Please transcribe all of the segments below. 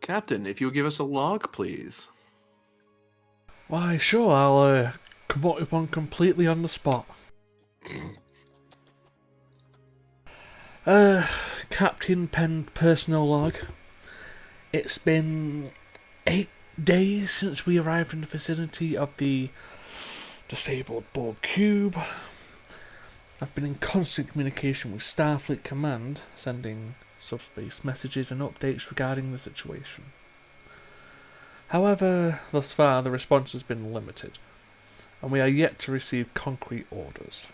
Captain, if you'll give us a log, please. Why, sure, I'll come up with one completely on the spot. Uh, Captain penned personal log. It's been 8 days since we arrived in the vicinity of the disabled Borg cube. I've been in constant communication with Starfleet Command, sending subspace messages and updates regarding the situation. However, thus far the response has been limited, and we are yet to receive concrete orders.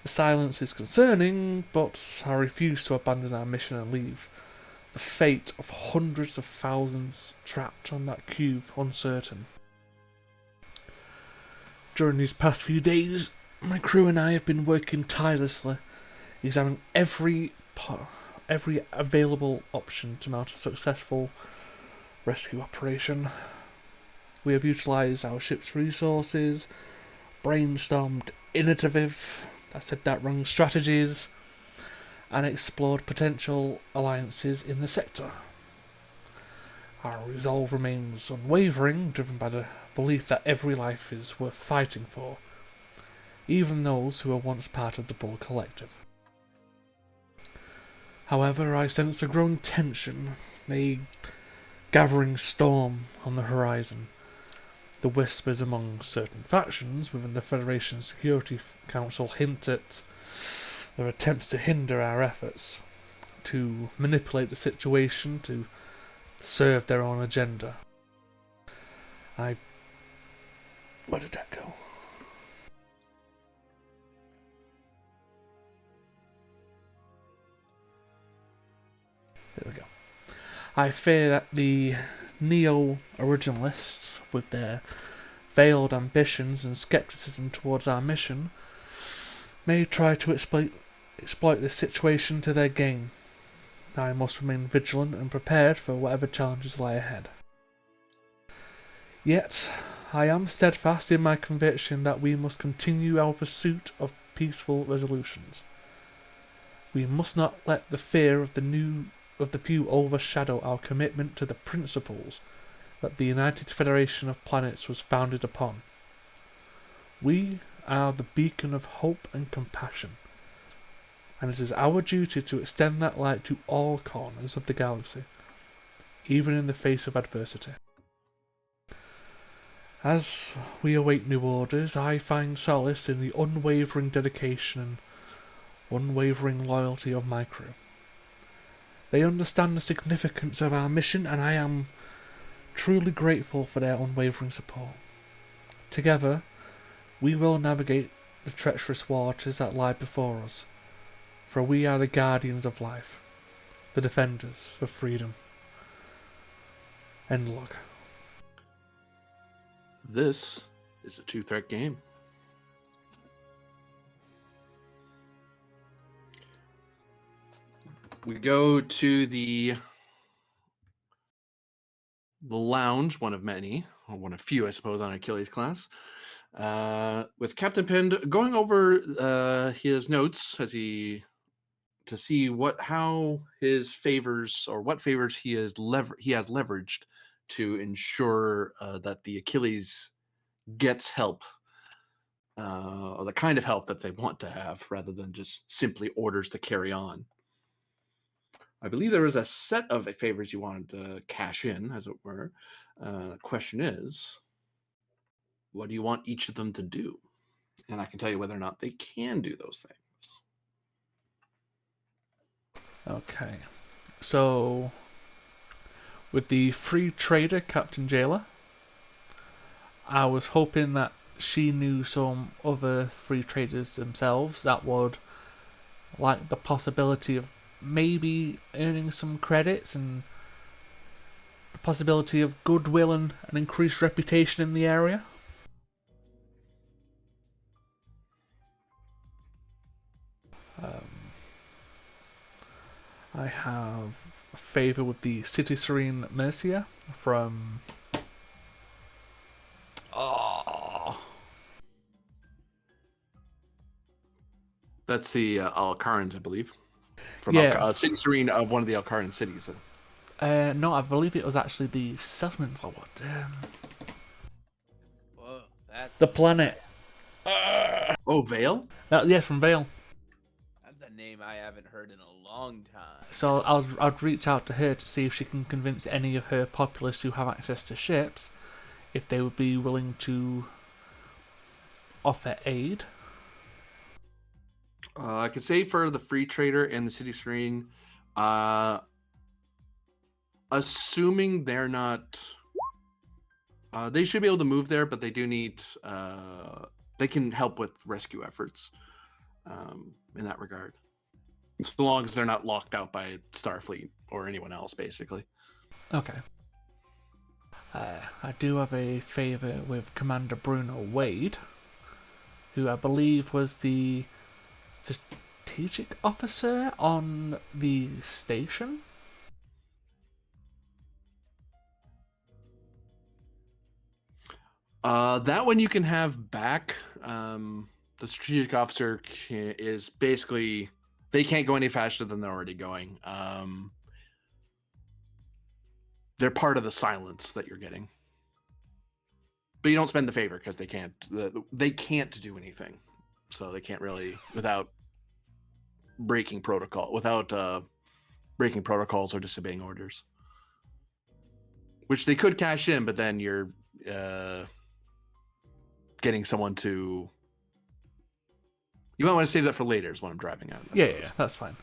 The silence is concerning, but I refuse to abandon our mission and leave the fate of hundreds of thousands trapped on that cube uncertain. During these past few days, my crew and I have been working tirelessly, examining every available option to mount a successful rescue operation. We have utilised our ship's resources, brainstormed innovative, strategies, and explored potential alliances in the sector. Our resolve remains unwavering, driven by the belief that every life is worth fighting for, even those who were once part of the Bull Collective. However, I sense a growing tension, a gathering storm on the horizon. The whispers among certain factions within the Federation Security Council hint at their attempts to hinder our efforts, to manipulate the situation to serve their own agenda. Where did that go? There we go. I fear that the neo-originalists, with their veiled ambitions and skepticism towards our mission, may try to exploit this situation to their gain. I must remain vigilant and prepared for whatever challenges lie ahead. Yet, I am steadfast in my conviction that we must continue our pursuit of peaceful resolutions. We must not let the fear of the few overshadow our commitment to the principles that the United Federation of Planets was founded upon. We are the beacon of hope and compassion, and it is our duty to extend that light to all corners of the galaxy, even in the face of adversity. As we await new orders, I find solace in the unwavering dedication and unwavering loyalty of my crew. They understand the significance of our mission, and I am truly grateful for their unwavering support. Together, we will navigate the treacherous waters that lie before us, for we are the guardians of life, the defenders of freedom. End log. This is a two-threat game. We go to the lounge, one of many, or one of few, I suppose, on Achilles class, with Captain Pind going over his notes as to see how his favors or what favors he has leveraged to ensure that the Achilles gets help, or the kind of help that they want to have, rather than just simply orders to carry on. I believe there was a set of favors you wanted to cash in, as it were. The question is, what do you want each of them to do? And I can tell you whether or not they can do those things. Okay. So, with the free trader, Captain Jailer, I was hoping that she knew some other free traders themselves that would like the possibility of maybe earning some credits and the possibility of goodwill and an increased reputation in the area. I have a favour with the City Serene Mercia from... That's the Alcarans, I believe. From Yeah, City Serene of one of the Alcaran cities. No, I believe it was actually the settlement or what? Whoa, that's The a planet. Oh, Vale. Yeah, from Vale. that's a name I haven't heard in a long time. So I'd reach out to her to see if she can convince any of her populace who have access to ships if they would be willing to offer aid. I could say for the free trader and the city serene, uh, assuming they're not, they should be able to move there, but they do need, they can help with rescue efforts in that regard. As long as they're not locked out by Starfleet or anyone else, basically. Okay. I do have a favour with Commander Bruno Wade, who I believe was the strategic officer on the station. That one you can have back. The strategic officer is basically, they can't go any faster than they're already going. They're part of the silence that you're getting, but you don't spend the favor because they can't. They can't do anything, so they can't really without breaking protocol, without breaking protocols or disobeying orders. Which they could cash in, but then you're getting someone to. You might want to save that for later. Is what I'm driving at. Yeah, that's fine.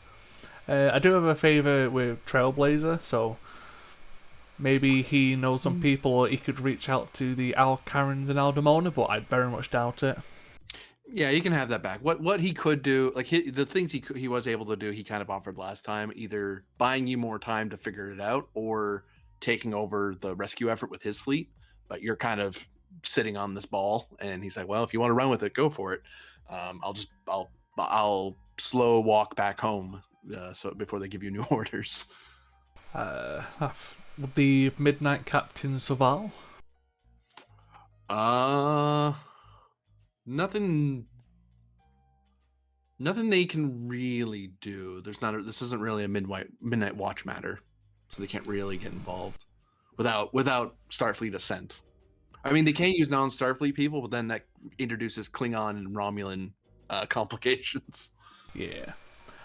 I do have a favour with Trailblazer, so maybe he knows some people, or he could reach out to the Alcarans and Aldemona, but I very much doubt it. Yeah, you can have that back. What he could do, like the things he was able to do, he kind of offered last time, either buying you more time to figure it out, or taking over the rescue effort with his fleet. But you're kind of sitting on this ball, and he's like, "Well, if you want to run with it, go for it. I'll slow walk back home, so before they give you new orders." The Midnight Captain Saval. Nothing they can really do. This isn't really a midnight watch matter, so they can't really get involved without Starfleet assent. I mean, they can't use non-Starfleet people, but then that introduces Klingon and Romulan complications. Yeah.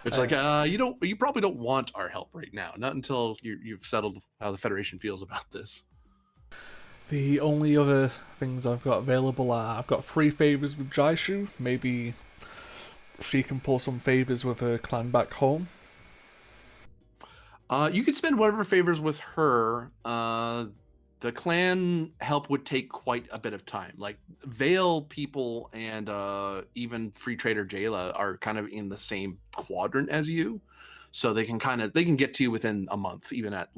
It's like you probably don't want our help right now, not until you've settled how the Federation feels about this. The only other things I've got available are I've got 3 favours with Jaishu. Maybe she can pull some favours with her clan back home. You could spend whatever favors with her. The clan help would take quite a bit of time. Like Vale people and even Free Trader Jayla are kind of in the same quadrant as you, so they can get to you within a month, even at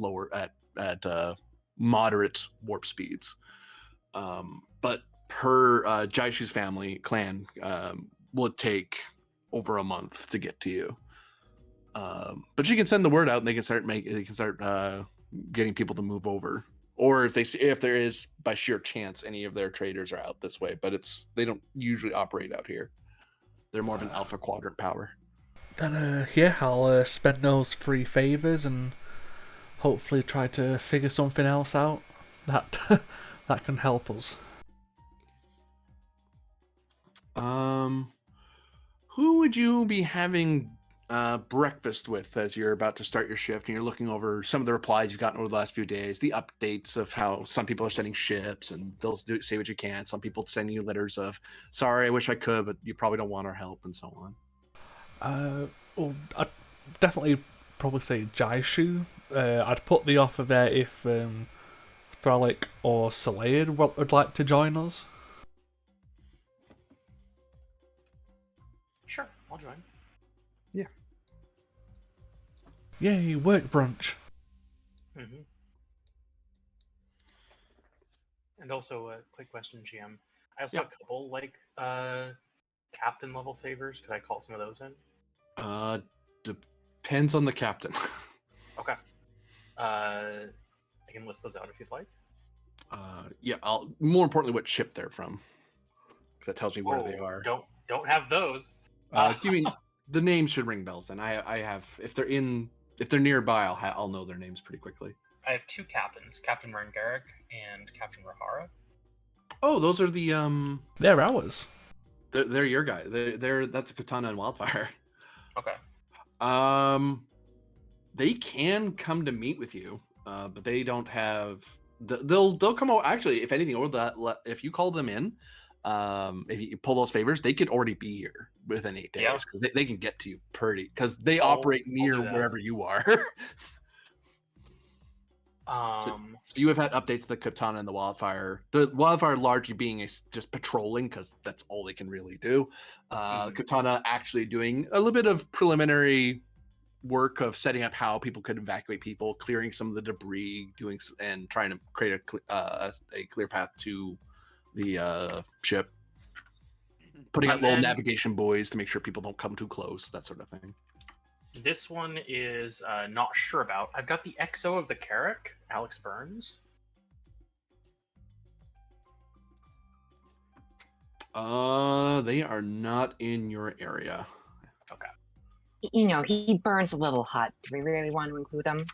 moderate warp speeds. But her Jaishu's family clan will take over a month to get to you. But she can send the word out, and they can start getting people to move over. Or if there is by sheer chance any of their traders are out this way, but they don't usually operate out here. They're more of an alpha quadrant power. Then yeah, I'll spend those 3 favours and hopefully try to figure something else out that that can help us. Who would you be having breakfast with as you're about to start your shift, and you're looking over some of the replies you've gotten over the last few days, the updates of how some people are sending ships, and they'll say what you can. Some people sending you letters of, "Sorry, I wish I could, but you probably don't want our help," and so on. Well, I'd definitely probably say Jaishu. I'd put the offer there if Thralic or Salayed would like to join us. Sure, I'll join. Yay, work brunch. Mm-hmm. And also, a quick question, GM. I also have a couple captain level favors. Could I call some of those in? Depends on the captain. Okay. I can list those out if you'd like. Yeah. More importantly, what ship they're from, because that tells me where they are. Don't have those. Give me the names should ring bells. Then I have if they're nearby, I'll know their names pretty quickly. I have two captains, Captain Merngarrick and Captain Rahara. Oh, those are the They're ours. they're your guy. They're that's a Katana and Wildfire. Okay. They can come to meet with you, but they don't have. They'll come out. Actually, if anything, over that, if you call them in, if you pull those favors, they could already be here within 8 days Yeah. because they can get to you because they I'll operate near do that. wherever you are. So Um, you have had updates to the Katana and the Wildfire. The Wildfire largely being just patrolling because that's all they can really do. Katana actually doing a little bit of preliminary work of setting up how people could evacuate people, clearing some of the debris, and trying to create a clear path to the ship. Putting out And little then- navigation buoys to make sure people don't come too close, that sort of thing. this one is not sure about. I've got the XO of the Carrick, Alex Burns. They are not in your area. Okay. You know, he burns a little hot. Do we really want to include him?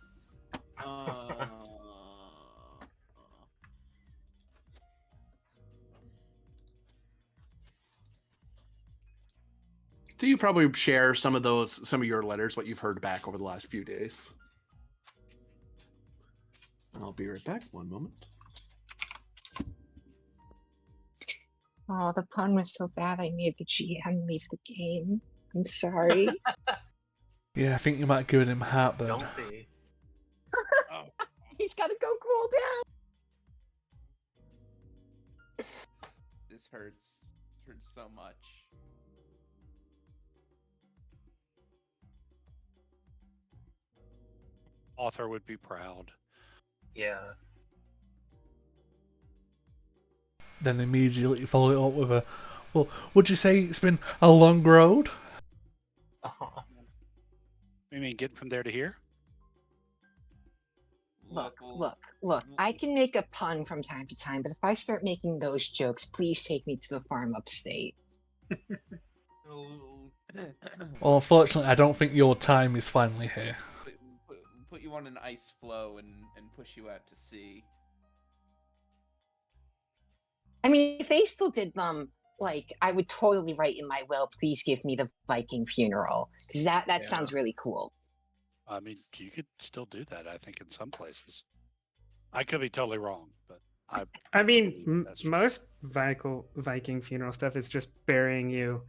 Do you probably share some of your letters, what you've heard back over the last few days? I'll be right back. One moment. Oh, the pun was so bad I made the GM leave the game. I'm sorry. Yeah, I think you might have given him heartburn. Don't be. Oh, He's got to go cool down. this hurts. It hurts so much. Author would be proud. Yeah. Then immediately follow it up with a, well, would you say it's been a long road? You mean getting from there to here? Look. I can make a pun from time to time, but if I start making those jokes, please take me to the farm upstate. Well, unfortunately, I don't think your time is finally here. Put you on an ice floe and push you out to sea. I mean, if they still did like I would totally write in my will, please give me the Viking funeral. Because that sounds really cool. I mean, you could still do that, I think, in some places. I could be totally wrong, but I mean, believe that's true. most Viking funeral stuff is just burying you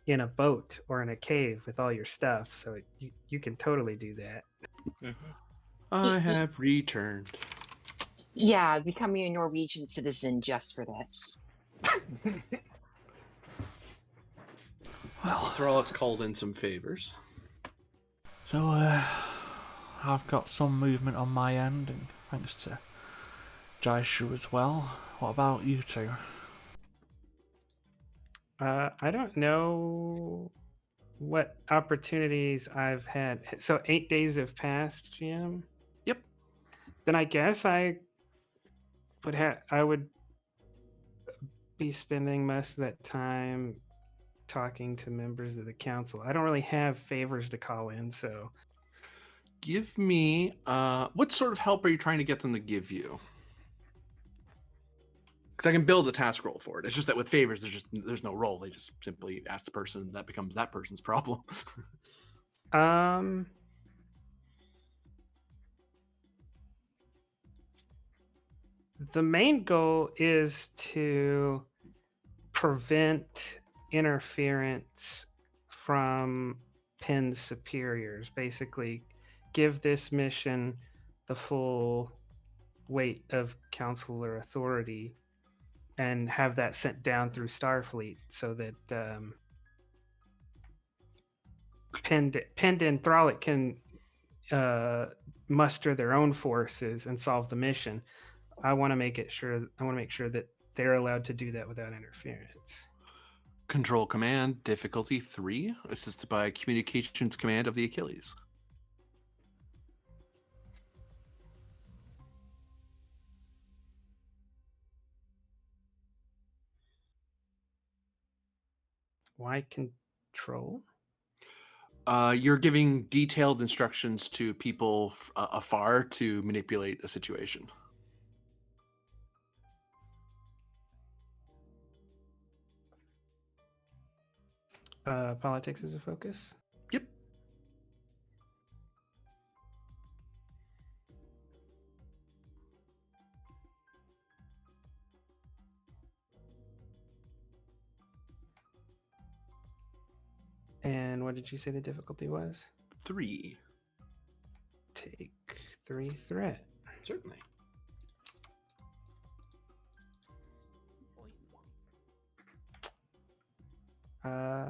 in a boat or in a cave with all your stuff. So you can totally do that. I have returned. Yeah, becoming a Norwegian citizen just for this. Well, Thrallok's called in some favors. so I've got some movement on my end, and thanks to Jaishu as well. What about you two? I don't know what opportunities I've had. So 8 days have passed, Jim. Yep. Then I guess I would be spending most of that time talking to members of the council. I don't really have favors to call in, so Give me what sort of help are you trying to get them to give you? Because I can build a task roll for it. It's just that with favors, there's no roll. They just simply ask the person. That becomes that person's problem. the main goal is to prevent interference from Penn's superiors. Basically, give this mission the full weight of consular authority and have that sent down through Starfleet so that Pend and Thrallok can muster their own forces and solve the mission. I want to make sure that they're allowed to do that without interference. Control Command, difficulty 3, assisted by Communications Command of the Achilles. Why control? You're giving detailed instructions to people afar to manipulate a situation. Politics is a focus. Yep. And what did you say the difficulty was? 3. Take 3 threat. Certainly. Uh,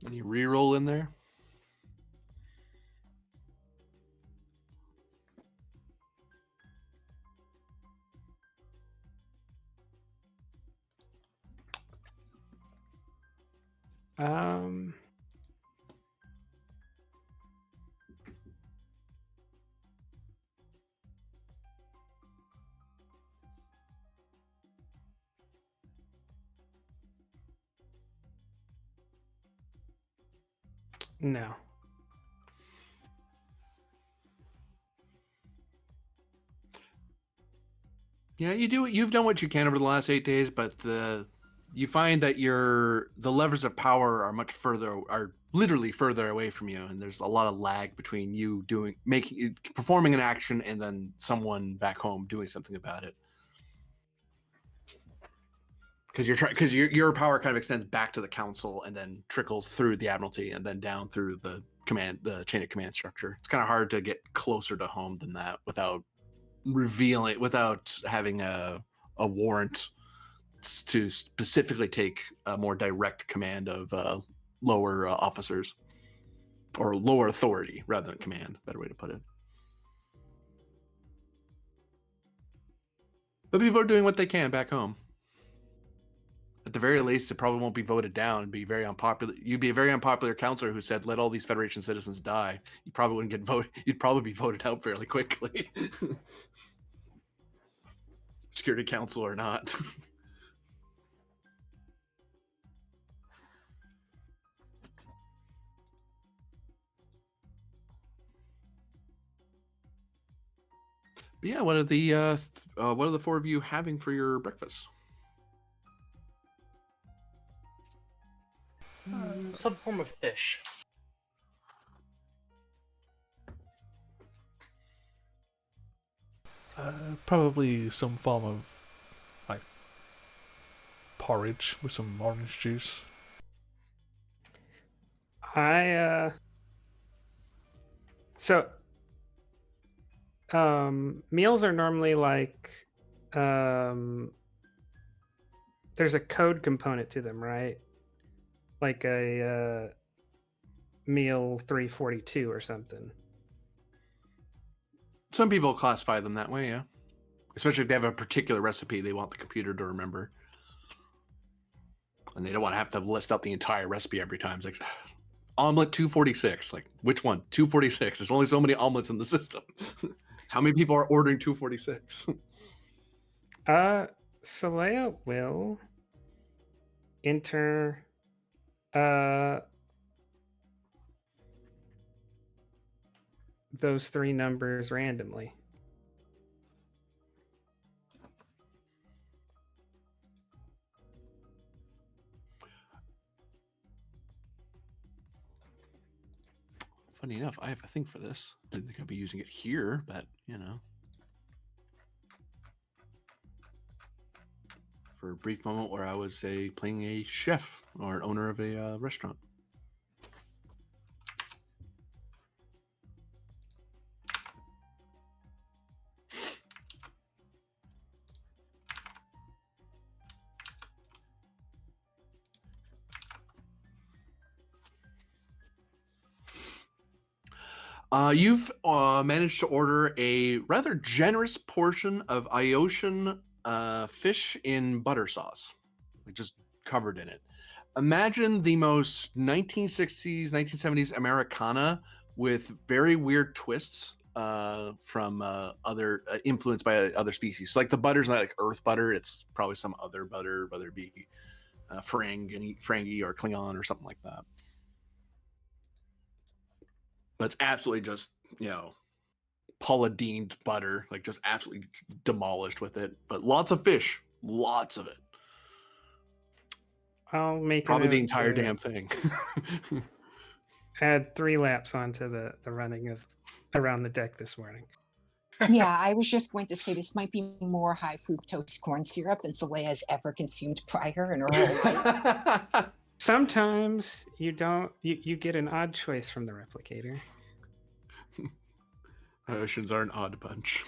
Any reroll in there? um, no. Yeah, you've done what you can over the last 8 days, but you find that the levers of power are literally further away from you, and there's a lot of lag between you performing an action and then someone back home doing something about it. Because your power kind of extends back to the council and then trickles through the admiralty and then down through the chain of command structure. It's kind of hard to get closer to home than that without having a warrant to specifically take a more direct command of lower officers, or lower authority rather than command. Better way to put it. But people are doing what they can back home. At the very least, it probably won't be voted down. It'd be very unpopular. You'd be a very unpopular counselor who said, "Let all these Federation citizens die." You probably wouldn't get voted. You'd probably be voted out fairly quickly. Security Council or not. But yeah, what are the 4 of you having for your breakfast? Some form of fish. Probably some form of like porridge with some orange juice. Meals are normally like there's a code component to them, right? Like a meal 342 or something. Some people classify them that way, yeah. Especially if they have a particular recipe they want the computer to remember. And they don't want to have to list out the entire recipe every time. It's like, omelet 246. Like, which one? 246. There's only so many omelets in the system. How many people are ordering 246? Saleya will enter those 3 numbers randomly. Funny enough, I have a thing for this. Didn't think I'd be using it here, but for a brief moment where I was playing a chef or owner of a restaurant. You've managed to order a rather generous portion of Iosian fish in butter sauce, just covered in it. Imagine the most 1960s, 1970s Americana with very weird twists from other influenced by other species. So, like the butter's not like Earth butter; it's probably some other butter, whether it be Ferengi or Klingon or something like that. But it's absolutely just Paula-Deaned butter, like just absolutely demolished with it. But lots of fish, lots of it. I'll make Probably a the note entire to damn thing. add 3 laps onto the running of around the deck this morning. Yeah, I was just going to say this might be more high fructose corn syrup than Soleil has ever consumed prior in her whole life. Sometimes you don't. You get an odd choice from the replicator. Oceans are an odd bunch.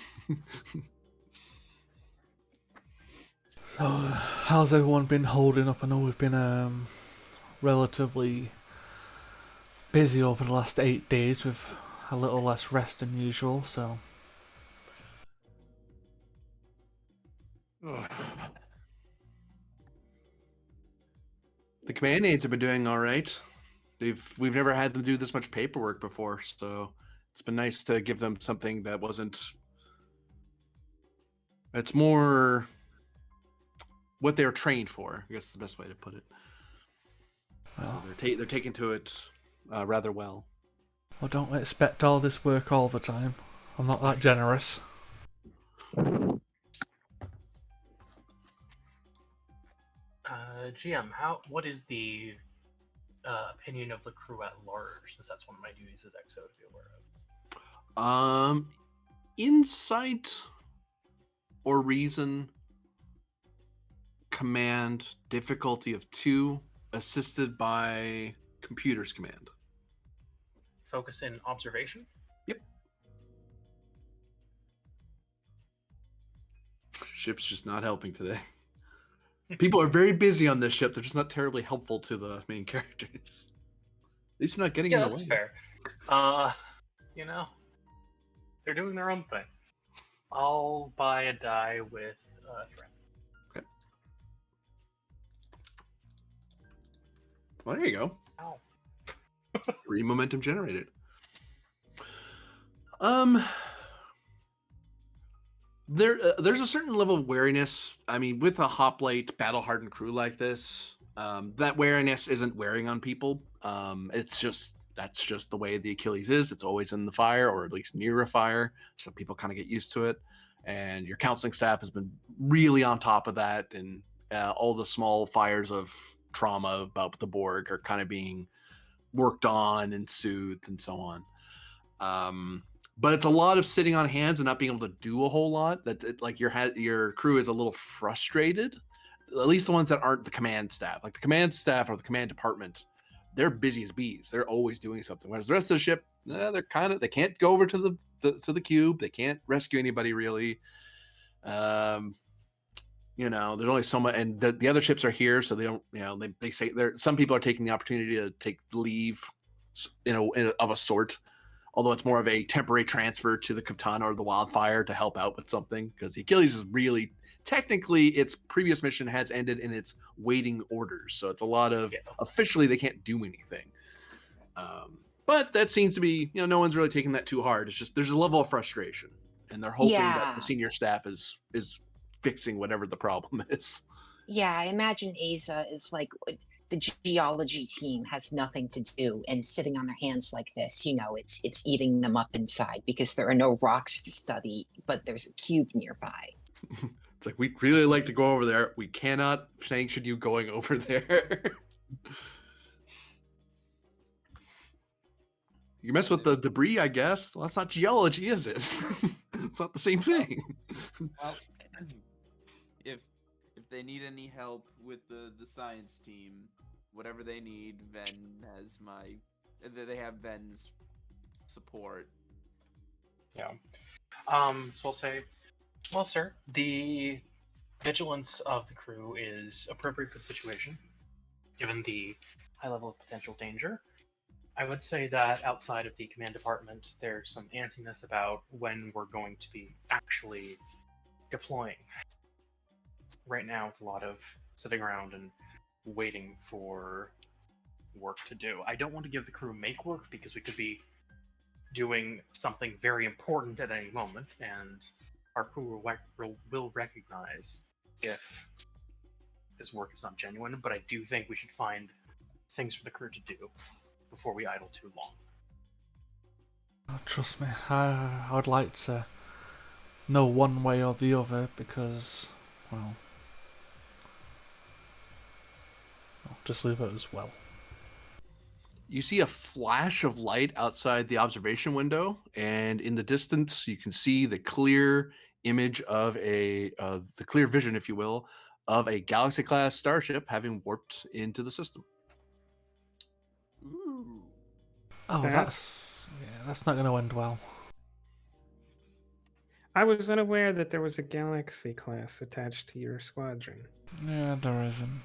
So, how's everyone been holding up? I know we've been relatively busy over the last 8 days with a little less rest than usual, so... The command aides have been doing all right. We've never had them do this much paperwork before, so it's been nice to give them something that wasn't. It's more what they're trained for. I guess is the best way to put it. Well, So they're taking to it rather well. I don't expect all this work all the time. I'm not that generous. GM, what is the opinion of the crew at large, since that's one of my duties as XO to be aware of? Insight or reason, command, difficulty of 2, assisted by computer's command. Focus in observation? Yep. Ship's just not helping today. People are very busy on this ship. They're just not terribly helpful to the main characters. At least they're not getting in the way. Yeah, that's fair. They're doing their own thing. I'll buy a die with threat. Okay. Well, there you go. Ow. 3 momentum generated. There's a certain level of wariness. I mean, with a hoplite, battle-hardened crew like this, that wariness isn't wearing on people. That's just the way the Achilles is. It's always in the fire, or at least near a fire, so people kind of get used to it. And your counseling staff has been really on top of that, and all the small fires of trauma about the Borg are kind of being worked on and soothed and so on. But it's a lot of sitting on hands and not being able to do a whole lot. Like your crew is a little frustrated. At least the ones that aren't the command staff, like the command staff or the command department, they're busy as bees. They're always doing something. Whereas the rest of the ship, they can't go over to the cube. They can't rescue anybody really. There's only so much, and the other ships are here, so they don't. They say some people are taking the opportunity to take leave, of a sort. Although it's more of a temporary transfer to the Katana or the Wildfire to help out with something, because the Achilles is really, technically, its previous mission has ended in its waiting orders. So it's a lot of, officially, they can't do anything. But that seems to be, no one's really taking that too hard. It's just, there's a level of frustration. And they're hoping that the senior staff is fixing whatever the problem is. Yeah, I imagine Asa is like the geology team has nothing to do, and sitting on their hands like this, it's eating them up inside because there are no rocks to study, but there's a cube nearby. It's like, we'd really like to go over there. We cannot sanction you going over there. You mess with the debris, I guess. Well, that's not geology, is it? It's not the same thing. Well, if they need any help with the science team, whatever they need, Ven has they have Ven's support. Yeah. So I'll say, well, sir, the vigilance of the crew is appropriate for the situation, given the high level of potential danger. I would say that outside of the command department, there's some antsiness about when we're going to be actually deploying. Right now, it's a lot of sitting around and waiting for work to do. I don't want to give the crew make work because we could be doing something very important at any moment, and our crew will recognize if this work is not genuine. But I do think we should find things for the crew to do before we idle too long. Oh, trust me, I would like to know one way or the other because, well, I'll just leave it as well. You see a flash of light outside the observation window, and in the distance, you can see the clear image of the clear vision, if you will, of a Galaxy-class starship having warped into the system. Ooh. Oh, That's- that's not going to end well. I was unaware that there was a Galaxy class attached to your squadron. Yeah, there isn't.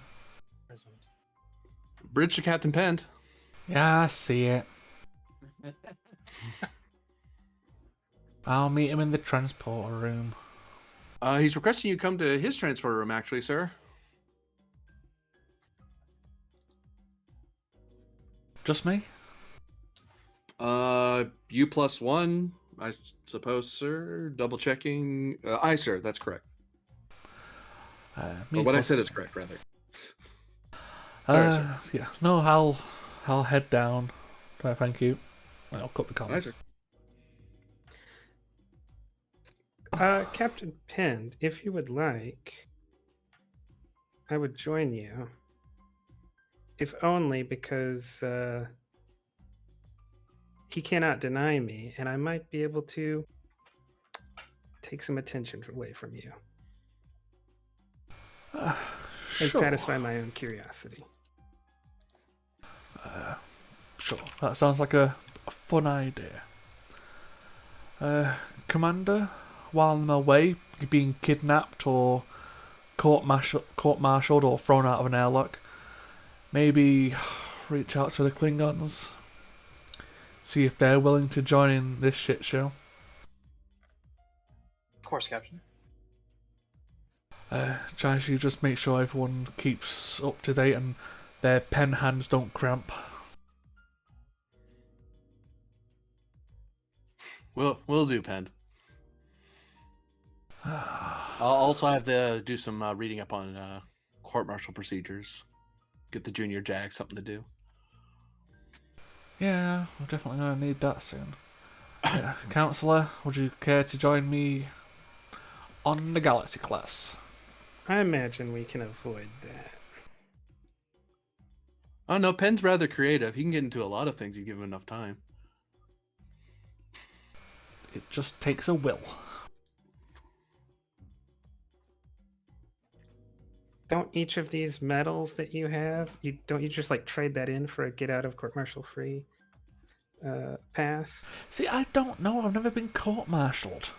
Bridge to Captain Pend. Yeah, I see it. I'll meet him in the transporter room. He's requesting you come to his transporter room, actually, sir. Just me? U+1, I suppose, sir. Double checking. Aye, sir. That's correct. Me Or what I plus- said is correct, rather. Sorry, sir. Yeah, no, I'll head down. Thank you. I'll cut the Aye, comms. sir. Captain Pend, if you would like, I would join you. If only because he cannot deny me, and I might be able to take some attention away from you and Sure. satisfy my own curiosity. Sure, that sounds like a fun idea. Commander, while I'm away, you're being kidnapped or court-martialed or thrown out of an airlock, maybe reach out to the Klingons, see if they're willing to join in this shit show. Of course, Captain. Try to just make sure everyone keeps up to date and their pen hands don't cramp. We'll do, Pend. I'll also have to do some reading up on court-martial procedures. Get the junior jag something to do. Yeah, we're definitely going to need that soon. Counselor, would you care to join me on the Galaxy class? I imagine we can avoid that. Oh no, Pend's rather creative. He can get into a lot of things. You give him enough time. It just takes a will. Don't each of these medals that you have, don't you just like trade that in for a get out of court martial free pass? See, I don't know. I've never been court-martialed,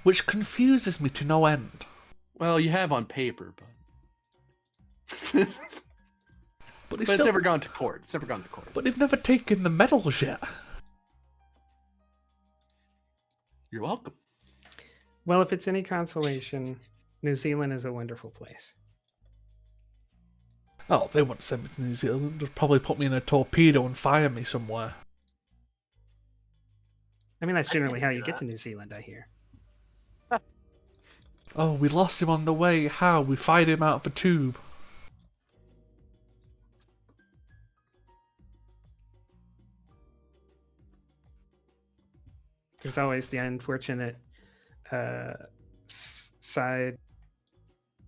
which confuses me to no end. Well, you have on paper, but But it's never gone to court. It's never gone to court. But they've never taken the medals yet. You're welcome. Well, if it's any consolation, New Zealand is a wonderful place. Oh, they wouldn't send me to New Zealand. They'd probably put me in a torpedo and fire me somewhere. I mean, that's generally how do you get that. to New Zealand, I hear. Oh, we lost him on the way. How? We fired him out of a tube. There's always the unfortunate side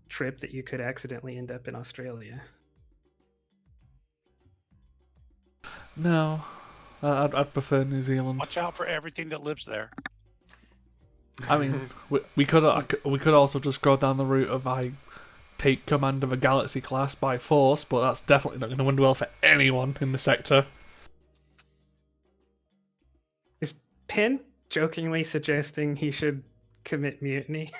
trip that you could accidentally end up in Australia. No, I'd prefer New Zealand. Watch out for everything that lives there. I mean, we could also just go down the route of I take command of a Galaxy class by force, but that's definitely not going to end well for anyone in the sector. Is Penn jokingly suggesting he should commit mutiny?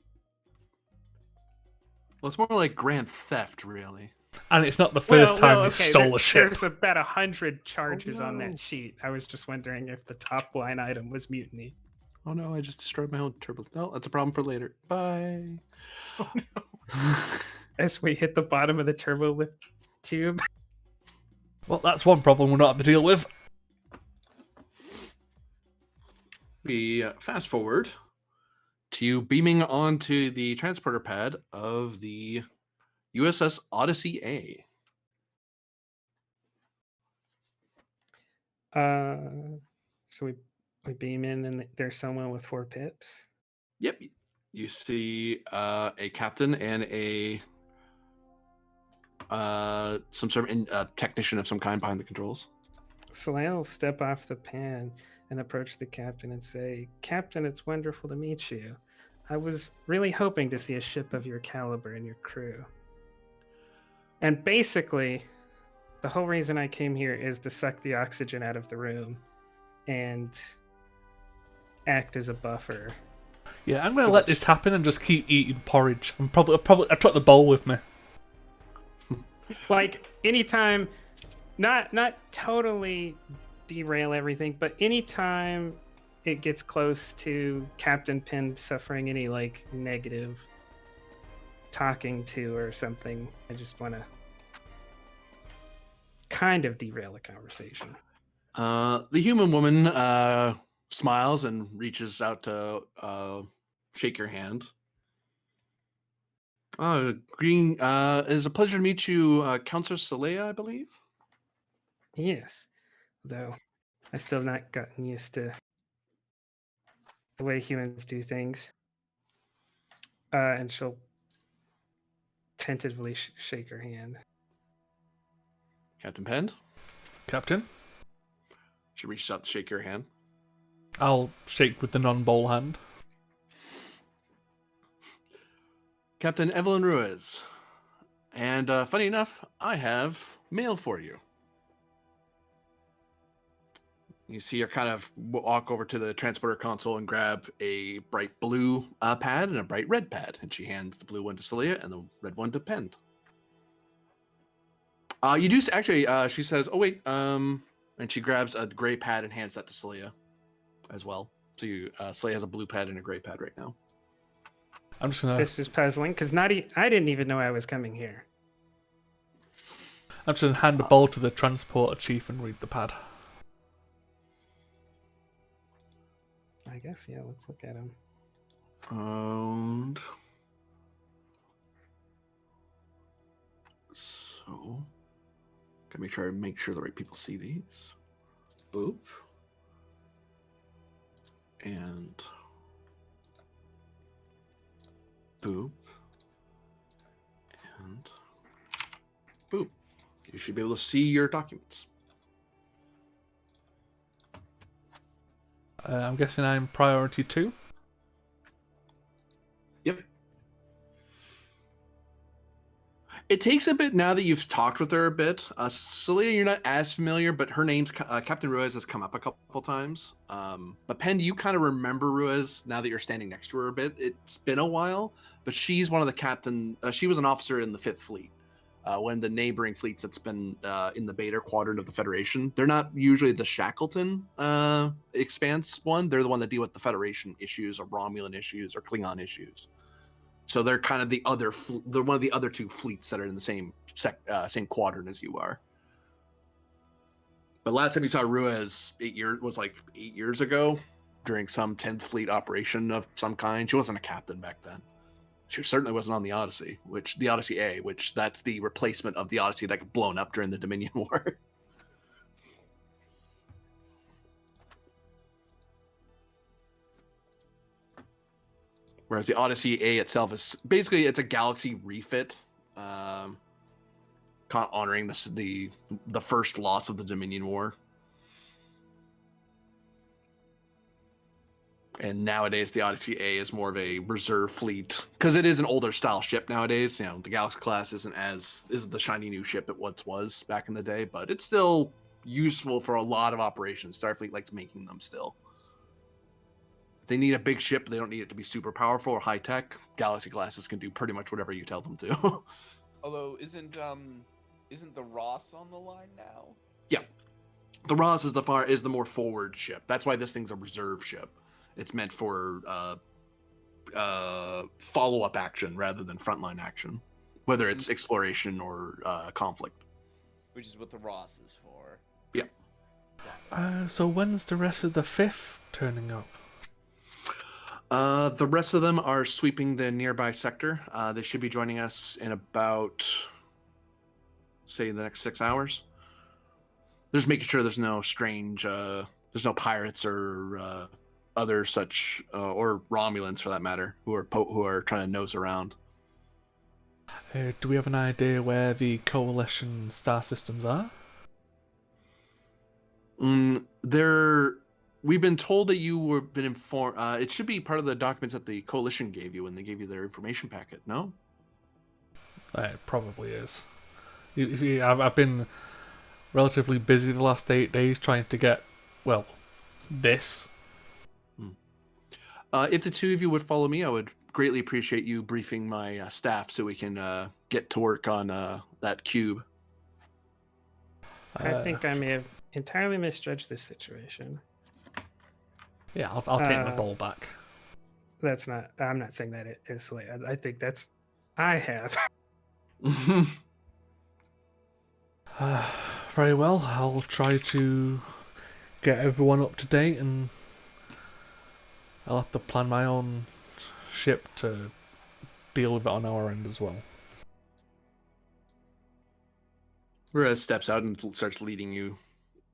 Well, it's more like grand theft, really. And it's not the first time he okay, stole a ship. There's about 100 charges on no. that sheet. I was just wondering if the top line item was mutiny. Oh no, I just destroyed my own turbo. No, that's a problem for later. Bye. Oh no. As we hit the bottom of the turbo lift tube. Well, that's one problem we'll not have to deal with. we fast forward to you beaming onto the transporter pad of the U.S.S. Odyssey A. So we beam in, and there's someone with 4 pips. Yep. You see a captain and a some sort of technician of some kind behind the controls. Soleil will step off the pan and approach the captain and say, "Captain, it's wonderful to meet you. I was really hoping to see a ship of your caliber and your crew. And basically, the whole reason I came here is to suck the oxygen out of the room and act as a buffer." Yeah, I'm gonna let this happen and just keep eating porridge. I took the bowl with me. Like anytime, not totally derail everything, but anytime it gets close to Captain Pin suffering any like negative talking to or something, I just want to kind of derail the conversation. The human woman smiles and reaches out to shake your hand. Green, it is a pleasure to meet you, Counselor Saleya, I believe. Yes, though I still not gotten used to the way humans do things. And she'll tentatively shake her hand. Captain Pend. Captain, She reaches out to shake your hand. I'll shake with the non-bowl hand. Captain Evelyn Ruiz. And funny enough, I have mail for you. You see her kind of walk over to the transporter console and grab a bright blue pad and a bright red pad. And she hands the blue one to Celia and the red one to Pend. You do actually, she says, "Oh, wait." And she grabs a gray pad and hands that to Celia as well. So Celia has a blue pad and a gray pad right now. I'm just gonna. This is puzzling because I didn't even know I was coming here. I'm just gonna hand the bowl to the transporter chief and read the pad. I guess, yeah, let's look at him. And so, gotta make sure the right people see these. Boop. And boop. And boop. You should be able to see your documents. I'm guessing I'm priority 2. Yep. It takes a bit now that you've talked with her a bit. Celia, you're not as familiar, but her name's Captain Ruiz has come up a couple times. But Pen, you kind of remember Ruiz now that you're standing next to her a bit. It's been a while, but she's one of the captain. She was an officer in the 5th Fleet. When the neighboring fleets that's been in the Beta quadrant of the Federation, they're not usually the Shackleton expanse one. They're the one that deal with the Federation issues or Romulan issues or Klingon issues. So they're kind of they're one of the other 2 fleets that are in the same quadrant as you are. But last time you saw Ruiz 8 years ago during some 10th Fleet operation of some kind. She wasn't a captain back then. She certainly wasn't on the Odyssey, the Odyssey A, which that's the replacement of the Odyssey that got blown up during the Dominion War. Whereas the Odyssey A itself is basically it's a galaxy refit, kind of honoring the first loss of the Dominion War. And nowadays, the Odyssey A is more of a reserve fleet because it is an older style ship nowadays. You know, the Galaxy class isn't the shiny new ship it once was back in the day, but it's still useful for a lot of operations. Starfleet likes making them still. If they need a big ship, they don't need it to be super powerful or high tech. Galaxy classes can do pretty much whatever you tell them to. Although, isn't the Ross on the line now? Yeah, the Ross is the more forward ship. That's why this thing's a reserve ship. It's meant for follow-up action rather than frontline action, whether it's exploration or conflict. Which is what the Ross is for. Yeah. So when's the rest of the 5th turning up? The rest of them are sweeping the nearby sector. They should be joining us in about, say, the next 6 hours. They're just making sure there's no strange, there's no pirates or other such, or Romulans for that matter, who are trying to nose around. Do we have an idea where the coalition star systems are? We've been told that you were been informed. It should be part of the documents that the coalition gave you when they gave you their information packet. No. It probably is. I've been relatively busy the last 8 days trying to get, well, this. If the two of you would follow me, I would greatly appreciate you briefing my staff so we can get to work on that cube. I think I may have entirely misjudged this situation. Yeah, I'll take my ball back. That's not. I'm not saying that it is Slay. I think that's. I have. Very well. I'll try to get everyone up to date, and I'll have to plan my own ship to deal with it on our end as well. Rez steps out and starts leading you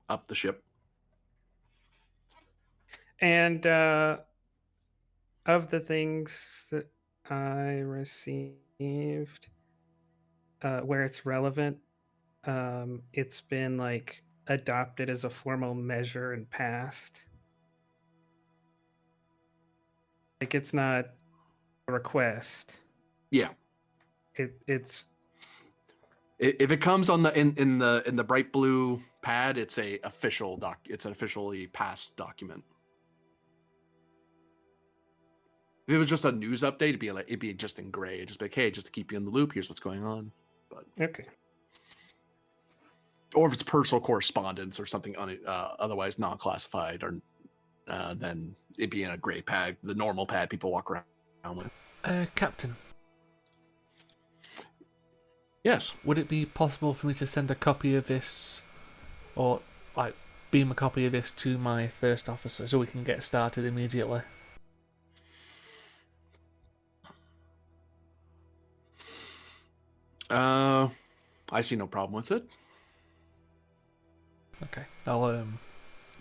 up the ship. And of the things that I received, where it's relevant, it's been like adopted as a formal measure and passed. Like it's not a request. Yeah. It's If it comes on the in the bright blue pad, it's a official doc. It's an officially passed document. If it was just a news update, it'd be just in gray. It'd just be like, hey, just to keep you in the loop, here's what's going on. But okay. Or if it's personal correspondence or something otherwise non-classified, or then it'd be in a gray pad, the normal pad people walk around with. Captain. Yes. Would it be possible for me to send a copy of this, or like beam a copy of this to my first officer so we can get started immediately? I see no problem with it. Okay, I'll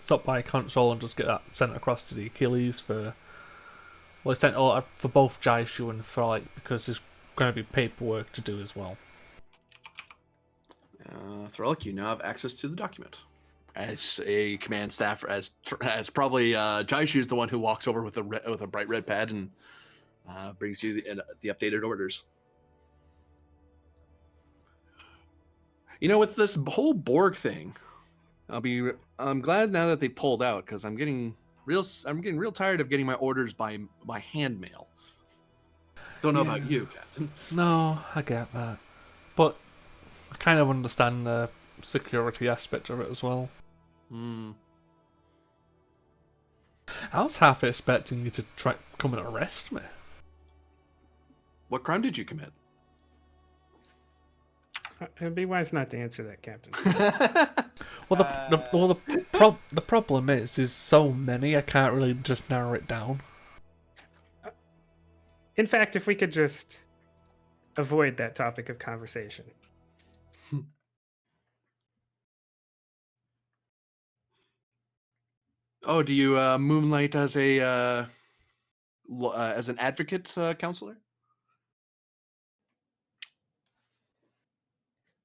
stop by console and just get that sent across to the Achilles for. Well, it's sent for both Jaishu and Thralik because there's going to be paperwork to do as well. Thralik, you now have access to the document. As a command staff, as probably Jaishu is the one who walks over with a bright red pad and brings you the updated orders. You know, with this whole Borg thing, I'm glad now that they pulled out because I'm getting real tired of getting my orders by hand mail. Don't know about you, Captain. No, I get that, but I kind of understand the security aspect of it as well. I was half expecting you to come and arrest me. What crime did you commit? It'd be wise not to answer that, Captain. Well, the problem is so many I can't really just narrow it down. In fact, if we could just avoid that topic of conversation. Oh, do you moonlight as an advocate counselor?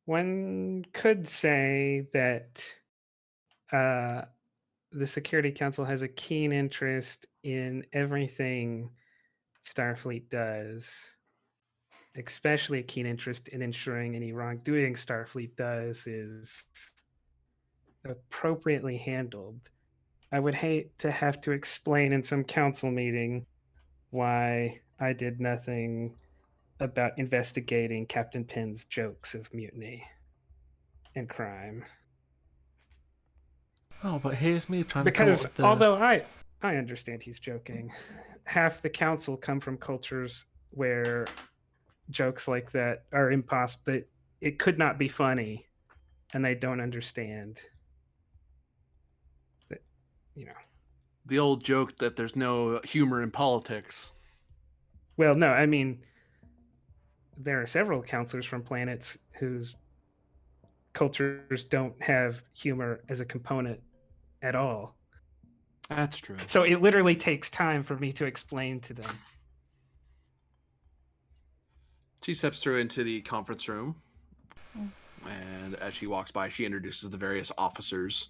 One could say that the Security Council has a keen interest in everything Starfleet does, especially a keen interest in ensuring any wrongdoing Starfleet does is appropriately handled. I would hate to have to explain in some council meeting why I did nothing about investigating Captain Penn's jokes of mutiny and crime. Oh, but here's me trying because to come up with although I understand he's joking, half the council come from cultures where jokes like that are impossible. That it could not be funny, and they don't understand that the old joke that there's no humor in politics. Well, no, I mean, there are several counselors from planets whose cultures don't have humor as a component at all. That's true. So it literally takes time for me to explain to them. She steps through into the conference room, and as she walks by, she introduces the various officers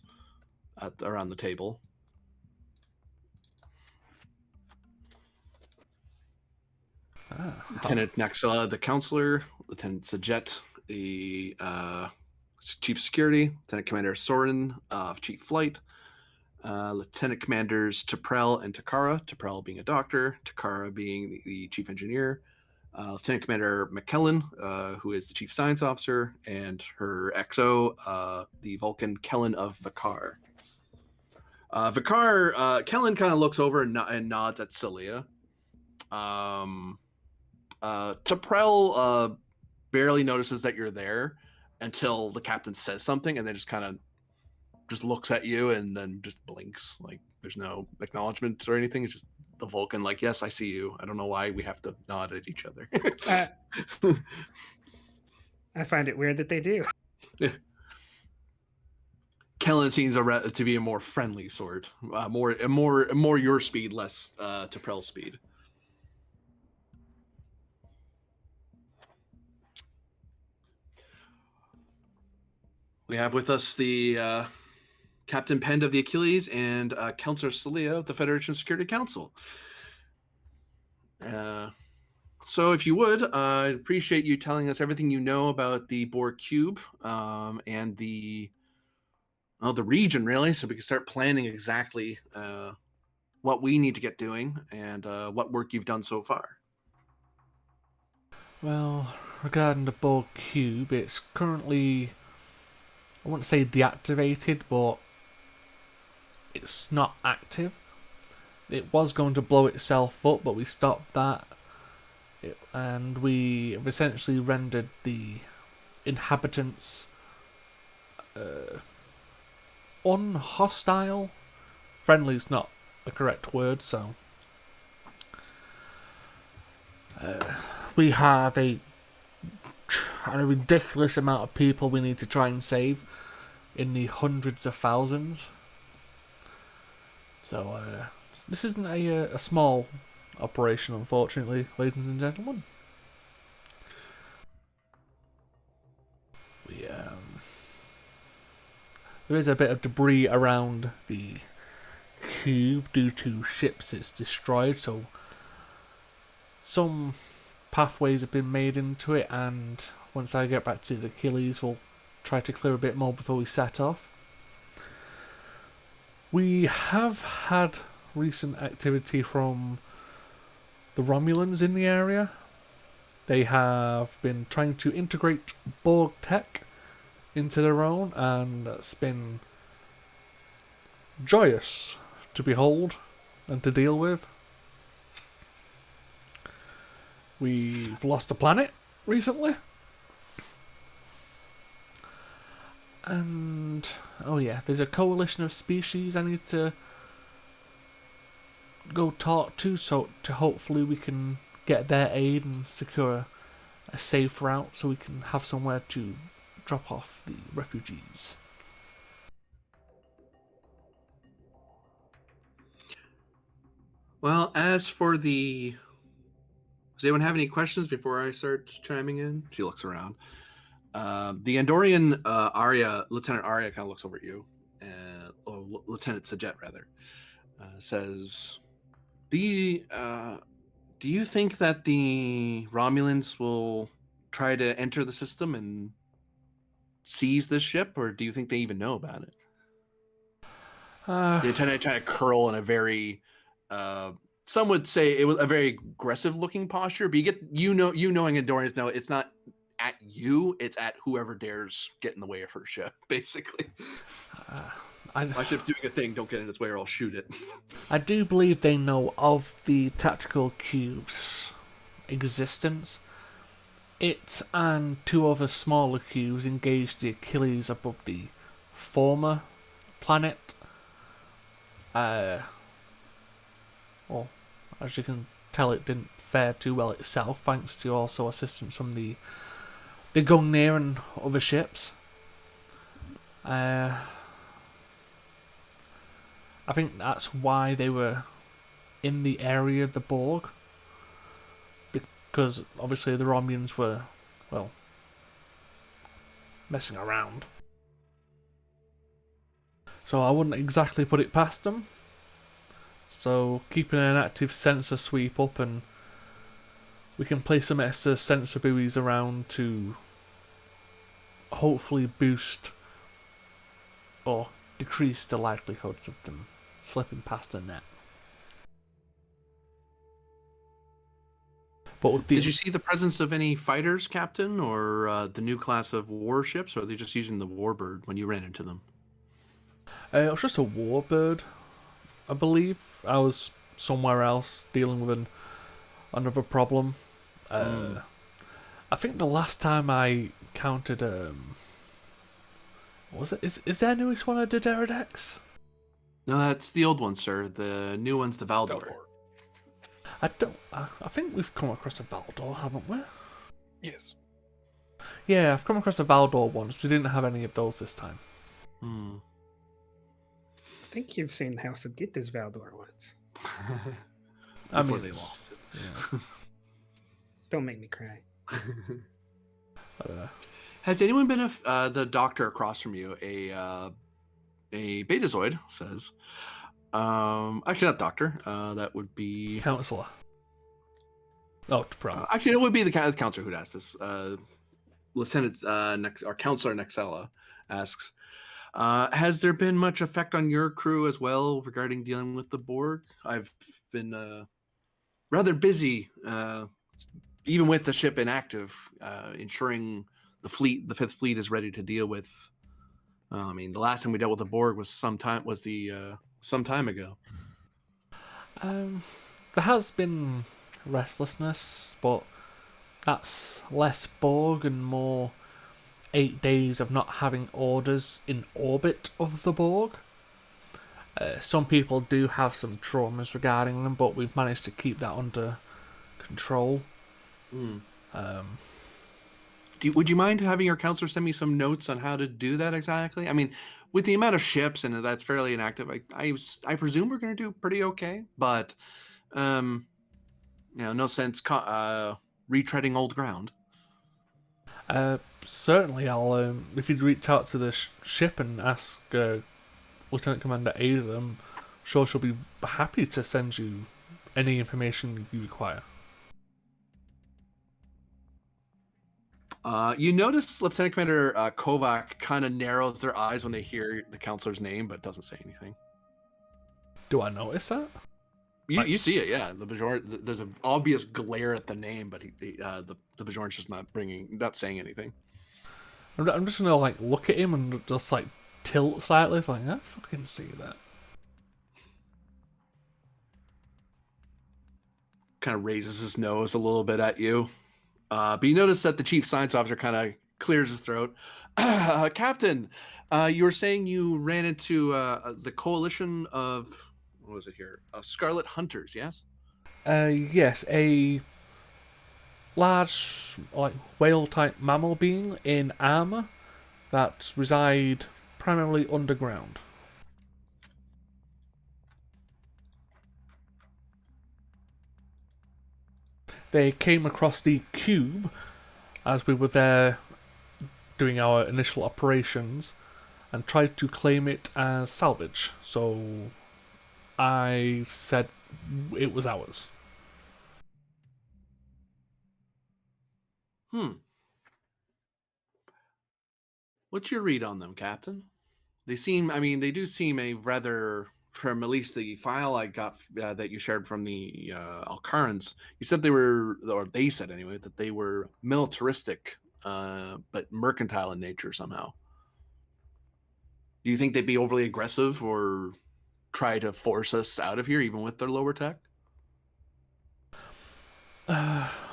around the table. Lieutenant Naxala, the counselor, Lieutenant Sajet, the chief security, Lieutenant Commander Soren, chief flight, Lieutenant Commanders Taprel and Takara, Taprel being a doctor, Takara being the chief engineer, Lieutenant Commander McKellen, who is the chief science officer, and her XO, the Vulcan Kellen of Vakar. Kellen kind of looks over and nods at Celia. Taprel barely notices that you're there until the captain says something, and then just kind of just looks at you and then just blinks. Like there's no acknowledgement or anything. It's just the Vulcan, like, yes, I see you. I don't know why we have to nod at each other. I find it weird that they do. Yeah. Kellen seems to be a more friendly sort, more your speed, less Taprel's speed. We have with us the Captain Pend of the Achilles and Counselor Celia of the Federation Security Council. So if you would, I'd appreciate you telling us everything you know about the Borg Cube and the region, really, so we can start planning exactly what we need to get doing and what work you've done so far. Well, regarding the Borg Cube, it's currently, I wouldn't say deactivated, but it's not active. It was going to blow itself up, but we stopped that. And we have essentially rendered the inhabitants unhostile. Friendly is not the correct word, so we have a ridiculous amount of people we need to try and save, in the hundreds of thousands. So this isn't a small operation, unfortunately, ladies and gentlemen. There is a bit of debris around the cube due to ships it's destroyed, so some pathways have been made into it, and once I get back to the Achilles, we'll try to clear a bit more before we set off. We have had recent activity from the Romulans in the area. They have been trying to integrate Borg tech into their own, and it's been joyous to behold and to deal with. We've lost a planet recently. And, oh yeah, there's a coalition of species I need to go talk to, so to hopefully we can get their aid and secure a safe route so we can have somewhere to drop off the refugees. Well, as for does anyone have any questions before I start chiming in? She looks around. The Andorian Lieutenant Arya kind of looks over at you, or Lieutenant Sajet rather, says, do you think that the Romulans will try to enter the system and seize this ship, or do you think they even know about it? The lieutenant tried to curl in a very, some would say it was a very aggressive looking posture, but knowing Andorians know it's not at you, it's at whoever dares get in the way of her ship, basically. My ship's doing a thing, don't get in its way or I'll shoot it. I do believe they know of the tactical cube's existence. It and two other smaller cubes engaged the Achilles above the former planet. Well, as you can tell, it didn't fare too well itself, thanks to also assistance from the Gungnir and other ships. I think that's why they were in the area of the Borg, because obviously the Romulans were, well, messing around. So I wouldn't exactly put it past them. So keeping an active sensor sweep up, and we can place some extra sensor buoys around to hopefully boost or decrease the likelihoods of them slipping past the net. But Did you see the presence of any fighters, Captain, or the new class of warships, or are they just using the Warbird when you ran into them? It was just a warbird, I believe. I was somewhere else dealing with another problem. I think the last time I counted, what was it? Is their newest one a Doderidex? No, that's the old one, sir. The new one's the Valdor. I think we've come across a Valdor, haven't we? Yes. Yeah, I've come across a Valdor once. We didn't have any of those this time. I think you've seen House of Gita's Valdor once. Before they lost it. Yeah. Don't make me cry. Has anyone been the doctor across from you? A Betazoid says. Actually, not doctor. That would be Counselor. Oh, actually, it would be the counselor who'd ask this. Lieutenant or Counselor Nexella asks, has there been much effect on your crew as well regarding dealing with the Borg? I've been rather busy, even with the ship inactive, ensuring the Fifth Fleet is ready to deal with. I mean, the last time we dealt with the Borg was some time ago. There has been restlessness, but that's less Borg and more 8 days of not having orders in orbit of the Borg. Some people do have some traumas regarding them, but we've managed to keep that under control. Would you mind having your counselor send me some notes on how to do that exactly? I mean, with the amount of ships and that's fairly inactive, I presume we're going to do pretty okay. But, no sense retreading old ground. Certainly, I'll if you'd reach out to the ship and ask Lieutenant Commander Aza, I'm sure she'll be happy to send you any information you require. You notice Lieutenant Commander Kovac kind of narrows their eyes when they hear the counselor's name, but doesn't say anything. Do I notice that? You see it, yeah. The Bajorn, there's an obvious glare at the name, but the Bajorn's just not saying anything. I'm just gonna look at him and just tilt slightly. It's I fucking see that. Kind of raises his nose a little bit at you. But you notice that the chief science officer kind of clears his throat. Captain, you were saying you ran into the coalition of, what was it here? Scarlet Hunters, yes? Yes, a large whale-type mammal being in armor that reside primarily underground. They came across the cube as we were there doing our initial operations and tried to claim it as salvage. So I said it was ours. What's your read on them, Captain? They do seem a rather, from at least the file I got that you shared from the Alcarans, you said they said anyway, that they were militaristic, but mercantile in nature somehow. Do you think they'd be overly aggressive or try to force us out of here, even with their lower tech?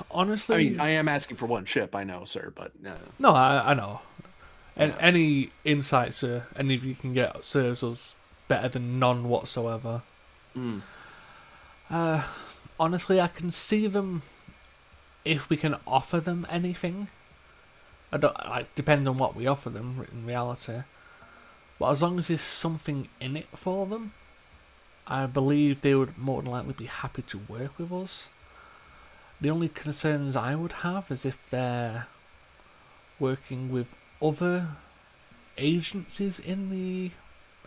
Honestly, I mean, I am asking for one ship, I know, sir, but no, I know. And any insights any of you can get serves us better than none whatsoever. Honestly, I can see them if we can offer them anything. I don't like depend on what we offer them in reality. But as long as there's something in it for them, I believe they would more than likely be happy to work with us. The only concerns I would have is if they're working with other agencies in the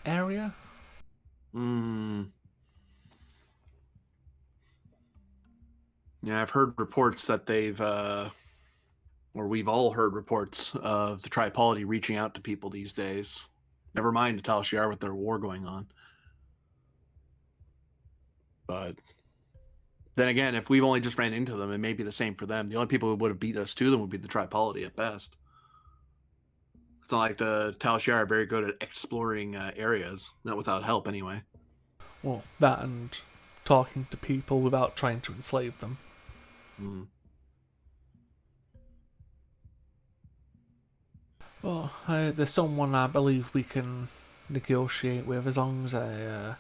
area. Hmm. Yeah, I've heard reports that or we've all heard reports of the Tripolity reaching out to people these days. Never mind Tal Shiar with their war going on. But then again, if we've only just ran into them, it may be the same for them. The only people who would have beat us to them would be the Tripolity at best. It's not like the Tal Shiar are very good at exploring areas, not without help anyway. Well, that and talking to people without trying to enslave them. Hmm. Well, there's someone I believe we can negotiate with as long as I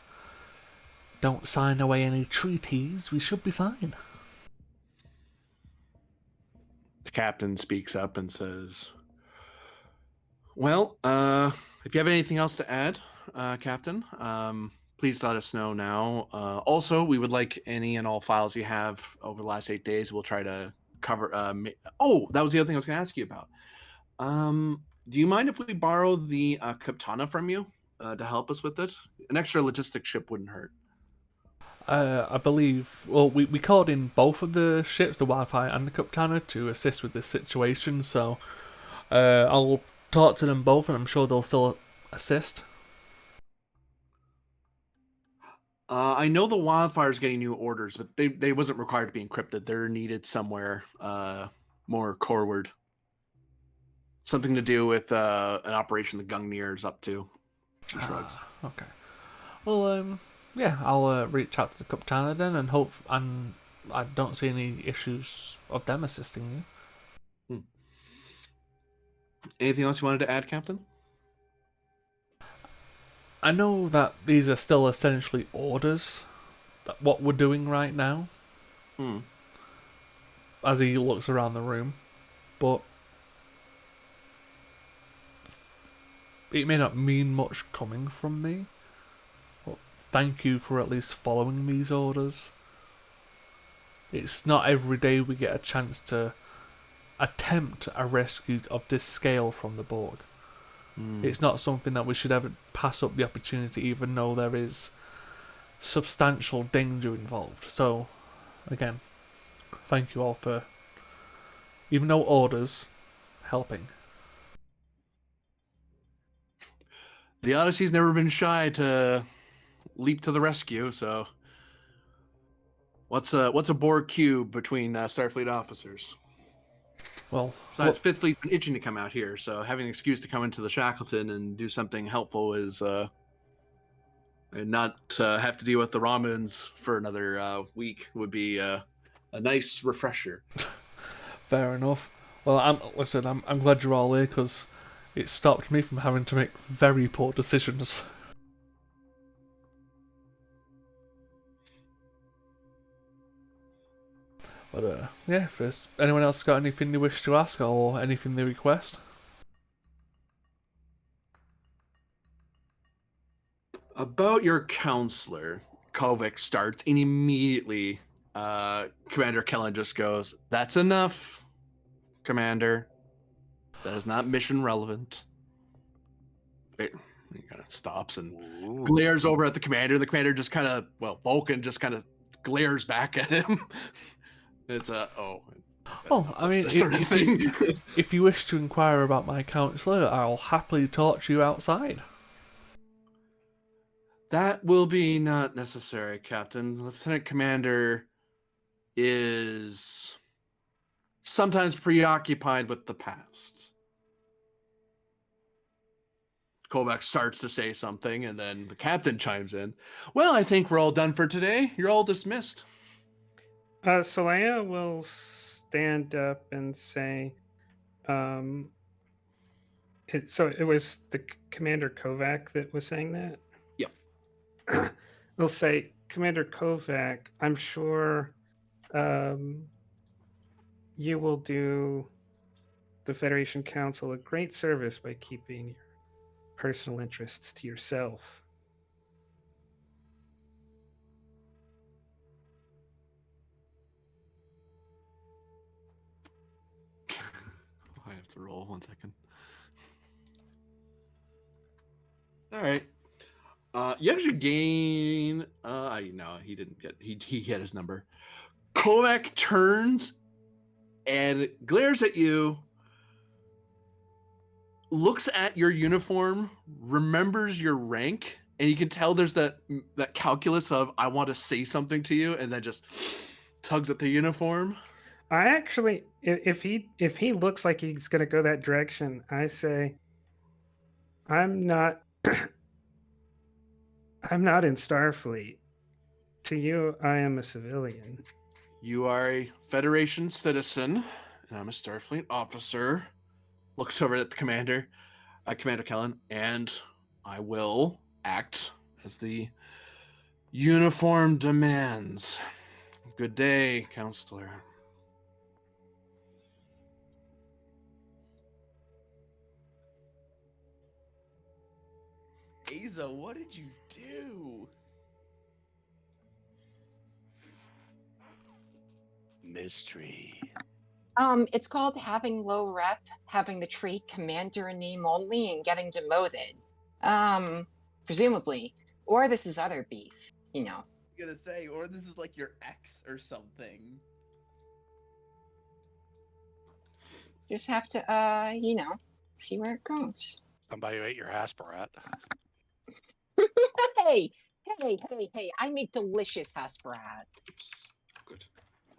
don't sign away any treaties. We should be fine. The captain speaks up and says, well, if you have anything else to add, Captain, please let us know now. Also, we would like any and all files you have over the last 8 days. We'll try to cover. That was the other thing I was going to ask you about. Do you mind if we borrow the Kaptana from you to help us with it? An extra logistic ship wouldn't hurt. I believe, well, we called in both of the ships, the Wi-Fi and the Kaptana, to assist with this situation, so I'll talk to them both and I'm sure they'll still assist. I know the Wildfire's getting new orders, but they wasn't required to be encrypted. They're needed somewhere more coreward. Something to do with an operation the Gungnir is up to. She shrugs. Okay. Well, yeah, I'll reach out to the Kaptana then and hope, and I don't see any issues of them assisting you. Anything else you wanted to add, Captain? I know that these are still essentially orders, what we're doing right now, as he looks around the room, but it may not mean much coming from me. But thank you for at least following these orders. It's not every day we get a chance to attempt a rescue of this scale from the Borg. It's not something that we should ever pass up the opportunity, even though there is substantial danger involved. So, again, thank you all for, even though orders, helping. The Odyssey's never been shy to leap to the rescue, so what's a Borg cube between Starfleet officers? Well, Besides, Fifth Fleet's been itching to come out here, so having an excuse to come into the Shackleton and do something helpful is and not have to deal with the Romulans for another week would be a nice refresher. fair enough. Well, like I said, I'm glad you're all here because it stopped me from having to make very poor decisions. But yeah, if there's anyone else got anything they wish to ask or anything they request. About your counselor, Kovic starts, and immediately Commander Kellen just goes, "That's enough, Commander. That is not mission relevant." He kind of stops and glares over at the commander. The commander just kind of, Vulcan just kind of glares back at him. It's Oh, I mean, if you wish to inquire about my counselor, I'll happily talk to you outside. That will be not necessary, Captain. Lieutenant Commander is sometimes preoccupied with the past. Kovac starts to say something, and then the captain chimes in. Well, I think we're all done for today. You're all dismissed. Solea will stand up and say, so it was the Commander Kovac that was saying that? Yep. We'll say, Commander Kovac, I'm sure you will do the Federation Council a great service by keeping your personal interests to yourself. I have to roll 1 second. All right. You actually gain. No, he didn't get. He had his number. Kovac turns and glares at you, looks at your uniform, remembers your rank, and you can tell there's that calculus of I want to say something to you, and then just tugs at the uniform. I actually, if he looks like he's going to go that direction, I say, I'm not I'm not in Starfleet. To you, I am a civilian. You are a Federation citizen, and I'm a Starfleet officer. Looks over at the commander, Commander Kellen, and I will act as the uniform demands. Good day, counselor. Asa, what did you do? Mystery. It's called having low rep, having the trait commander in name only, and getting demoted. Presumably. Or this is other beef, you know. I'm gonna say, or this is like your ex or something. Just have to, see where it goes. Somebody who ate your Hasperat. Hey, hey, I make delicious Hasperat. Good.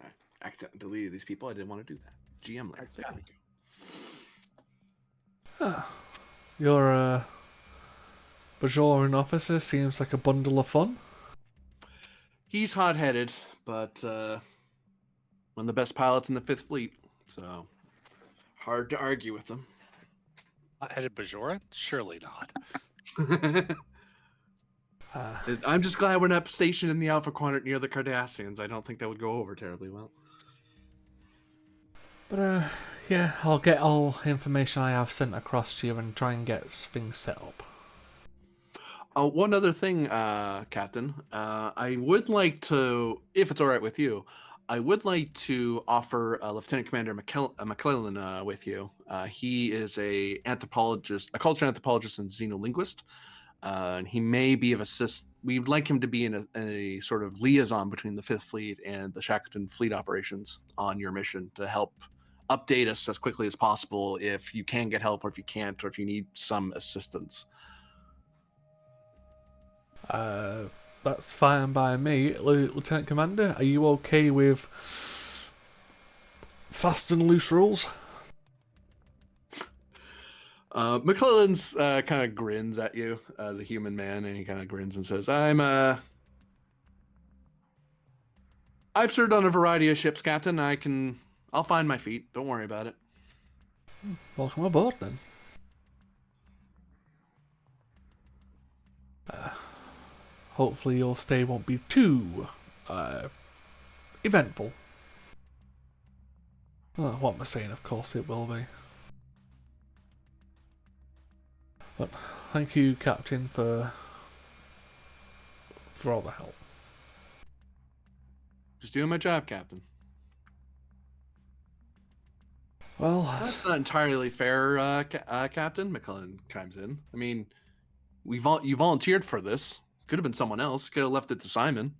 I accidentally deleted these people. I didn't want to do that. GM layer. There we go. Your Bajoran officer seems like a bundle of fun. He's hot-headed, but one of the best pilots in the 5th Fleet, so hard to argue with him. Hot-headed Bajoran? Surely not. I'm just glad we're not stationed in the Alpha Quadrant near the Cardassians. I don't think that would go over terribly well. But yeah, I'll get all information I have sent across to you and try and get things set up. One other thing, Captain. I would like to, if it's all right with you, I would like to offer Lieutenant Commander McClellan with you. He is a anthropologist, a cultural anthropologist and xenolinguist, and he may be of assist. We'd like him to be in a sort of liaison between the 5th Fleet and the Shackleton Fleet operations on your mission to help update us as quickly as possible if you can get help or if you can't or if you need some assistance. That's fine by me. Lieutenant Commander, are you okay with fast and loose rules? McClellan's kind of grins at you, the human man, and he kind of grins and says, I've served on a variety of ships, Captain. I'll find my feet. Don't worry about it. Welcome aboard, then. Hopefully your stay won't be too eventful. Well, what am I saying? Of course it will be. But thank you, Captain, for all the help. Just doing my job, Captain. Well, That's not entirely fair, Captain. McClellan chimes in. I mean, you volunteered for this. Could have been someone else. Could have left it to Simon.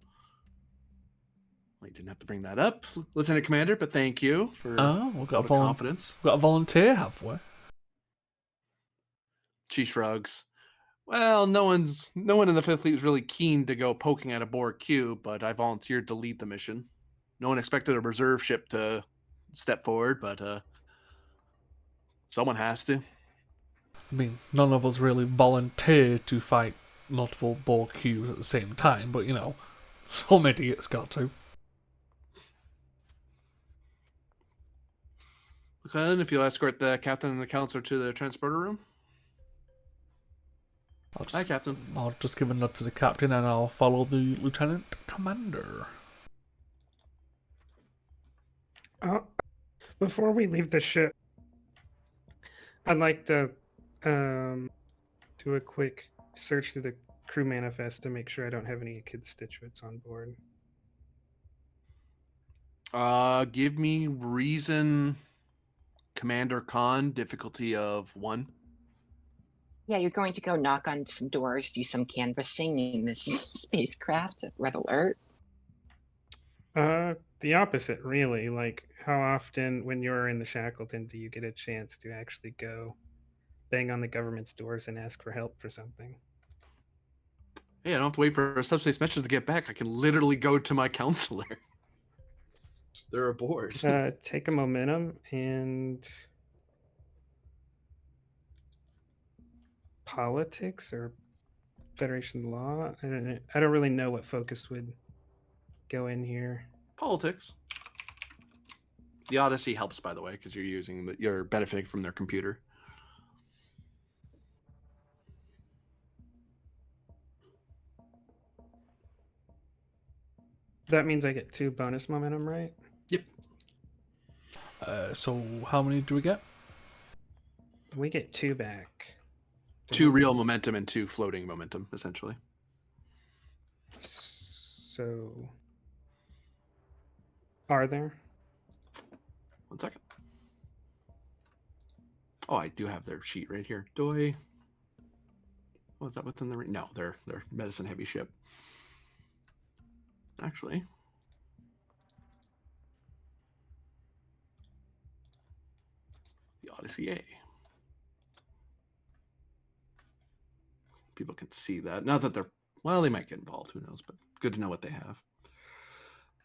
Well, you didn't have to bring that up, Lieutenant Commander, but thank you for we've got confidence. We've got a volunteer, have we? She shrugs. Well, no one in the 5th Fleet was really keen to go poking at a Borg cube, but I volunteered to lead the mission. No one expected a reserve ship to step forward, but someone has to. I mean, none of us really volunteered to fight multiple Borg cubes at the same time, but you know, some idiots got to. McClellan, if you'll escort the captain and the counselor to the transporter room. Hi, Captain. I'll just give a nod to the captain and I'll follow the lieutenant commander. Before we leave the ship, I'd like to do a quick search through the crew manifest to make sure I don't have any constituents on board. Give me reason, Commander Khan, difficulty of 1. Yeah, you're going to go knock on some doors, do some canvassing in this spacecraft at Red Alert. The opposite, really. Like, how often, when you're in the Shackleton, do you get a chance to actually go bang on the government's doors and ask for help for something? Hey, I don't have to wait for a subspace message to get back. I can literally go to my counselor. They're aboard. Take a momentum and politics or Federation law. I don't really know what focus would go in here. Politics. The Odyssey helps, by the way, because you're benefiting from their computer. That means I get 2 bonus momentum, right? Yep. So how many do we get? We get 2 back. 2 real momentum and 2 floating momentum, essentially. So, are there? 1 second. Oh, I do have their sheet right here. Do I? Was that within the? No, they're medicine heavy ship. Actually, the Odyssey A. People can see that. Not that they're, well, they might get involved. Who knows? But good to know what they have.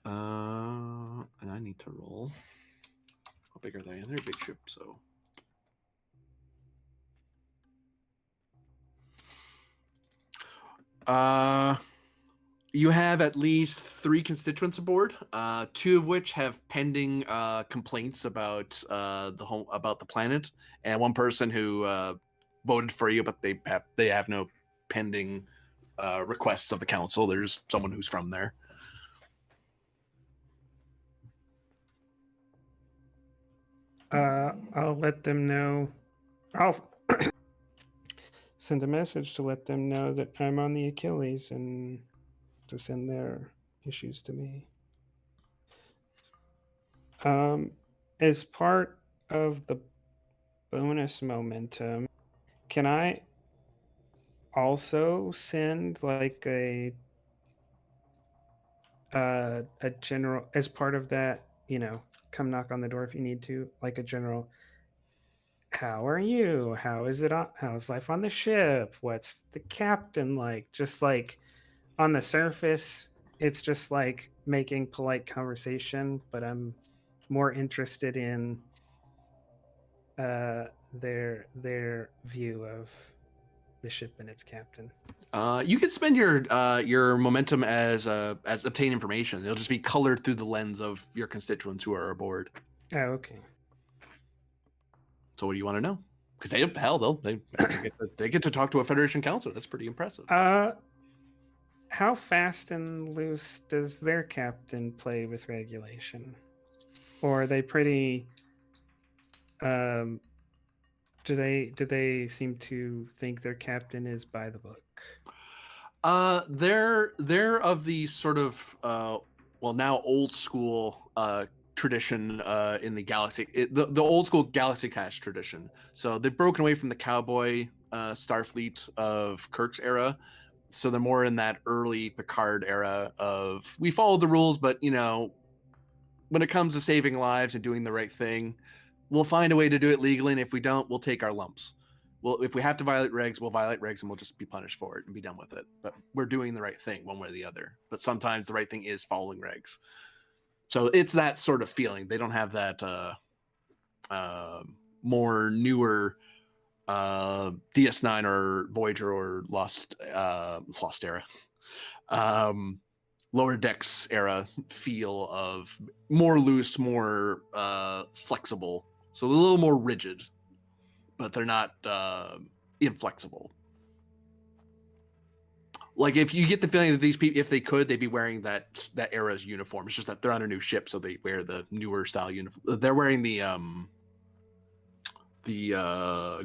And I need to roll. How big are they? They're a big ship, so. You have at least 3 constituents aboard, 2 of which have pending complaints about the planet, and 1 person who voted for you, but they have no pending requests of the council. There's someone who's from there. I'll let them know. I'll send a message to let them know that I'm on the Achilles and to send their issues to me. As part of the bonus momentum, can I also send like a general, as part of that, come knock on the door if you need to, like a general, how are you? How's life on the ship? What's the captain like? Just like on the surface, it's just like making polite conversation, but I'm more interested in their view of the ship and its captain. You can spend your momentum as obtain information. It'll just be colored through the lens of your constituents who are aboard. Oh, okay. So what do you want to know? Because they get to talk to a Federation counselor. That's pretty impressive. How fast and loose does their captain play with regulation? Or are they pretty do they seem to think their captain is by the book? They're of the sort of now old school tradition in the galaxy, the old school galaxy cash tradition. So they've broken away from the cowboy Starfleet of Kirk's era. So they're more in that early Picard era of we follow the rules, but when it comes to saving lives and doing the right thing, we'll find a way to do it legally, and if we don't, we'll take our lumps. Well, if we have to violate regs, we'll violate regs and we'll just be punished for it and be done with it. But we're doing the right thing one way or the other. But sometimes the right thing is following regs. So it's that sort of feeling. They don't have that more newer DS9 or Voyager or Lost era. Lower decks era feel of more loose, more flexible. So they're a little more rigid, but they're not inflexible. Like, if you get the feeling that these people, if they could, they'd be wearing that era's uniform. It's just that they're on a new ship, so they wear the newer style uniform. They're wearing the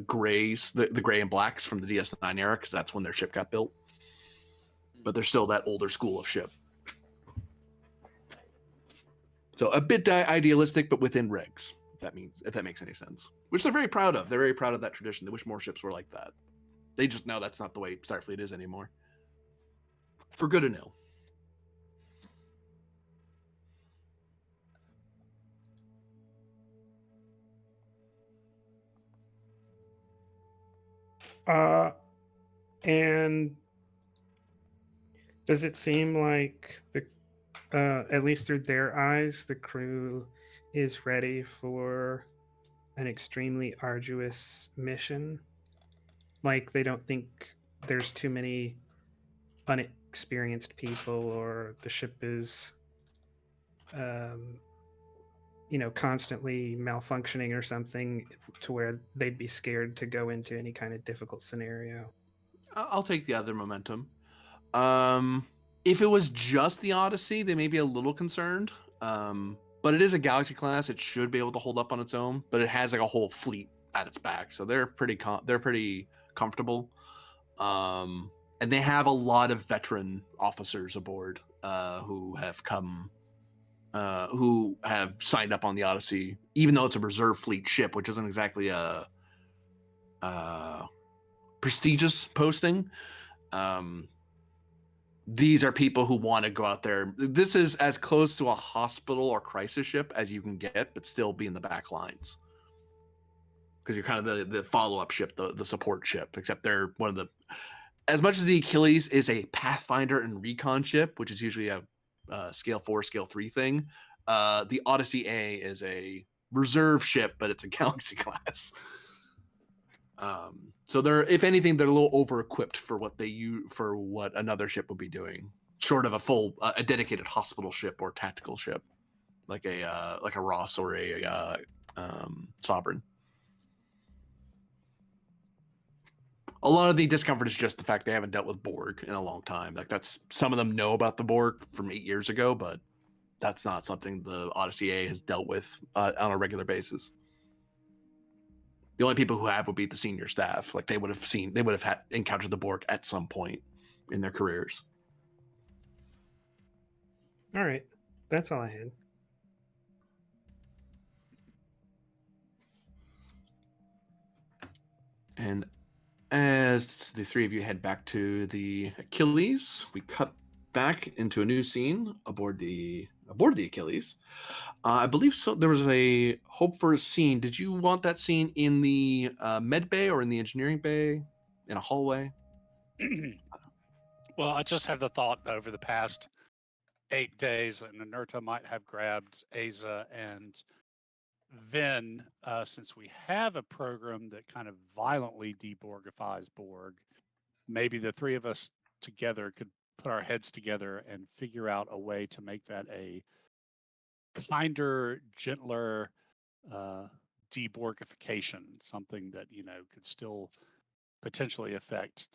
grays, the gray and blacks from the DS9 era, because that's when their ship got built. But they're still that older school of ship. So a bit idealistic, but within regs. If that makes any sense. Which they're very proud of. They're very proud of that tradition. They wish more ships were like that. They just know that's not the way Starfleet is anymore. For good and ill. And does it seem like at least through their eyes, the crew is ready for an extremely arduous mission? Like they don't think there's too many unexperienced people, or the ship is, constantly malfunctioning or something, to where they'd be scared to go into any kind of difficult scenario. I'll take the other momentum. If it was just the Odyssey, they may be a little concerned. But it is a Galaxy class; it should be able to hold up on its own. But it has like a whole fleet at its back, so they're pretty comfortable. And they have a lot of veteran officers aboard who have who have signed up on the Odyssey, even though it's a reserve fleet ship, which isn't exactly a prestigious posting. These are people who want to go out there. This is as close to a hospital or crisis ship as you can get, but still be in the back lines. Because you're kind of the follow-up ship, the support ship, except they're one of the... As much as the Achilles is a Pathfinder and recon ship, which is usually a scale 4, scale 3 thing, the Odyssey A is a reserve ship, but it's a Galaxy class. So they're, if anything, they're a little over-equipped for what another ship would be doing, short of a full, a dedicated hospital ship or tactical ship, like a Ross or a Sovereign. A lot of the discomfort is just the fact they haven't dealt with Borg in a long time. Like, that's, some of them know about the Borg from 8 years ago, but that's not something the Odyssey A has dealt with on a regular basis. The only people who have would be the senior staff. Like, they would have encountered the Borg at some point in their careers. All right, that's all I had. And as the three of you head back to the Achilles, we cut back into a new scene aboard the Achilles. I believe so. There was a hope for a scene. Did you want that scene in the med bay or in the engineering bay, in a hallway? Well, I just had the thought that over the past 8 days, Nanerta might have grabbed Aza and Vin, since we have a program that kind of violently deborgifies Borg. Maybe the three of us together could put our heads together and figure out a way to make that a kinder, gentler deborgification, something that, could still potentially affect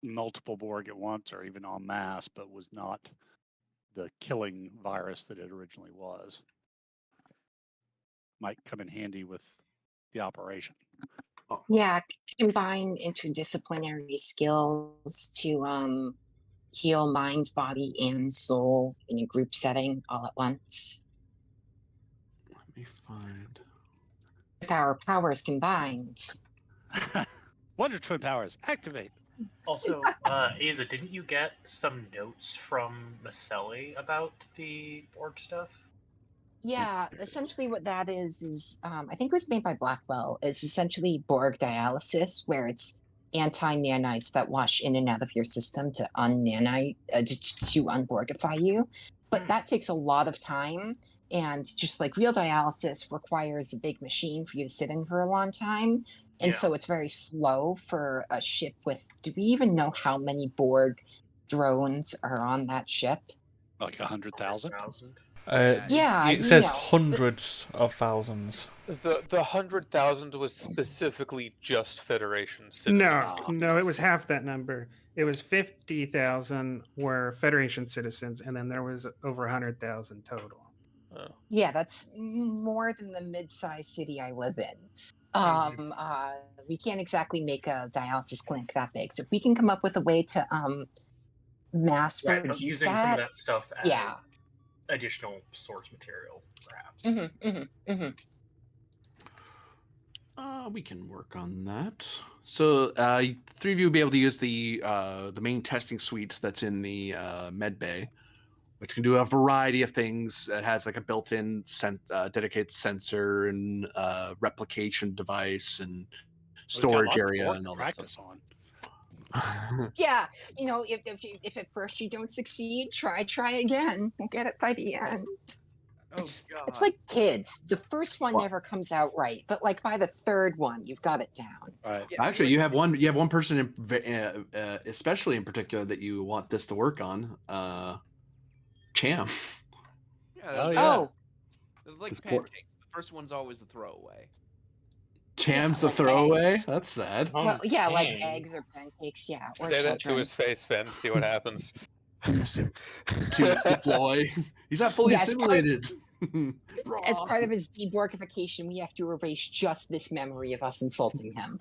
multiple Borg at once or even en masse, but was not the killing virus that it originally was. Might come in handy with the operation. Yeah, combine interdisciplinary skills to heal mind, body, and soul in a group setting all at once. Let me find. With our powers combined. Wonder Twin powers, activate. Also, Aza, didn't you get some notes from Maselli about the Borg stuff? Yeah, essentially what that is I think it was made by Blackwell. It's essentially Borg dialysis, where it's anti-nanites that wash in and out of your system to un-nanite, to unborgify you. But that takes a lot of time, and just like real dialysis requires a big machine for you to sit in for a long time. And Yeah. so it's very slow for a ship with, do we even know how many Borg drones are on that ship? Like 100,000? Yeah, it says hundreds of thousands. The 100,000 was specifically just Federation No, citizens. no, it was half that number. It was 50,000 were Federation citizens, and then there was over 100,000 total. Oh. Yeah, that's more than the mid-sized city I live in. We can't exactly make a dialysis clinic that big. So if we can come up with a way to mass Right, but produce using some of that, that stuff as yeah. additional source material, perhaps. We can work on that. So, three of you will be able to use the main testing suite that's in the med bay, which can do a variety of things. It has like a built-in dedicated sensor and replication device and We've got storage lots of area work and to all that stuff. practice on. Yeah, if at first you don't succeed, try again. We'll get it by the end. Oh God. It's like kids. The first one Well- never comes out right, but like by the third one, you've got it down. Right. Yeah, Actually, like- you have one person, especially in particular, that you want this to work on. Cham. Yeah, Oh, they're- yeah. Oh, they're like This poor- pancakes. The first one's always a throwaway. Cham's Yeah, the like throwaway. eggs. That's sad. well, yeah, like Okay. eggs or pancakes, yeah, or Say that to children. his face, Finn. See what happens. To deploy. He's not fully Yeah, it's part- assimilated. As part of his deborgification, we have to erase just this memory of us insulting him.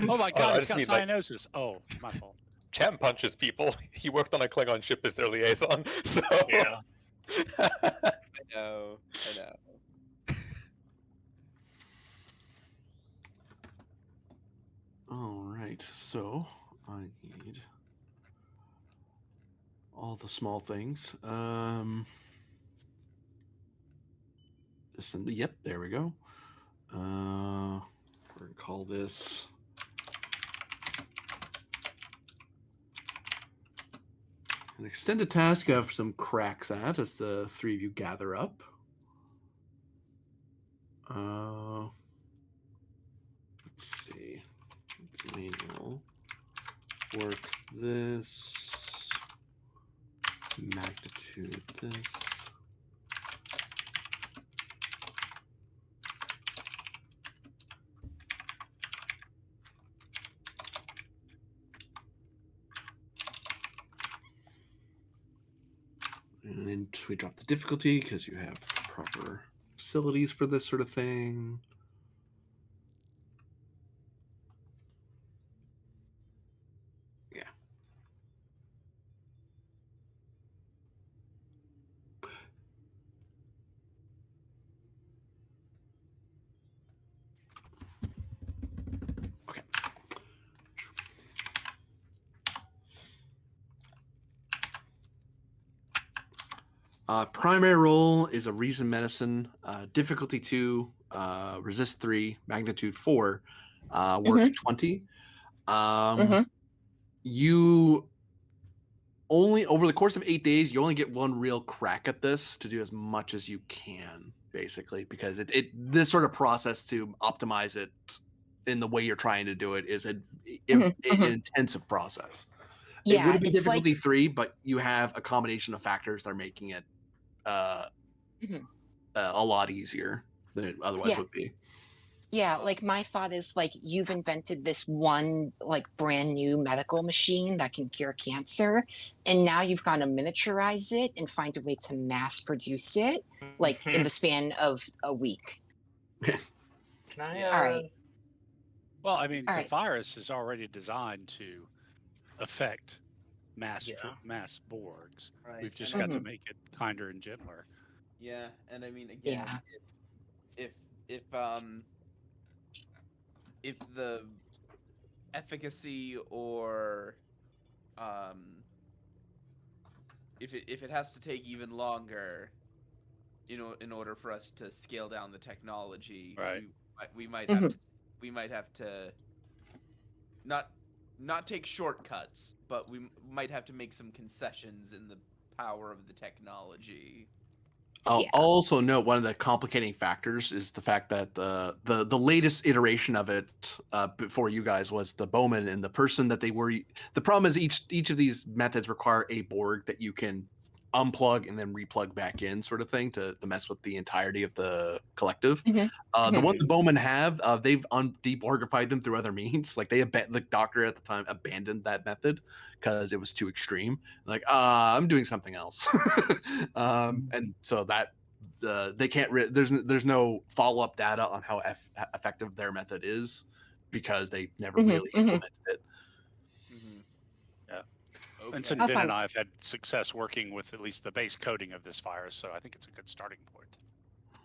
Oh my I god, he's just got mean, like- cyanosis. Oh, my fault. Cham punches people. He worked on a Klingon ship as their liaison. So Yeah. I know. All right, so I need all the small things. Yep, there we go. We're gonna call this an extended task. You have some cracks at as the three of you gather up. Let's see. Manual. Work this. Magnitude this. And we drop the difficulty because you have proper facilities for this sort of thing. Yeah. Okay. Primary role is a reason medicine. Difficulty 2, resist 3, magnitude 4, work 20. You only, over the course of 8 days, you only get one real crack at this to do as much as you can, basically, because this sort of process to optimize it in the way you're trying to do it is an intensive process. It Yeah, would have been it's difficulty like 3, but you have a combination of factors that are making it a lot easier than it otherwise would be. yeah, like my thought is like you've invented this one like brand new medical machine that can cure cancer, and now you've got to miniaturize it and find a way to mass produce it like in the span of a week. Can I? All right. Well, I mean, All the right. virus is already designed to affect mass Yeah. mass Borgs. Right. We've just and got to make it kinder and gentler. Yeah, and I mean again, Yeah. if the efficacy or if it has to take even longer, in order for us to scale down the technology, Right. we might have to not take shortcuts, but we might have to make some concessions in the power of the technology. I'll Yeah. also note one of the complicating factors is the fact that the latest iteration of it before you guys was the Bowman, and the person that they were. The problem is each of these methods require a Borg that you can unplug and then replug back in, sort of thing, to mess with the entirety of the collective. Mhm. The Mhm. one the bowmen have, they've deborgified them through other means. Like the doctor at the time abandoned that method because it was too extreme. Like, I'm doing something else, and so that they can't. There's no follow up data on how effective their method is because they never Mhm. really implemented it. Mm-hmm. Yeah. Okay. And since I'll Vin find- and I have had success working with at least the base coding of this virus, so I think it's a good starting point.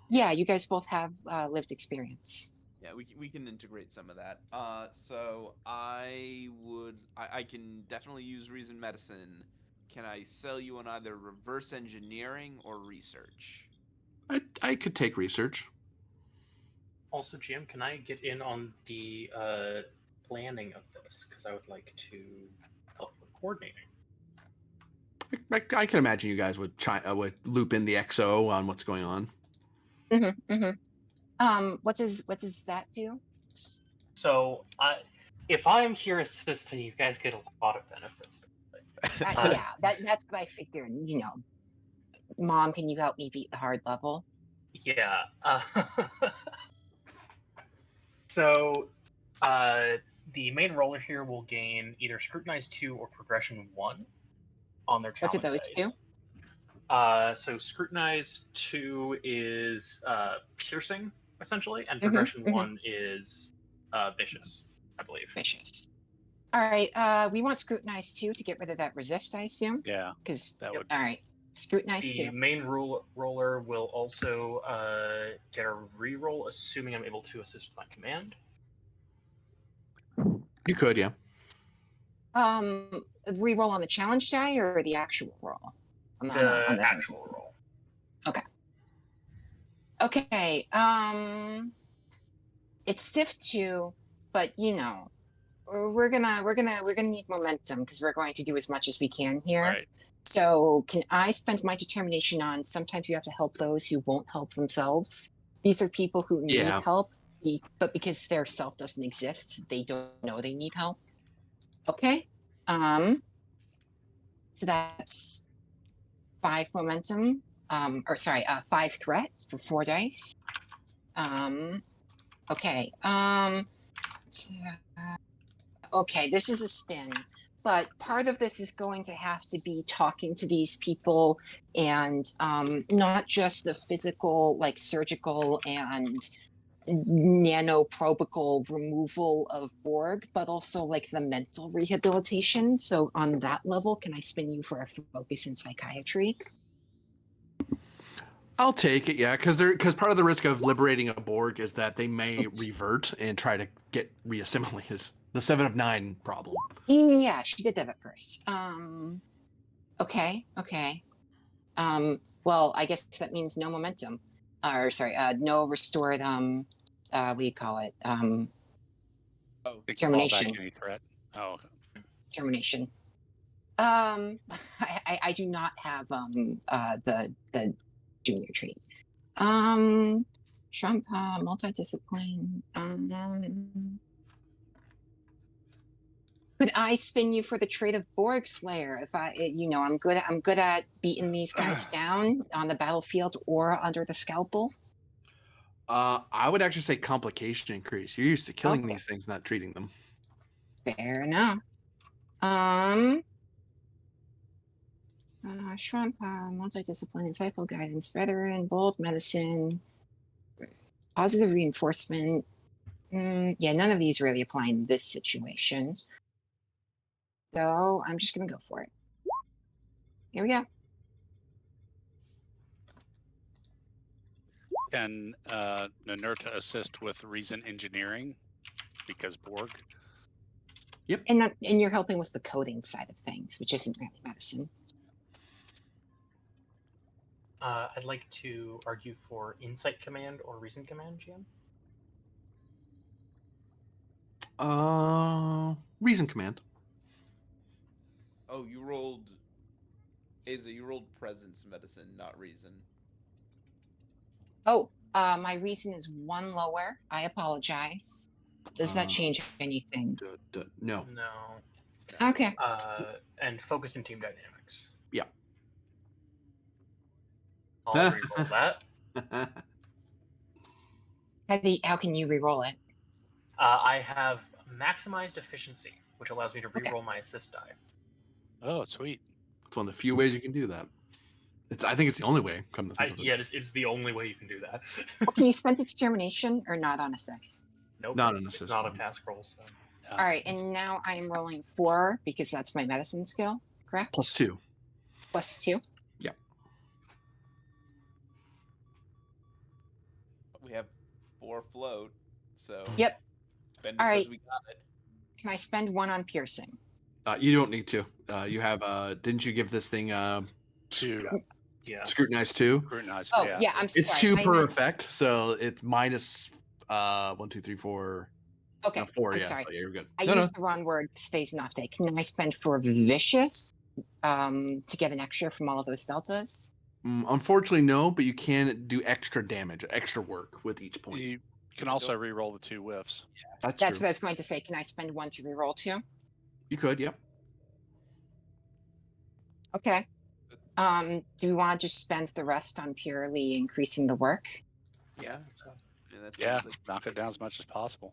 Yeah, you guys both have lived experience. Yeah, we can integrate some of that. So I can definitely use reason medicine. Can I sell you on either reverse engineering or research? I could take research. Also, GM, can I get in on the planning of this? Because I would like to help with coordinating. I can imagine you guys would loop in the XO on what's going on. What does that do? So, if I'm here assisting, you guys get a lot of benefits. Yeah, that's what I figured. You know, Mom, can you help me beat the hard level? Yeah. So, the main roller here will gain either Scrutinize 2 or Progression 1 on their What do challenge those dice. do? So Scrutinize 2 is piercing, essentially, and Mhm, Progression mhm. 1 is vicious, I believe. Vicious. All right. We want scrutinize 2 to get rid of that resist, I assume. Yeah, Because that would. all right, scrutinize The 2. main roller will also get a reroll, assuming I'm able to assist with my command. You could, yeah. Reroll on the challenge die or the actual roll? On The the actual roll. Okay. It's stiff 2, but you know, we're gonna need momentum because we're going to do as much as we can here. Right. So can I spend my determination on sometimes you have to help those who won't help themselves? These are people who need Yeah. help, but because their self doesn't exist, they don't know they need help. Okay. So that's 5 momentum. Or sorry, 5 threat for 4 dice. Okay. Okay, this is a spin, but part of this is going to have to be talking to these people and not just the physical, like surgical and nanoprobical removal of Borg, but also like the mental rehabilitation. So on that level, can I spin you for a focus in psychiatry? I'll take it, yeah, because part of the risk of liberating a Borg is that they may revert and try to get reassimilated. The 7 of 9 problem. Yeah, she did that at first. Okay. Well, I guess that means no momentum. Or sorry, no restored what do you call it? It can call back Termination. any threat. Oh, Termination. I do not have the junior trait. Shampa, multidiscipline. Could I spin you for the trait of Borg Slayer? If I'm good at beating these guys down on the battlefield or under the scalpel. I would actually say complication increase. You're used to killing Okay. these things, not treating them. Fair enough. Shrunk power, multidiscipline, insightful guidance, veteran, bold medicine, positive reinforcement. Yeah, none of these really apply in this situation. So I'm just gonna go for it. Here we go. can Nanerta assist with reason engineering because Borg? And you're helping with the coding side of things, which isn't really medicine. I'd like to argue for Insight Command or Reason Command, GM. Reason command. Oh, you rolled. Asa, you rolled presence medicine, not reason. Oh, my reason is 1 lower. I apologize. Does that change anything? No. No. Okay. And focus in team dynamics. Yeah. I'll reroll that. How can you re-roll it? I have maximized efficiency, which allows me to Okay. reroll my assist die. Oh, sweet. It's one of the few ways you can do that. I think it's the only way. Come to think of it. Yeah, it's the only way you can do that. Well, can you spend determination or not on a 6? Nope. Not an It's assist. not a one. task roll. So. All right, and now I am rolling 4 because that's my medicine skill, correct? +2. +2. Yeah. We have 4 float, so Yep. spend All because right. we got it. Can I spend 1 on piercing? You don't need to. You have. Didn't you give this thing 2. Yeah. scrutinize 2? Scrutinize. Oh, Yeah. yeah, I'm It's sorry. 2 I per meant- effect, so it's minus 1, 2, 3, 4. Okay, 4. I'm Yeah, sorry. so yeah, you're good. I No, no. used the wrong word. Stays an off day. Can I spend for vicious to get an extra from all of those deltas? Unfortunately, no, but you can do extra damage, extra work with each point. You can also re-roll the 2 whiffs. That's That's true. what I was going to say. Can I spend 1 to reroll 2? You could, yep. Okay. Do we want to just spend the rest on purely increasing the work? Yeah. So, That Yeah, seems like knock it down as much as possible.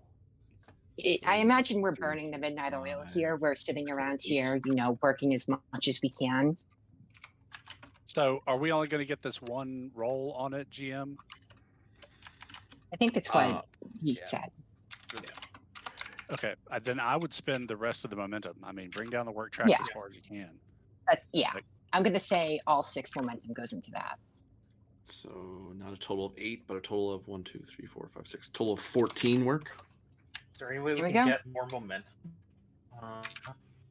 I imagine we're burning the midnight oil here. We're sitting around here, working as much as we can. So, are we only going to get this one roll on it, GM? I think that's what he said. Okay, then I would spend the rest of the momentum. I mean, bring down the work track Yeah. as far as you can. Yeah. Like- I'm going to say all 6 momentum goes into that. So not a total of 8, but a total of 1, 2, 3, 4, 5, 6. Total of 14 work. is there any way we Here we can go. get more momentum?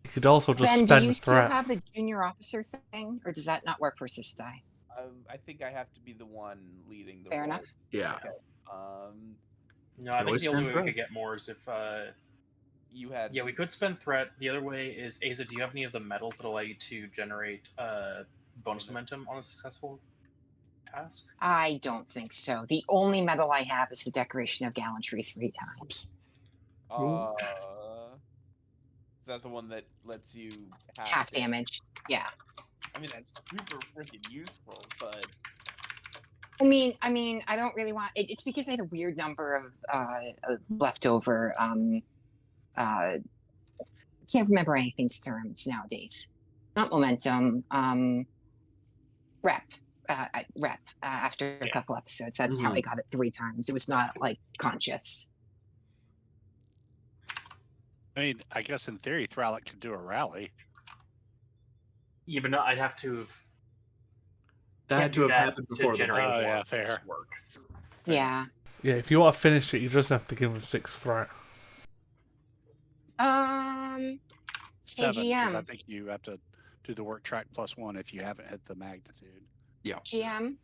You could also just Ben, do spend you still threat. have the junior officer thing, or does that not work for assist die? I think I have to be the one leading the Fair roll. enough. Yeah. Okay. No, I think always the only spend way we threat. could get more is if. You had. Yeah, we could spend threat. The other way is Asa. Do you have any of the medals that allow you to generate bonus momentum on a successful task? I don't think so. The only medal I have is the Decoration of Gallantry 3 times. Is that the one that lets you Half damage. Yeah. I mean, that's super freaking useful, but I mean, I don't really want it's because I had a weird number of leftover. Can't remember anything's terms nowadays. Not momentum. Rep. After a couple episodes, that's how I got it 3 times. It was not like conscious. I mean, I guess in theory, Thralic could do a rally. Yeah, but no, I'd have to. That had to have happened before the generate Oh, more yeah, fair. work. Yeah. Yeah, if you want to finish it, you just have to give him 6 threat. 7, because I GM. think you have to do the work track +1 if you haven't hit the magnitude. GM.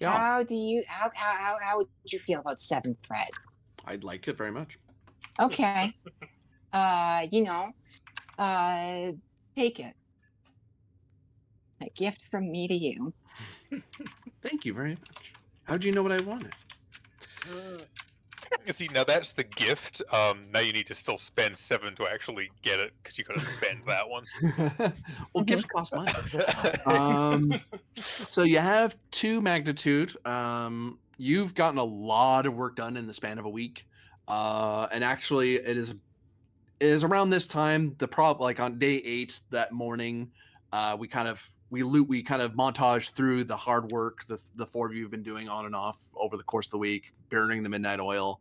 Yeah. How would you feel about 7 threat? I'd like it very much. Okay. Take it. A gift from me to you. Thank you very much. How'd you know what I wanted? You see, now that's the gift. Now you need to still spend 7 to actually get it because you got to spend that one. Well, gifts cost money. So you have 2 magnitude. You've gotten a lot of work done in the span of a week. And actually, it is around this time. Like on day 8 that morning, we kind of montage through the hard work the 4 of you have been doing on and off over the course of the week, burning the midnight oil,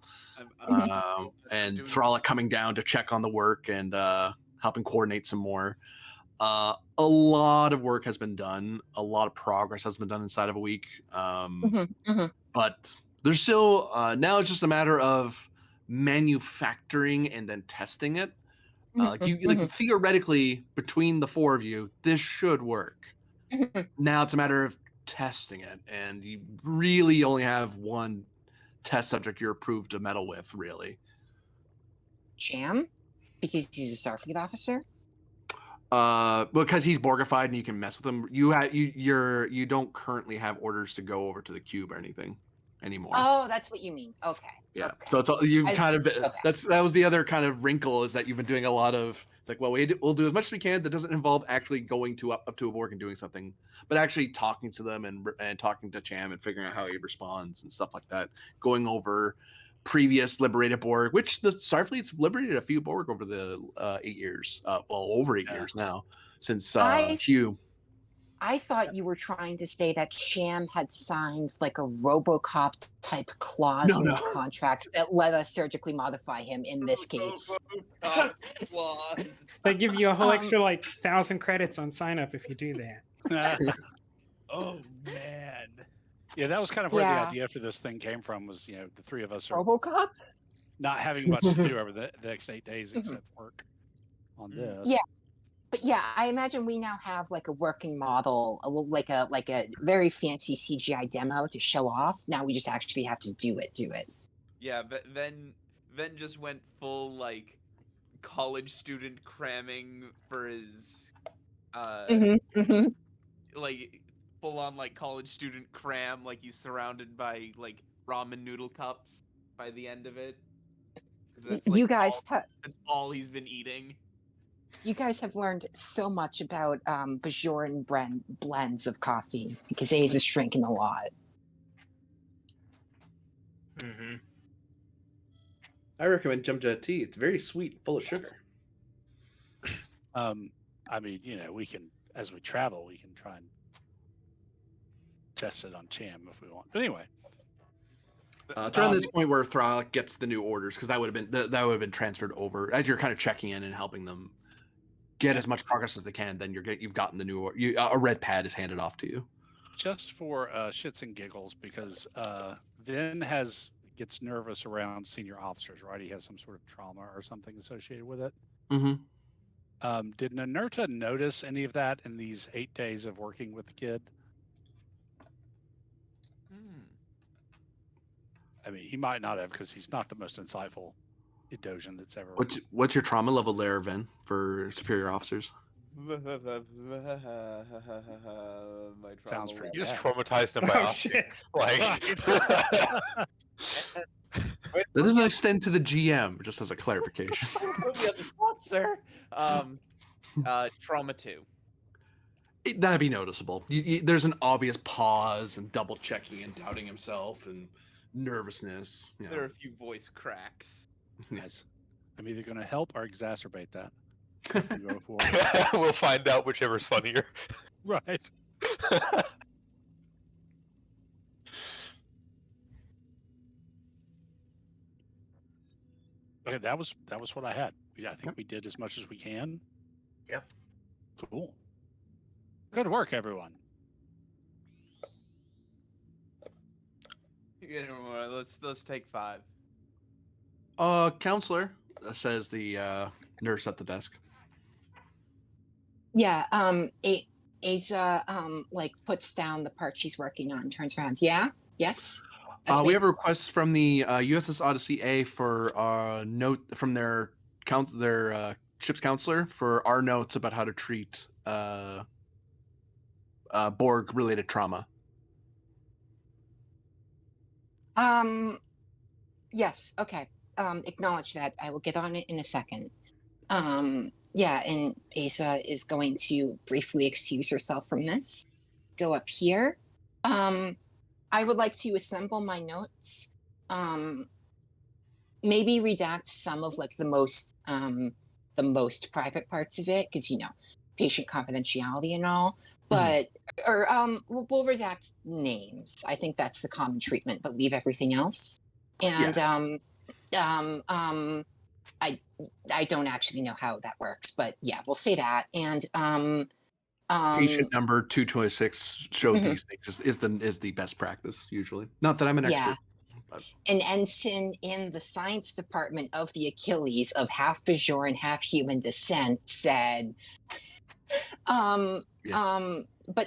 and Thralic coming down to check on the work and helping coordinate some more. A lot of work has been done. A lot of progress has been done inside of a week. But there's still now it's just a matter of manufacturing and then testing it. Theoretically, between the 4 of you, this should work. Now it's a matter of testing it, and you really only have 1 test subject you're approved to meddle with, really. Jam? Because he's a Starfleet officer? Because he's Borgified and you can mess with him. You don't currently have orders to go over to the cube or anything anymore. Oh, that's what you mean. Okay. Yeah. Okay. So it's that was the other kind of wrinkle, is that you've been doing a lot of It's like, well, we'll do as much as we can that doesn't involve actually going up to a Borg and doing something, but actually talking to them and talking to Cham and figuring out how he responds and stuff like that. Going over previous liberated Borg, which the Starfleet's liberated a few Borg over the 8 years, over 8 years now since Hugh. I thought you were trying to say that Cham had signed like a RoboCop type clause in his contracts that let us surgically modify him in this case. They give you a whole extra like 1,000 credits on sign up if you do that. Oh man. Yeah, that was kind of where the idea for this thing came from. Was the three of us are RoboCop? not having much to do over the next 8 days except work on this. Yeah. But yeah, I imagine we now have like a working model, like a very fancy CGI demo to show off. Now we just actually have to do it. Yeah, but Ven just went full like college student cramming for his like full on like college student cram, like he's surrounded by like ramen noodle cups by the end of it. That's like You guys, that's all he's been eating. you guys have learned so much about Bajoran blends of coffee because A's is drinking a lot. Mm-hmm. I recommend Jumja tea. It's very sweet, full of sugar. I mean, we can, as we travel, we can try and test it on Cham if we want. But anyway, it's around this point where Thralic gets the new orders, because that would have been transferred over as you're kind of checking in and helping them get as much progress as they can. Then you've gotten the new a red pad is handed off to you. Just for shits and giggles, because Vin gets nervous around senior officers, right? He has some sort of trauma or something associated with it. Mm-hmm. Did Nanerta notice any of that in these 8 days of working with the kid? I mean, he might not have, because he's not the most insightful Idosian that's ever. What's your trauma level there, Vin, for superior officers? My Sounds pretty You just bad. traumatized them by asking. Like, That doesn't extend to the GM, just as a clarification. Put me on the spot, sir. Trauma 2. That'd be noticeable. There's an obvious pause and double checking and doubting himself and nervousness. There are a few voice cracks. Nice. I'm either going to help or exacerbate that. Go for we'll find out whichever's funnier. Right. Okay, that was what I had. Yeah, I think we did as much as we can. Yep. Cool. Good work, everyone. Let's take 5. Counselor, says the nurse at the desk. Yeah, Asa like puts down the part she's working on and turns around. Yeah? Yes? We have a request from the U.S.S. Odyssey A for note from their ship's counselor for our notes about how to treat Borg-related trauma. Yes, okay. Acknowledge that. I will get on it in a second. Yeah, and Asa is going to briefly excuse herself from this. Go up here. I would like to assemble my notes. Maybe redact some of like the most private parts of it, because patient confidentiality and all. But we'll redact names. I think that's the common treatment, but leave everything else. And I don't actually know how that works, but yeah, we'll say that. And patient number 226 showed these things is the best practice usually. Not that I'm an expert. But... An ensign in the science department of the Achilles of half Bajoran, half human descent said, but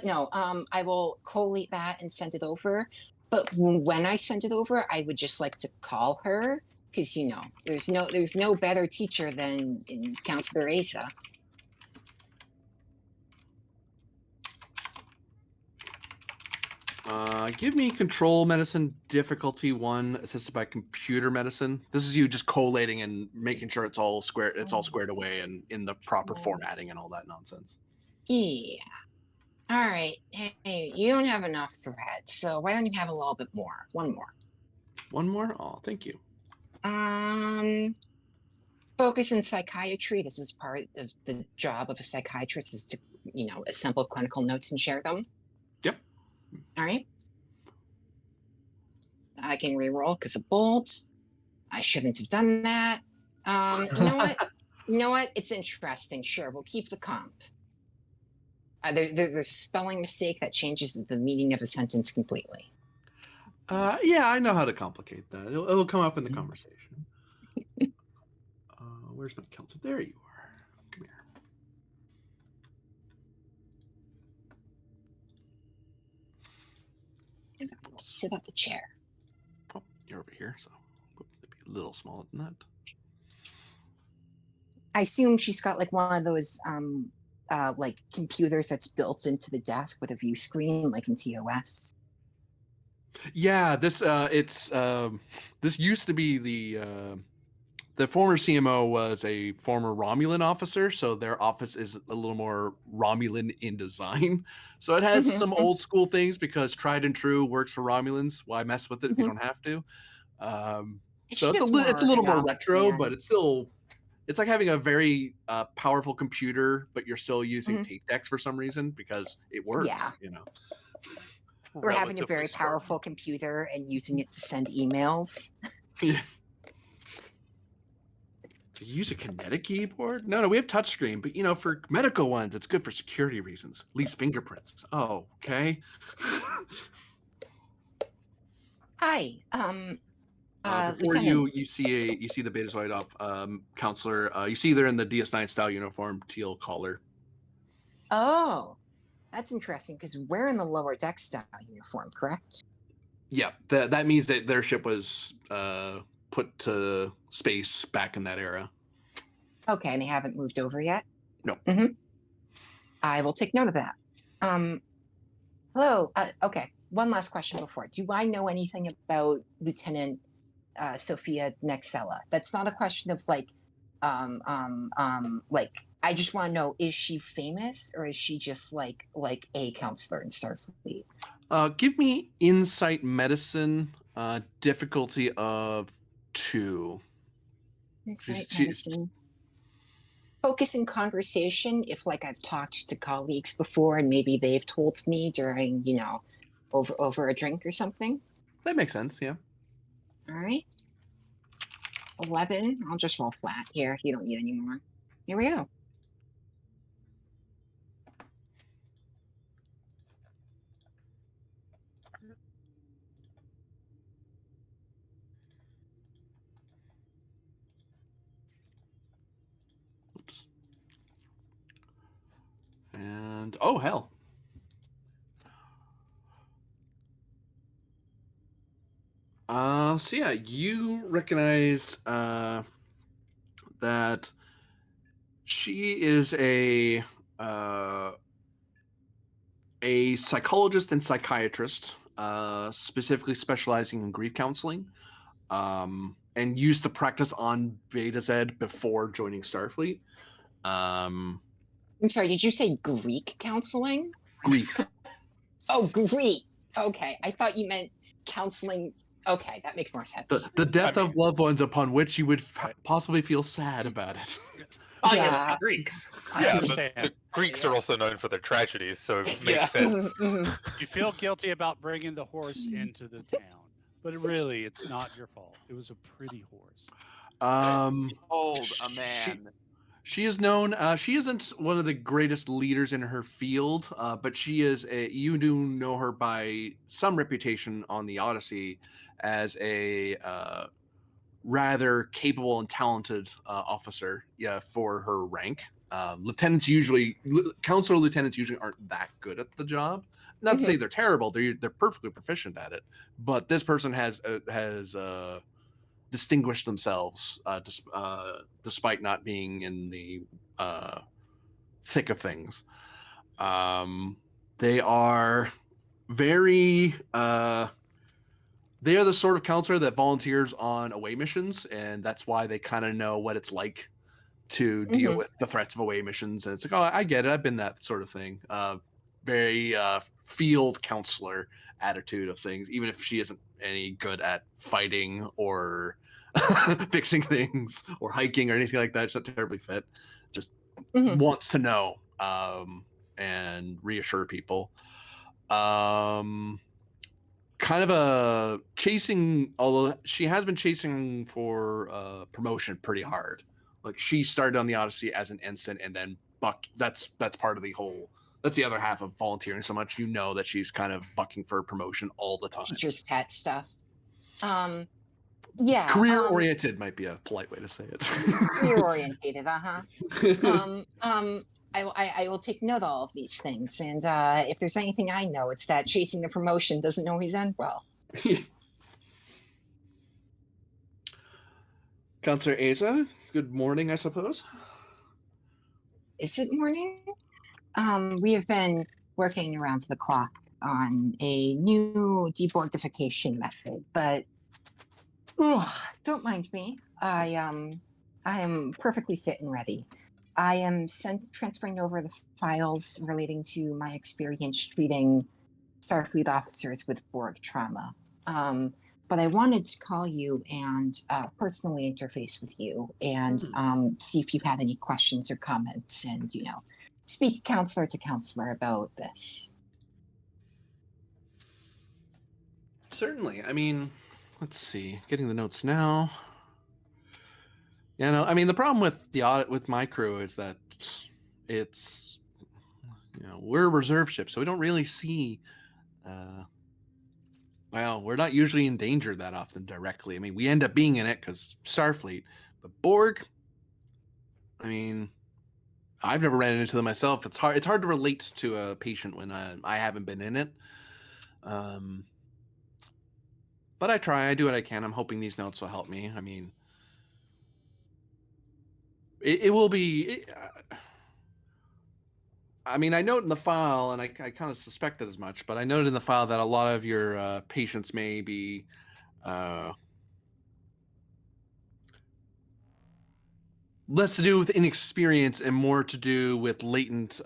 no, I will collate that and send it over. But when I send it over, I would just like to call her, because there's no better teacher than Counselor Asa. Give me control medicine difficulty 1, assisted by computer medicine. This is you just collating and making sure it's all square. It's all squared away and in the proper formatting and all that nonsense. Yeah. All right. Hey, you don't have enough threads, so why don't you have a little bit more? One more. One more. Oh, thank you. Focus in psychiatry. This is part of the job of a psychiatrist, is to, assemble clinical notes and share them. Yep. All right. I can re-roll because of bolt. I shouldn't have done that. You know what? You know what? It's interesting. Sure, we'll keep the comp. There's a spelling mistake that changes the meaning of a sentence completely. Yeah, I know how to complicate that. It'll come up in the conversation. Where's my counter? There you are. Come here. I'll sit at the chair. Oh, you're over here, so maybe a little smaller than that. I assume she's got like one of those like computers that's built into the desk with a view screen, like in TOS. Yeah, this this used to be the former CMO was a former Romulan officer, so their office is a little more Romulan in design. So it has some old school things because tried and true works for Romulans. Why mess with it if you don't have to? So it's a little more retro, but it's still like having a very powerful computer, but you're still using tape decks for some reason because it works. Yeah. Or having a very powerful computer and using it to send emails. Yeah. To use a kinetic keyboard? No, we have touchscreen, but for medical ones, it's good for security reasons. Leaves fingerprints. Oh, okay. Hi. Before you see the Betazoid counselor. You see they're in the DS9 style uniform, teal collar. Oh, that's interesting because we're in the lower deck style uniform, correct? Yeah, that means that their ship was put to space back in that era. Okay, and they haven't moved over yet? No. I will take note of that. Hello. Okay, one last question before. Do I know anything about Lieutenant Sophia Nexella? That's not a question of like I just want to know, is she famous or is she just like a counselor in Starfleet? Give me insight medicine, difficulty of 2. Insight medicine. Focus in conversation, if like I've talked to colleagues before and maybe they've told me during, over a drink or something. That makes sense, yeah. All right. 11. I'll just roll flat here. You don't need any more. Here we go. Oops. And oh hell. So yeah, you recognize that she is a psychologist and psychiatrist, specifically specializing in grief counseling, and used to practice on Beta Z before joining Starfleet. I'm sorry, did you say Greek counseling? Grief. Oh, Greek. Okay, I thought you meant counseling. Okay, that makes more sense. The death of loved ones upon which you would possibly feel sad about it. Oh yeah, the Greeks. Yeah, but the Greeks are also known for their tragedies, so it makes sense. You feel guilty about bringing the horse into the town, but really, it's not your fault. It was a pretty horse. Behold a man. She is known. She isn't one of the greatest leaders in her field, but she is. You do know her by some reputation on the Odyssey as a rather capable and talented officer. Yeah, for her rank. Counselor lieutenants usually aren't that good at the job. Not to say they're terrible; they're perfectly proficient at it. But this person has distinguished themselves despite not being in the thick of things. They are very they are the sort of counselor that volunteers on away missions, and that's why they kind of know what it's like to deal with the threats of away missions. And it's like, oh, I get it. I've been that sort of thing. Very field counselor attitude of things, even if she isn't any good at fighting or fixing things or hiking or anything like that. She's not terribly fit. Just wants to know and reassure people. Kind of a chasing, although she has been chasing for promotion pretty hard. Like she started on the Odyssey as an ensign and then bucked. That's part of the whole. That's the other half of volunteering so much. You know that she's kind of bucking for promotion all the time. Teacher's pet stuff. Yeah. Career oriented might be a polite way to say it. Career orientated. I will take note of all of these things, and if there's anything I know, it's that chasing the promotion doesn't always end well. Counselor Asa, good morning, I suppose. Is it morning? We have been working around the clock on a new deborgification method, but don't mind me. I am perfectly fit and ready. I am transferring over the files relating to my experience treating Starfleet officers with Borg trauma. But I wanted to call you and personally interface with you and see if you had any questions or comments and, speak counselor to counselor about this. Certainly. I mean, let's see. Getting the notes now. Yeah, no, I mean, the problem with the audit with my crew is that it's, we're a reserve ship, so we don't really see, we're not usually in danger that often directly. I mean, we end up being in it because Starfleet, but Borg, I mean, I've never ran into them myself. It's hard to relate to a patient when I haven't been in it. But I try. I do what I can. I'm hoping these notes will help me. I mean, it will be. I mean, I note in the file, and I kind of suspected as much, but I noted in the file that a lot of your patients may be less to do with inexperience and more to do with latent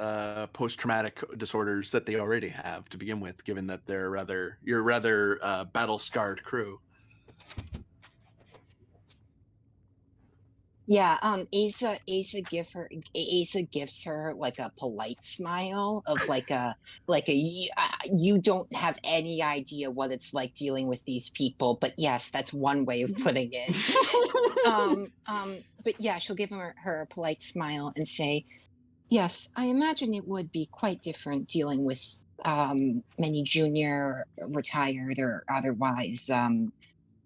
post-traumatic disorders that they already have to begin with, given that you're rather battle-scarred crew. Yeah, Asa gives her like a polite smile of like a you don't have any idea what it's like dealing with these people, but yes, that's one way of putting it. But yeah, she'll give her a polite smile and say, yes, I imagine it would be quite different dealing with many junior, retired, or otherwise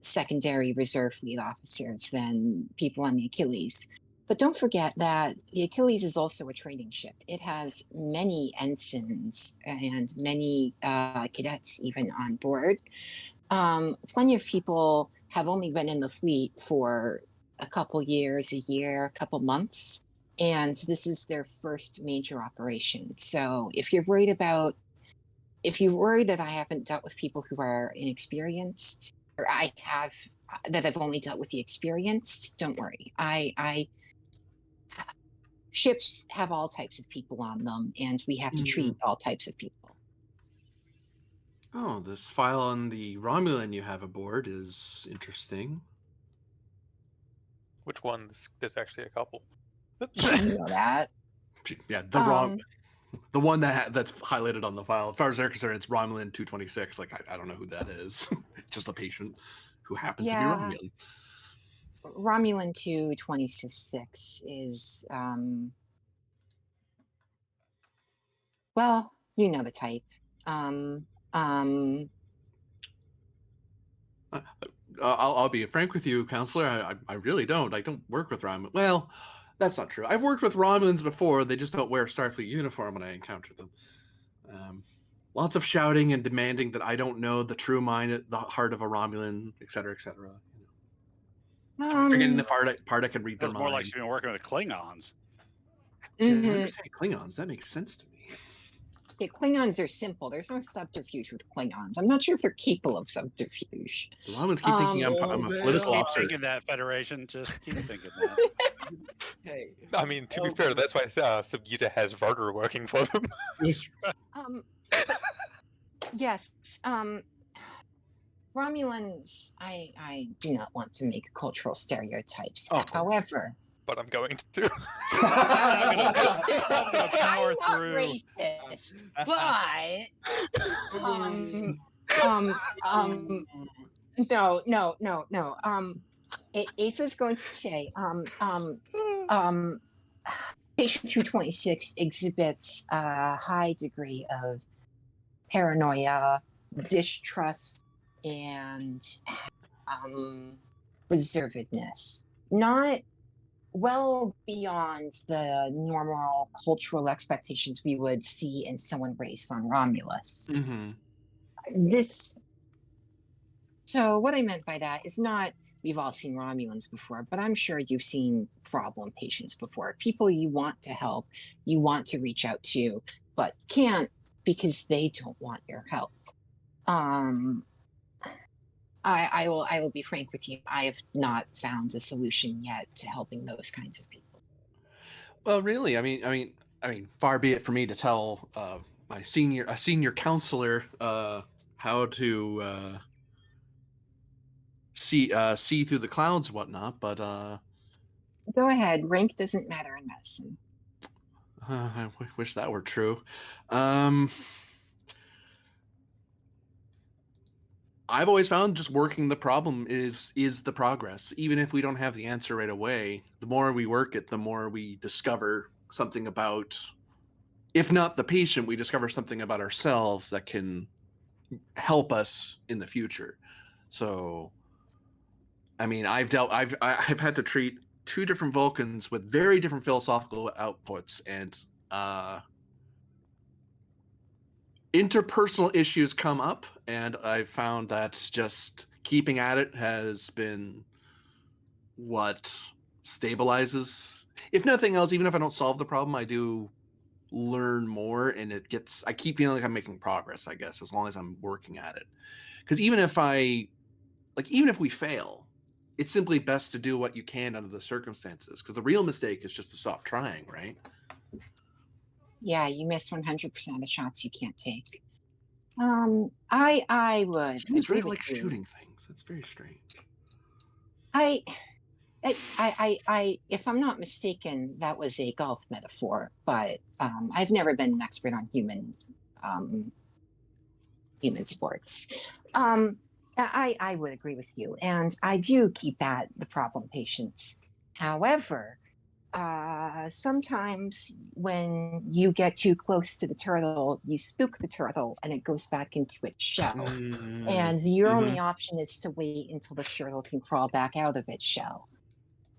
secondary reserve fleet officers than people on the Achilles. But don't forget that the Achilles is also a training ship. It has many ensigns and many cadets even on board. Plenty of people have only been in the fleet for a couple years, a year, a couple months, and this is their first major operation. So if you're worried that I haven't dealt with people who are inexperienced, or that I've only dealt with the experienced, don't worry. Ships have all types of people on them, and we have to treat all types of people. Oh, this file on the Romulan you have aboard is interesting. Which one? There's actually a couple. She doesn't know that. Yeah, the one that's highlighted on the file. As far as they're concerned, it's Romulan 226. Like, I don't know who that is. Just a patient who happens to be Romulan. Romulan 226 is, well, you know the type. I'll be frank with you, counselor. I really don't. I don't work with Romulan. Well, that's not true. I've worked with Romulans before. They just don't wear Starfleet uniform when I encounter them. Lots of shouting and demanding that I don't know the true mind, the heart of a Romulan, et cetera, et cetera. Forgetting the part I can read their Feels mind. more like she's been working with the Klingons. I understand Klingons. That makes sense to me. The Klingons are simple. There's no subterfuge with Klingons. I'm not sure if they're capable of subterfuge. The Romans keep thinking I'm a Just political keep officer. thinking that, Federation. Just keep thinking that. Hey, I mean, to be fair, that's why Subgita has Varder working for them. But yes, Romulans. I do not want to make cultural stereotypes. Oh. However, But I'm going to. I'm power not through. racist, but no. Asa's going to say, patient 226 exhibits a high degree of paranoia, distrust, and reservedness. Not well beyond the normal cultural expectations we would see in someone raised on Romulus. Mm-hmm. So what I meant by that is not we've all seen Romulans before, but I'm sure you've seen problem patients before. People you want to help, you want to reach out to, but can't because they don't want your help. I will be frank with you. I have not found a solution yet to helping those kinds of people. Well, really, I mean, far be it for me to tell a senior counselor how to see through the clouds, and whatnot. But Go ahead. Rank doesn't matter in medicine. I wish that were true. I've always found just working the problem is the progress. Even if we don't have the answer right away, the more we work it, the more we discover something about, if not the patient, we discover something about ourselves that can help us in the future. So, I mean, I've had to treat 2 different Vulcans with very different philosophical outputs, and interpersonal issues come up, and I found that just keeping at it has been what stabilizes. If nothing else, even if I don't solve the problem, I do learn more, and I keep feeling like I'm making progress, I guess, as long as I'm working at it. Because even if we fail, it's simply best to do what you can under the circumstances, because the real mistake is just to stop trying, right? Yeah, you miss 100% of the shots you can't take. I would Humans agree really with like you. shooting things. It's very strange. I, if I'm not mistaken, that was a golf metaphor, but I've never been an expert on human sports. I would agree with you, and I do keep at the problem patients. However, sometimes when you get too close to the turtle, you spook the turtle and it goes back into its shell. And your only option is to wait until the turtle can crawl back out of its shell.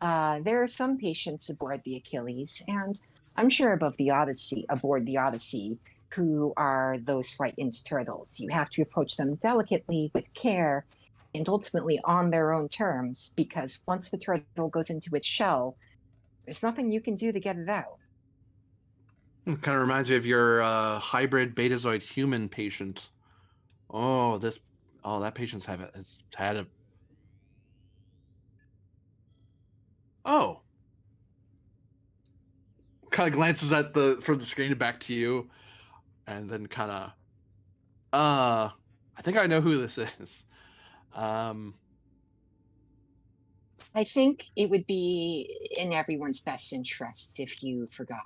There are some patients aboard the Achilles, and I'm sure aboard the Odyssey, who are those frightened turtles. You have to approach them delicately with care and ultimately on their own terms, because once the turtle goes into its shell, there's nothing you can do to get it out. It kind of reminds me of your hybrid betazoid human patient. That patient's had a. Oh. Kind of glances at from the screen back to you, and then kind of, I think I know who this is. I think it would be in everyone's best interests if you forgot.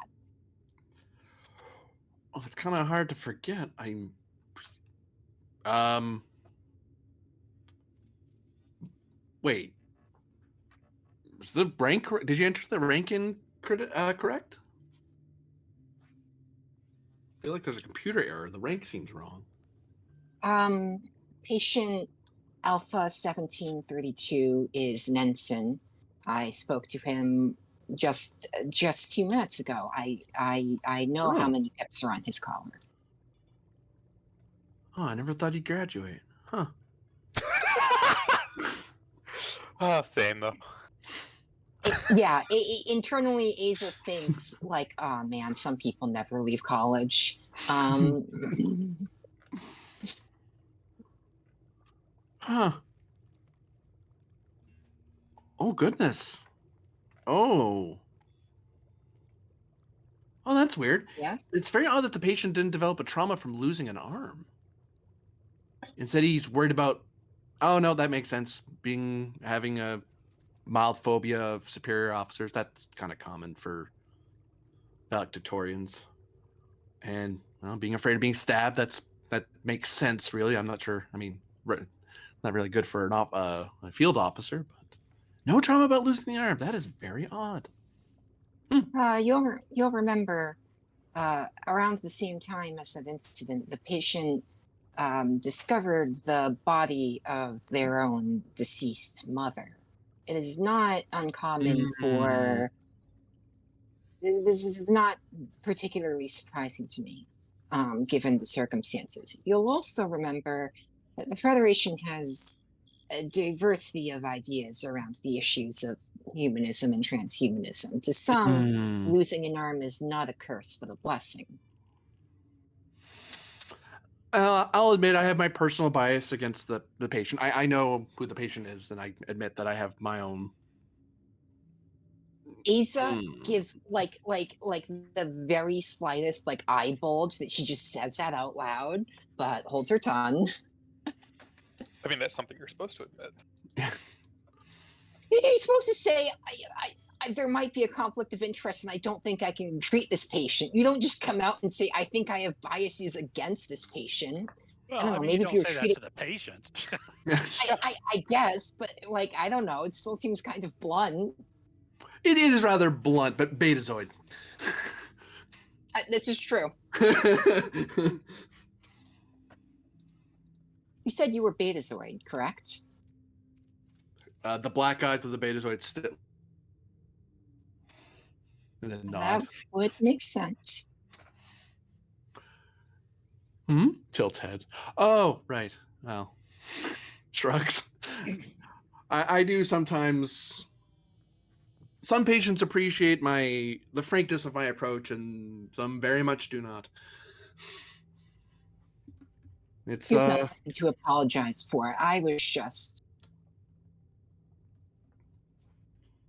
Oh, it's kind of hard to forget. Wait. Was the rank correct? Did you enter the rank in correct? I feel like there's a computer error. The rank seems wrong. Patient Alpha 1732 is Nenson. I spoke to him just 2 minutes ago. I know how many pips are on his collar. Oh, I never thought he'd graduate. Huh. Same though. Internally, Asa thinks like, oh man, some people never leave college. Huh. Oh, goodness. Oh. Oh, that's weird. Yes. It's very odd that the patient didn't develop a trauma from losing an arm. Instead, he's worried about. Oh no, that makes sense. Having a mild phobia of superior officers. That's kind of common for valedictorians. And being afraid of being stabbed. That makes sense. Really, I'm not sure. I mean, not really good for a field officer, but no trauma about losing the arm. That is very odd. You'll remember around the same time as that incident, the patient discovered the body of their own deceased mother. It is not uncommon for. This was not particularly surprising to me, given the circumstances. You'll also remember that the Federation has a diversity of ideas around the issues of humanism and transhumanism. To some, losing an arm is not a curse, but a blessing. I'll admit I have my personal bias against the patient. I know who the patient is, and I admit that I have my own. Asa gives like the very slightest eye bulge that she just says that out loud, but holds her tongue. I mean, that's something you're supposed to admit. You're supposed to say, there might be a conflict of interest, and I don't think I can treat this patient. You don't just come out and say, I think I have biases against this patient. Well, I don't know. mean, Maybe you if you're don't say treating, that to the patient. I guess, but I don't know. It still seems kind of blunt. It is rather blunt, but Betazoid. This is true. You said you were Betazoid, correct? The black eyes of the Betazoid still. And then nod. That would make sense. Tilts head. Oh, right. Well, shrugs. I do sometimes. Some patients appreciate the frankness of my approach, and some very much do not. It's You've nothing to apologize for. I was just.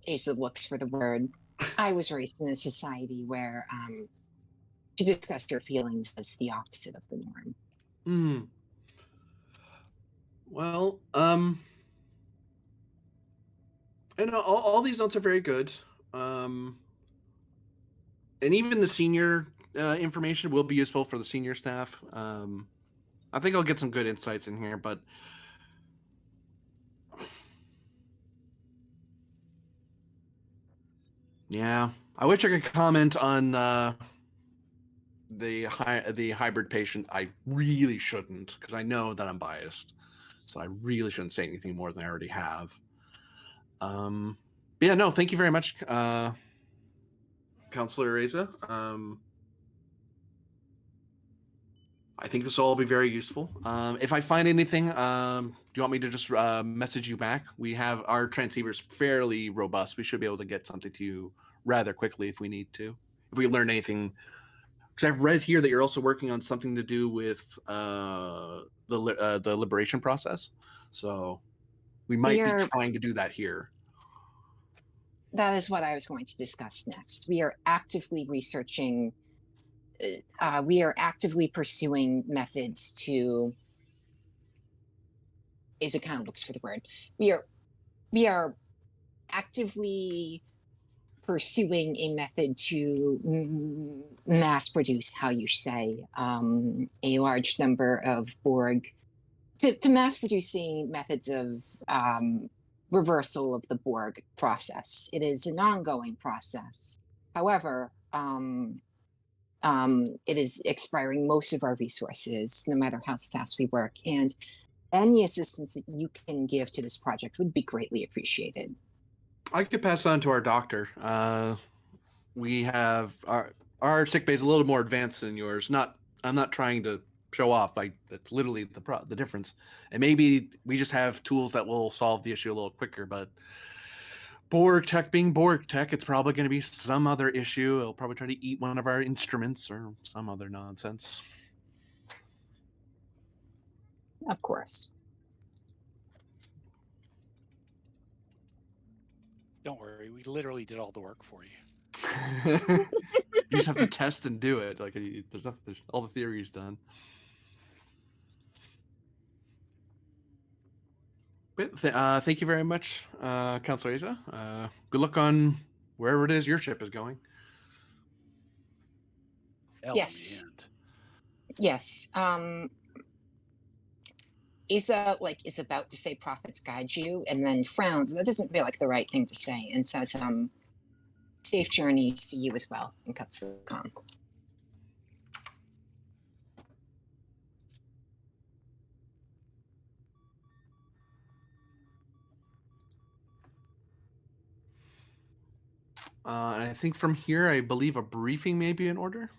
Asa looks for the word. I was raised in a society where to discuss your feelings is the opposite of the norm. Well, and all these notes are very good. And even the senior information will be useful for the senior staff. I think I'll get some good insights in here, but yeah, I wish I could comment on the hybrid patient. I really shouldn't, because I know that I'm biased, so I really shouldn't say anything more than I already have. But yeah, no, thank you very much, Counselor Reza. I think this will all be very useful. If I find anything, do you want me to just message you back? We have our transceivers fairly robust. We should be able to get something to you rather quickly if we need to. If we learn anything, because I've read here that you're also working on something to do with the liberation process. So we might be trying to do that here. That is what I was going to discuss next. We are actively researching. We are actively pursuing methods to. Asa kind of looks for the word. We are actively pursuing a method to mass produce, how you say, a large number of Borg, to mass producing methods of reversal of the Borg process. It is an ongoing process. However, it is expiring most of our resources, no matter how fast we work. And any assistance that you can give to this project would be greatly appreciated. I could pass on to our doctor. We have our sick bay is a little more advanced than yours. I'm not trying to show off. It's literally the difference. And maybe we just have tools that will solve the issue a little quicker. But Borg tech being Borg tech, it's probably going to be some other issue. It'll probably try to eat one of our instruments or some other nonsense. Of course. Don't worry, we literally did all the work for you. You just have to test and do it. Like there's all the theories done. But thank you very much, Councilor Asa. Good luck on wherever it is your ship is going. Hell Yes. in the end. Yes. Isa is about to say prophets guide you and then frowns. That doesn't feel like the right thing to say and says, safe journeys to you as well, and cuts the comm. And I think from here, I believe a briefing may be in order.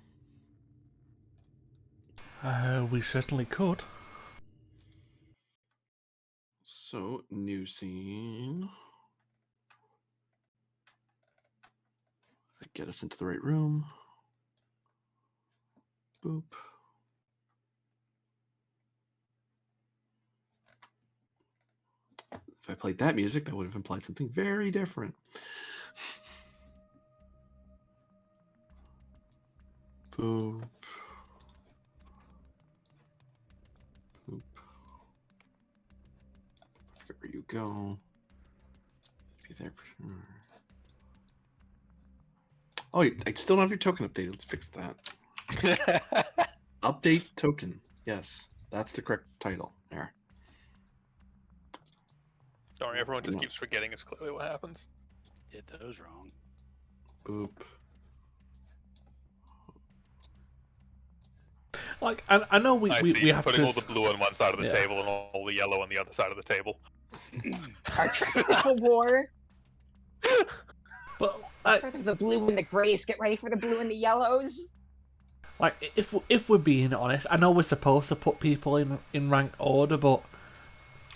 We certainly could. So, new scene. Get us into the right room. Boop. If I played that music, that would have implied something very different. Boop. Boop. Where you go. Be there for sure. Oh, I still don't have your token updated. Let's fix that. Update token. Yes, that's the correct title. There. Don't worry, everyone just keeps forgetting it's clearly what happens. Did those wrong. Boop. Like, I know we I we, see. we have Putting to. all the blue on one side of the Yeah. table and all the yellow on the other side of the table. Our Civil War. But I've heard of the blue and the grays. Get ready for the blue and the yellows. like, if we're being honest, I know we're supposed to put people in rank order, but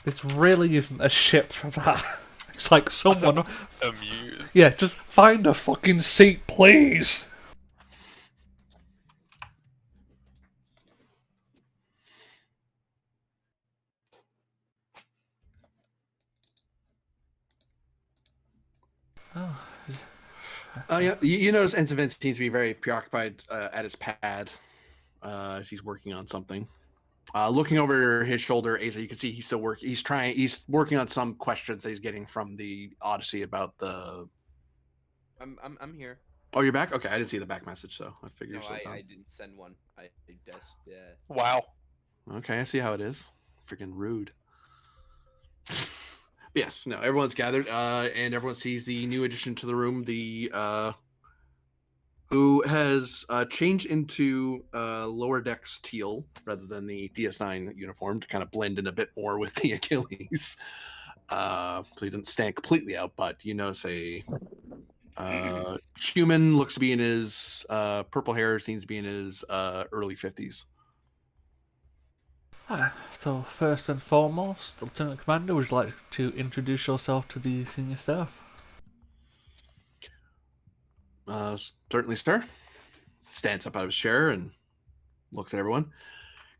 this really isn't a ship for that. It's like someone. Amused. Yeah, just find a fucking seat, please. Oh, yeah. You notice Ensign Vince seems to be very preoccupied at his pad as he's working on something. Looking over his shoulder, Asa, you can see he's still working. He's working on some questions that he's getting from the Odyssey about the. I'm here. Oh, you're back? Okay, I didn't see the back message, so I figured No, you're still I didn't send one. I just Wow. Okay, I see how it is. Freaking rude. Yes, no, everyone's gathered, and everyone sees the new addition to the room, the who has changed into lower decks teal rather than the DS9 uniform to kind of blend in a bit more with the Achilles. So he doesn't stand completely out, but you notice a human looks to be in his purple hair, seems to be in his early 50s. So first and foremost, Lieutenant Commander, would you like to introduce yourself to the senior staff? Certainly, sir. Stands up out of his chair and looks at everyone.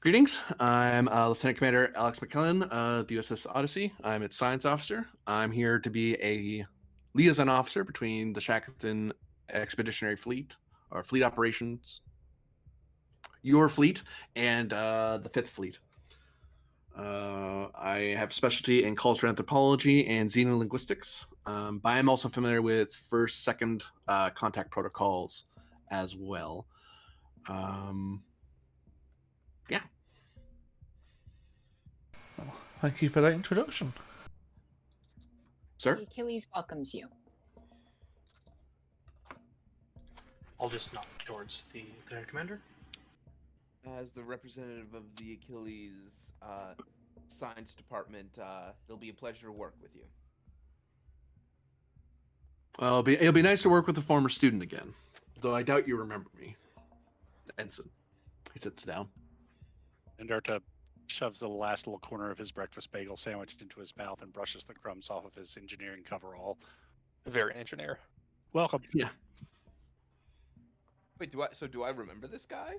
Greetings. I'm Lieutenant Commander Alex McKellen of the U.S.S. Odyssey. I'm its science officer. I'm here to be a liaison officer between the Shackleton Expeditionary Fleet, or Fleet Operations, your fleet, and the Fifth Fleet. I have specialty in cultural anthropology and xenolinguistics, but I'm also familiar with first, second contact protocols as well. Yeah. Well, thank you for that introduction. Sir? The Achilles welcomes you. I'll just nod towards the Lieutenant Commander. as the representative of the Achilles science department, it'll be a pleasure to work with you. Well, it'll be nice to work with a former student again, though I doubt you remember me. Ensign. He sits down. Enderta shoves the last little corner of his breakfast bagel sandwich into his mouth and brushes the crumbs off of his engineering coverall. Very engineer. Welcome. Yeah. Wait, do I remember this guy?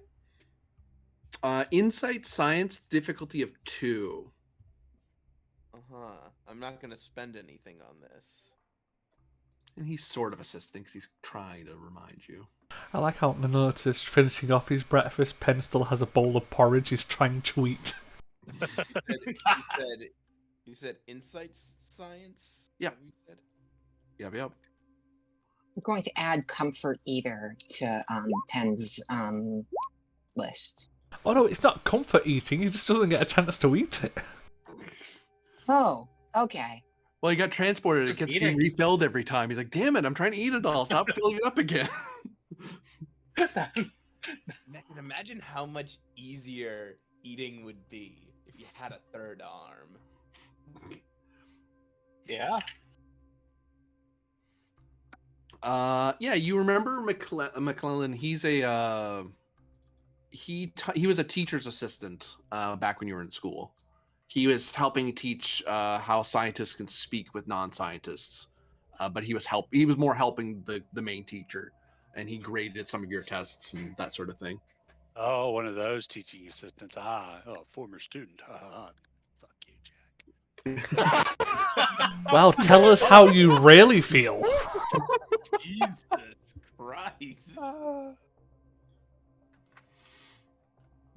Insight science difficulty of 2. I'm not gonna spend anything on this. And he's sort of assisting because he's trying to remind you. I like how Minota is finishing off his breakfast. Penn still has a bowl of porridge he's trying to eat. You said insights science? Yeah. Is that what you said? Yep. I'm going to add comfort either to Penn's list. Oh no, it's not comfort eating. He just doesn't get a chance to eat it. Oh, okay. Well, he got transported. It Just gets eating. refilled every time. He's like, damn it, I'm trying to eat it all. Stop filling it up again. Man, imagine how much easier eating would be if you had a third arm. Yeah. Yeah, you remember McClellan? He's a he was a teacher's assistant back when you were in school. He was helping teach how scientists can speak with non-scientists, but he was more helping the main teacher, and he graded some of your tests and that sort of thing. Oh, one of those teaching assistants. Former student. Fuck you, Jack. Well, tell us how you really feel. Jesus Christ.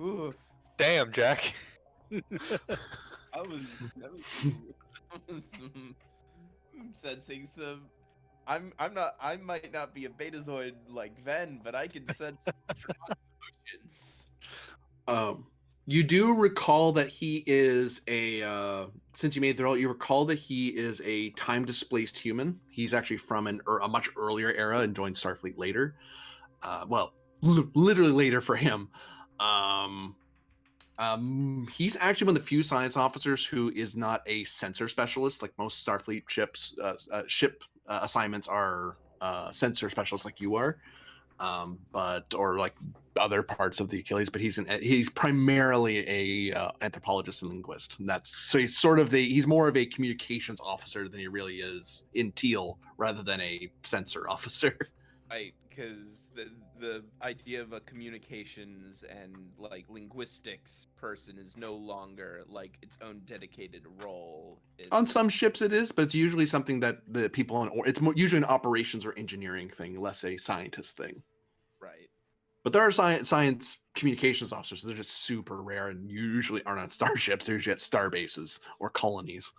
Oof. Damn, Jack. I was sensing some. I might not be a Betazoid like Ven, but I can sense strong emotions. You do recall that he is since you made the roll, you recall that he is a time displaced human. He's actually from a much earlier era and joined Starfleet later. Literally later for him. He's actually one of the few science officers who is not a sensor specialist. Like most Starfleet ship assignments are sensor specialists, like you are, or like other parts of the Achilles. But he's primarily a anthropologist and linguist. And he's more of a communications officer than he really is in Teal, rather than a sensor officer. Right, because the idea of a communications and like linguistics person is no longer like its own dedicated role. On some ships it is, but it's usually something that the people usually an operations or engineering thing, less a scientist thing. Right. But there are science communications officers. So they're just super rare and usually aren't on starships. They're usually at star bases or colonies.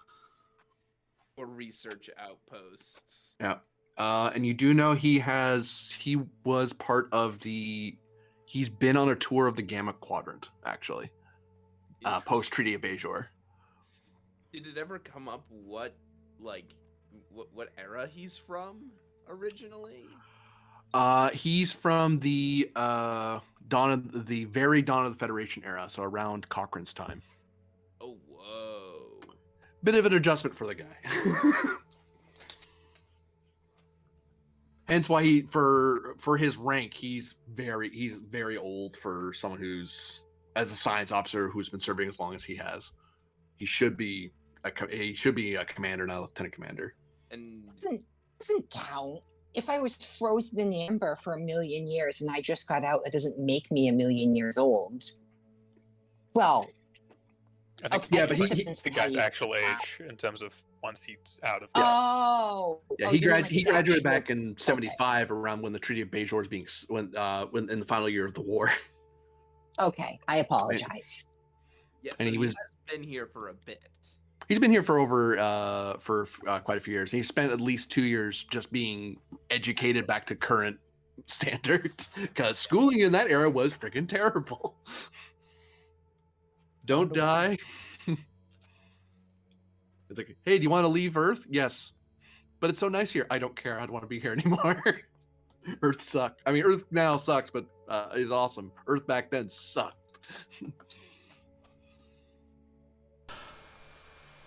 Or research outposts. Yeah. And you do know he was part of he's been on a tour of the Gamma Quadrant, actually. Post Treaty of Bajor. Did it ever come up what era he's from originally? He's from the very dawn of the Federation era, so around Cochrane's time. Oh, whoa. Bit of an adjustment for the guy. Hence why for his rank, he's very old for someone who's, as a science officer, who's been serving as long as he has. He should be a commander, not a lieutenant commander. And doesn't count. If I was frozen in amber for 1,000,000 years and I just got out, it doesn't make me 1,000,000 years old. Well, I think okay, yeah, but it's he- the guy's actual age in terms of once he's out of. Oh, Yeah, oh, he you mean like his graduated actual- back in '75, around when the Treaty of Bajor is being when in the final year of the war. Okay, I apologize. yeah, so And he was- has been here for a bit. He's been here for over quite a few years. He spent at least 2 years just being educated back to current standards, because schooling in that era was freaking terrible. Don't die. It's like, hey, do you want to leave Earth? Yes, but it's so nice here. I don't care. I don't want to be here anymore. Earth sucked. I mean, Earth now sucks, but is awesome. Earth back then sucked.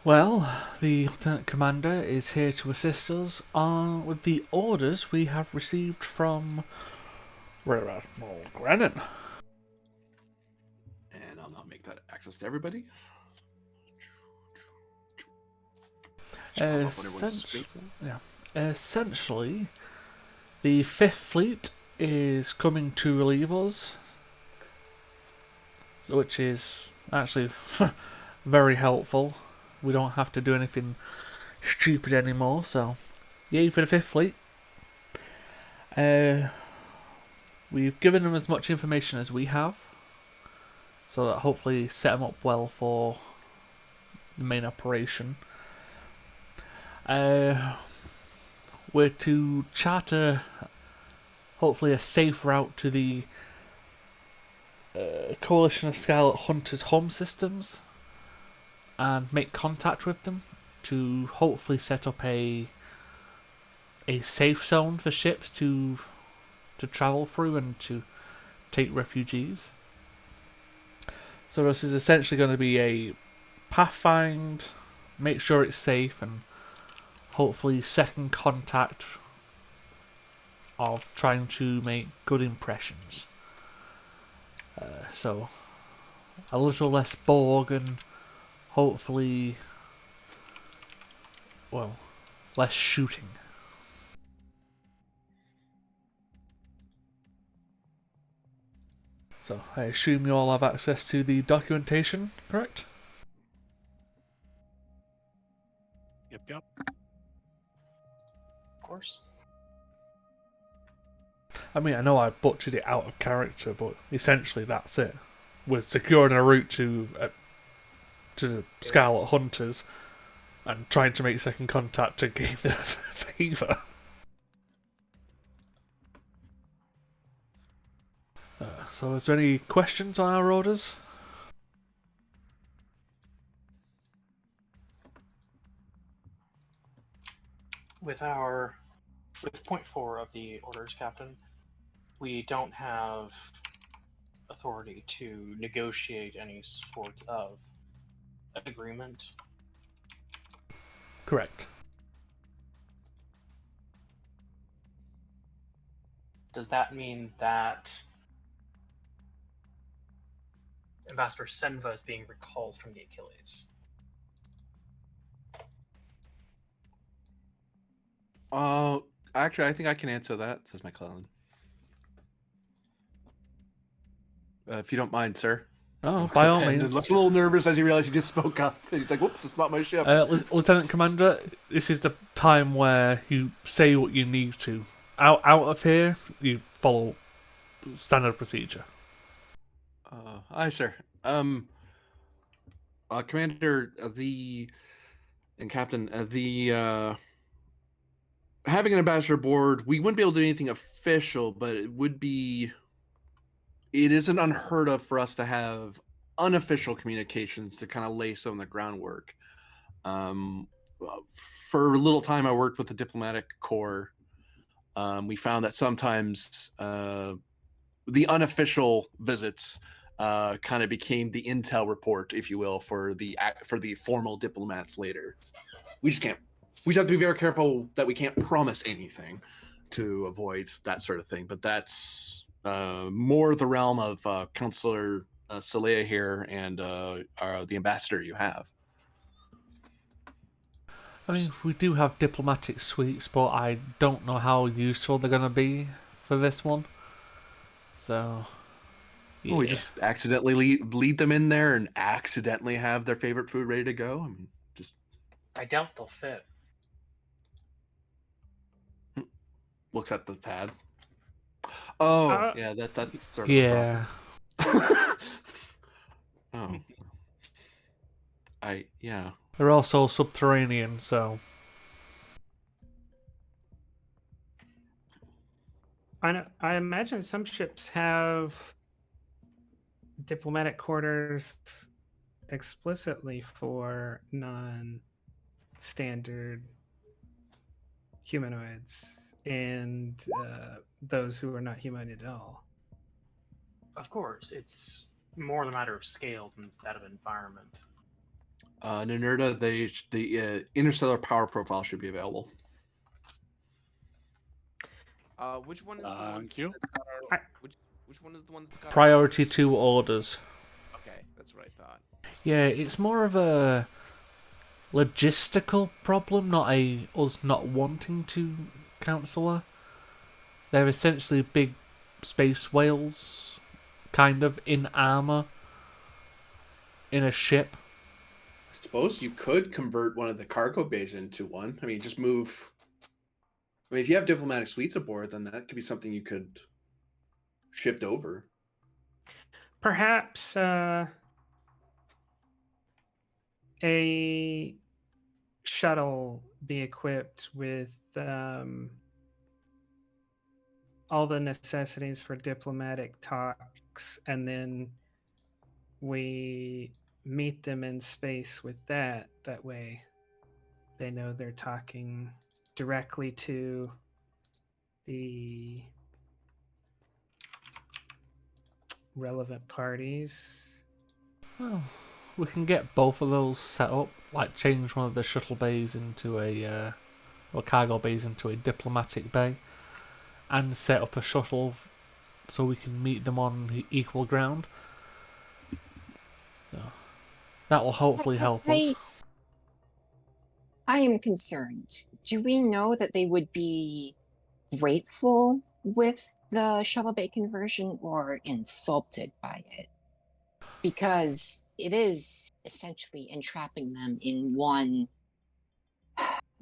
Well, the Lieutenant Commander is here to assist us with the orders we have received from Rear Admiral Grennan. And I'll not make that access to everybody. essentially, the Fifth Fleet is coming to relieve us, which is actually very helpful. We don't have to do anything stupid anymore, so yay for the Fifth Fleet. We've given them as much information as we have, so that hopefully set them up well for the main operation. We're to charter, hopefully, a safe route to the Coalition of Scarlet Hunters home systems and make contact with them to hopefully set up a safe zone for ships to travel through and to take refugees. So this is essentially going to be a pathfind, make sure it's safe, and hopefully second contact of trying to make good impressions. So a little less Borg and hopefully, well, less shooting. So I assume you all have access to the documentation, correct? Yep. Of course. I mean, I know I butchered it out of character, but essentially that's it. We're securing a route to the Scarlet Hunters and trying to make second contact to gain their favour. So is there any questions on our orders? With point 4 of the orders, Captain, we don't have authority to negotiate any sort of agreement. Correct. Does that mean that Ambassador Senva is being recalled from the Achilles? Actually, I think I can answer that, says McClellan. If you don't mind, sir. Oh, by all He means. looks a little nervous as he realized he just spoke up. He's like, whoops, it's not my ship. Lieutenant Commander, this is the time where you say what you need to. Out of here, you follow standard procedure. Aye, sir. Commander, and Captain, having an ambassador aboard, we wouldn't be able to do anything official, but it isn't unheard of for us to have unofficial communications to kind of lay some of the groundwork. For a little time, I worked with the diplomatic corps. We found that sometimes the unofficial visits kind of became the intel report, if you will, for the formal diplomats later. We just have to be very careful that we can't promise anything to avoid that sort of thing. But that's more the realm of Counselor Saleha here and the ambassador you have. I mean, we do have diplomatic suites, but I don't know how useful they're going to be for this one. So, yeah. We just accidentally lead them in there and accidentally have their favorite food ready to go. I mean, I doubt they'll fit. Looks at the pad. Oh, yeah, that's sort of yeah. Oh, yeah. They're also subterranean, so I imagine some ships have diplomatic quarters explicitly for non-standard humanoids and those who are not humanoid at all. Of course, it's more a matter of scale than that of environment. Nanerda, the interstellar power profile should be available. Which one is the one? Thank you. Which one is the one that's got priority 2 orders. Okay, that's what I thought. Yeah, it's more of a logistical problem, not a us not wanting to counsel her. They're essentially big space whales, kind of in armor, in a ship. I suppose you could convert one of the cargo bays into one. I mean, just move. I mean, if you have diplomatic suites aboard, then that could be something you could shift over. Perhaps a shuttle be equipped with all the necessities for diplomatic talks, and then we meet them in space with that. That way, they know they're talking directly to the relevant parties. Well, we can get both of those set up, like change one of the shuttle bays into or cargo bays into a diplomatic bay, and set up a shuttle so we can meet them on equal ground. So that will hopefully help us. I am concerned. Do we know that they would be grateful with the shovel bay conversion or insulted by it? Because it is essentially entrapping them in one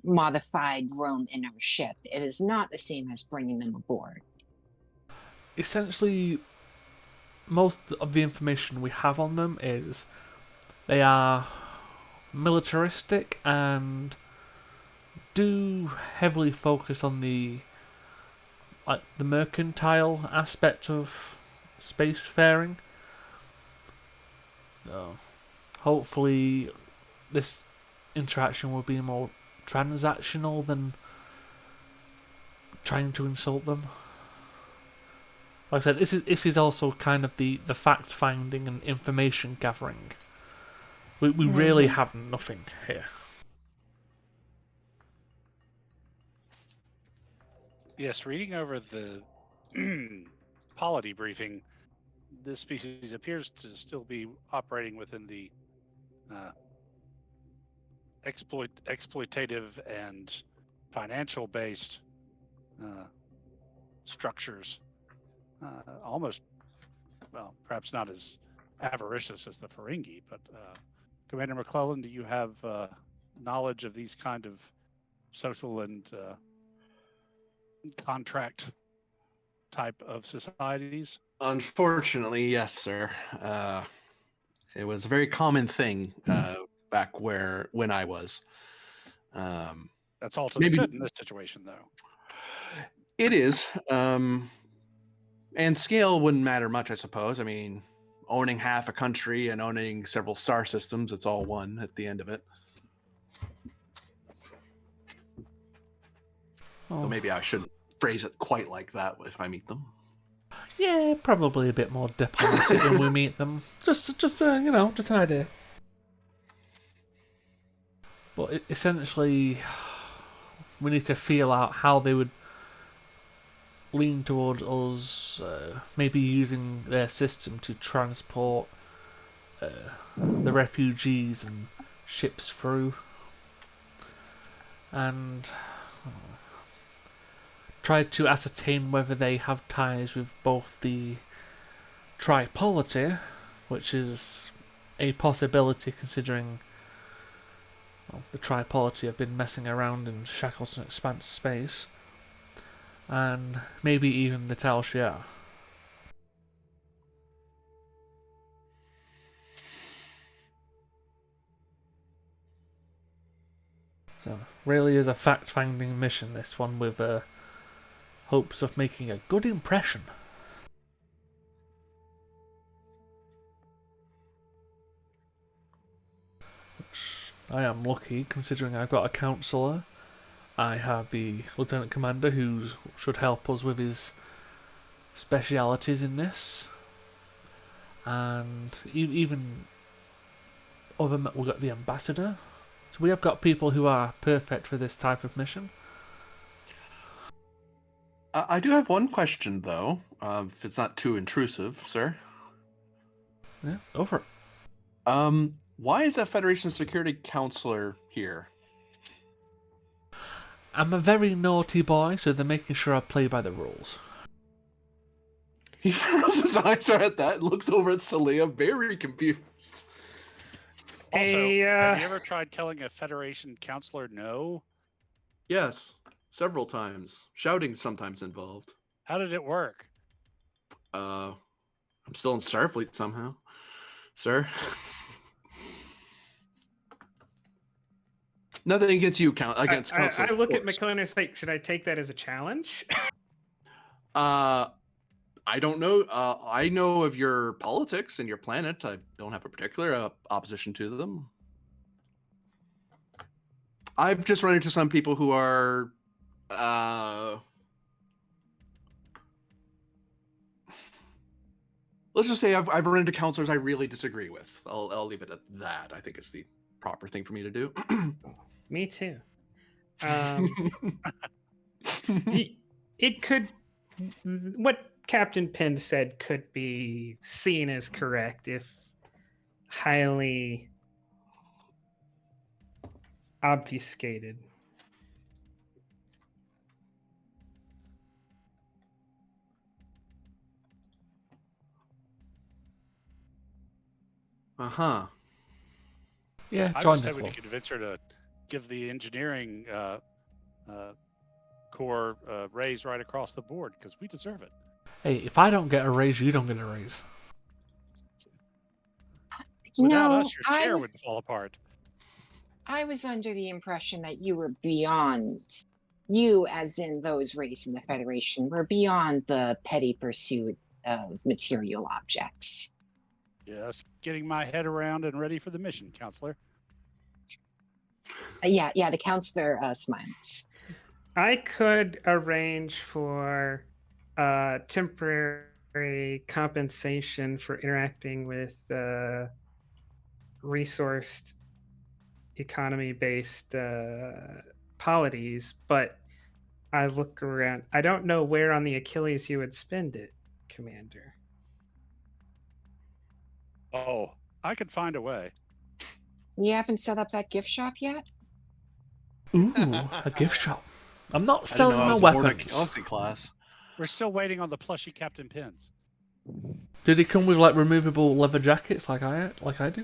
modified room in our ship. It is not the same as bringing them aboard. Essentially, most of the information we have on them is they are militaristic and do heavily focus on the mercantile aspect of spacefaring. So hopefully this interaction will be more transactional than trying to insult them. Like I said, this is also kind of the fact finding and information gathering. We really have nothing here. Yes, reading over the polity briefing, this species appears to still be operating within the exploitative and financial based structures. Almost, well, perhaps not as avaricious as the Ferengi, but Commander McClellan, do you have knowledge of these kind of social and contract type of societies? Unfortunately, yes, sir. It was a very common thing back when I was. That's all to maybe the good in this situation, though. It is. And scale wouldn't matter much, I suppose. I mean, owning half a country and owning several star systems, it's all one at the end of it. Oh. So maybe I shouldn't phrase it quite like that if I meet them. Yeah, probably a bit more diplomatic when we meet them. Just an idea. But essentially, we need to feel out how they would lean toward us, maybe using their system to transport the refugees and ships through, and try to ascertain whether they have ties with both the tripolity, which is a possibility considering the tripolity have been messing around in Shackleton Expanse space, and maybe even the Tal Shiar. So, really is a fact-finding mission, this one, with hopes of making a good impression. Which I am lucky, considering I've got a counsellor. I have the Lieutenant Commander who should help us with his specialities in this. And even we've got the Ambassador. So we have got people who are perfect for this type of mission. I do have one question, though, if it's not too intrusive, sir. Yeah, go for it. Why is that Federation Security Counselor here. I'm a very naughty boy, so they're making sure I play by the rules. He furrows his eyes at that and looks over at Celia, very confused. Also, Hey, have you ever tried telling a Federation counselor no? Yes, several times. Shouting sometimes involved. How did it work? I'm still in Starfleet somehow, sir. Nothing against you, against Counselor. I look at of course. McLean and say, should I take that as a challenge? I don't know. I know of your politics and your planet. I don't have a particular opposition to them. I've just run into some people who are let's just say I've run into counselors I really disagree with. I'll leave it at that. I think it's the proper thing for me to do. Me too. It could, what Captain Pin said could be seen as correct if highly obfuscated. Uh-huh. Yeah, I join was the hoping club. to convince her to give the engineering core raise right across the board because we deserve it. Hey, if I don't get a raise, you don't get a raise. Without us, your chair would fall apart. I was under the impression that you were beyond, you as in those raised in the Federation, were beyond the petty pursuit of material objects. Yes, getting my head around and ready for the mission, counselor. Yeah, the counselor smiles. I could arrange for temporary compensation for interacting with resourced economy-based polities, but I look around. I don't know where on the Achilles you would spend it, Commander. Oh, I could find a way. You haven't set up that gift shop yet? Ooh, a gift shop. I'm not I didn't selling know I my was aboard a weapons. Galaxy class. We're still waiting on the plushy Captain Pins. Did it come with like removable leather jackets like I do?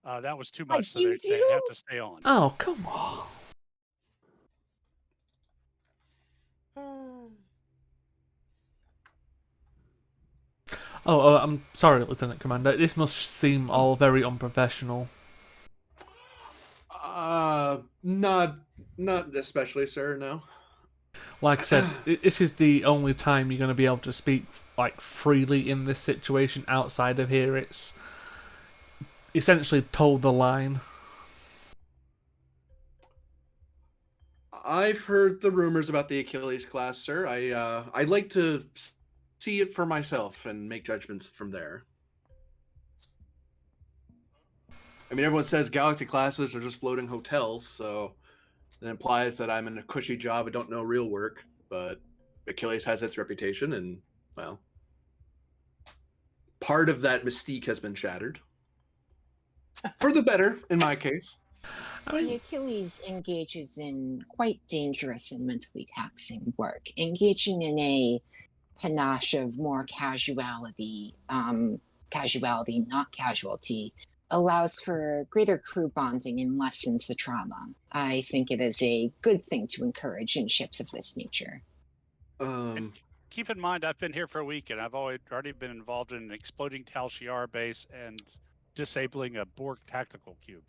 That was too Like much, so you they do? have to stay on. Oh, come on. Oh, I'm sorry, Lieutenant Commander. This must seem all very unprofessional. Not especially, sir. No. Like I said, this is the only time you're going to be able to speak like freely in this situation. Outside of here, it's essentially told the line. I've heard the rumors about the Achilles class, sir. I'd like to see it for myself and make judgments from there. I mean, everyone says Galaxy classes are just floating hotels, so it implies that I'm in a cushy job and don't know real work. But Achilles has its reputation, and, well, part of that mystique has been shattered. For the better, in my case. The Achilles engages in quite dangerous and mentally taxing work, engaging in a panache of more casuality, not casualty, allows for greater crew bonding and lessens the trauma. I think it is a good thing to encourage in ships of this nature. Keep in mind, I've been here for a week, and I've already been involved in an exploding Tal Shiar base and disabling a Borg tactical cube.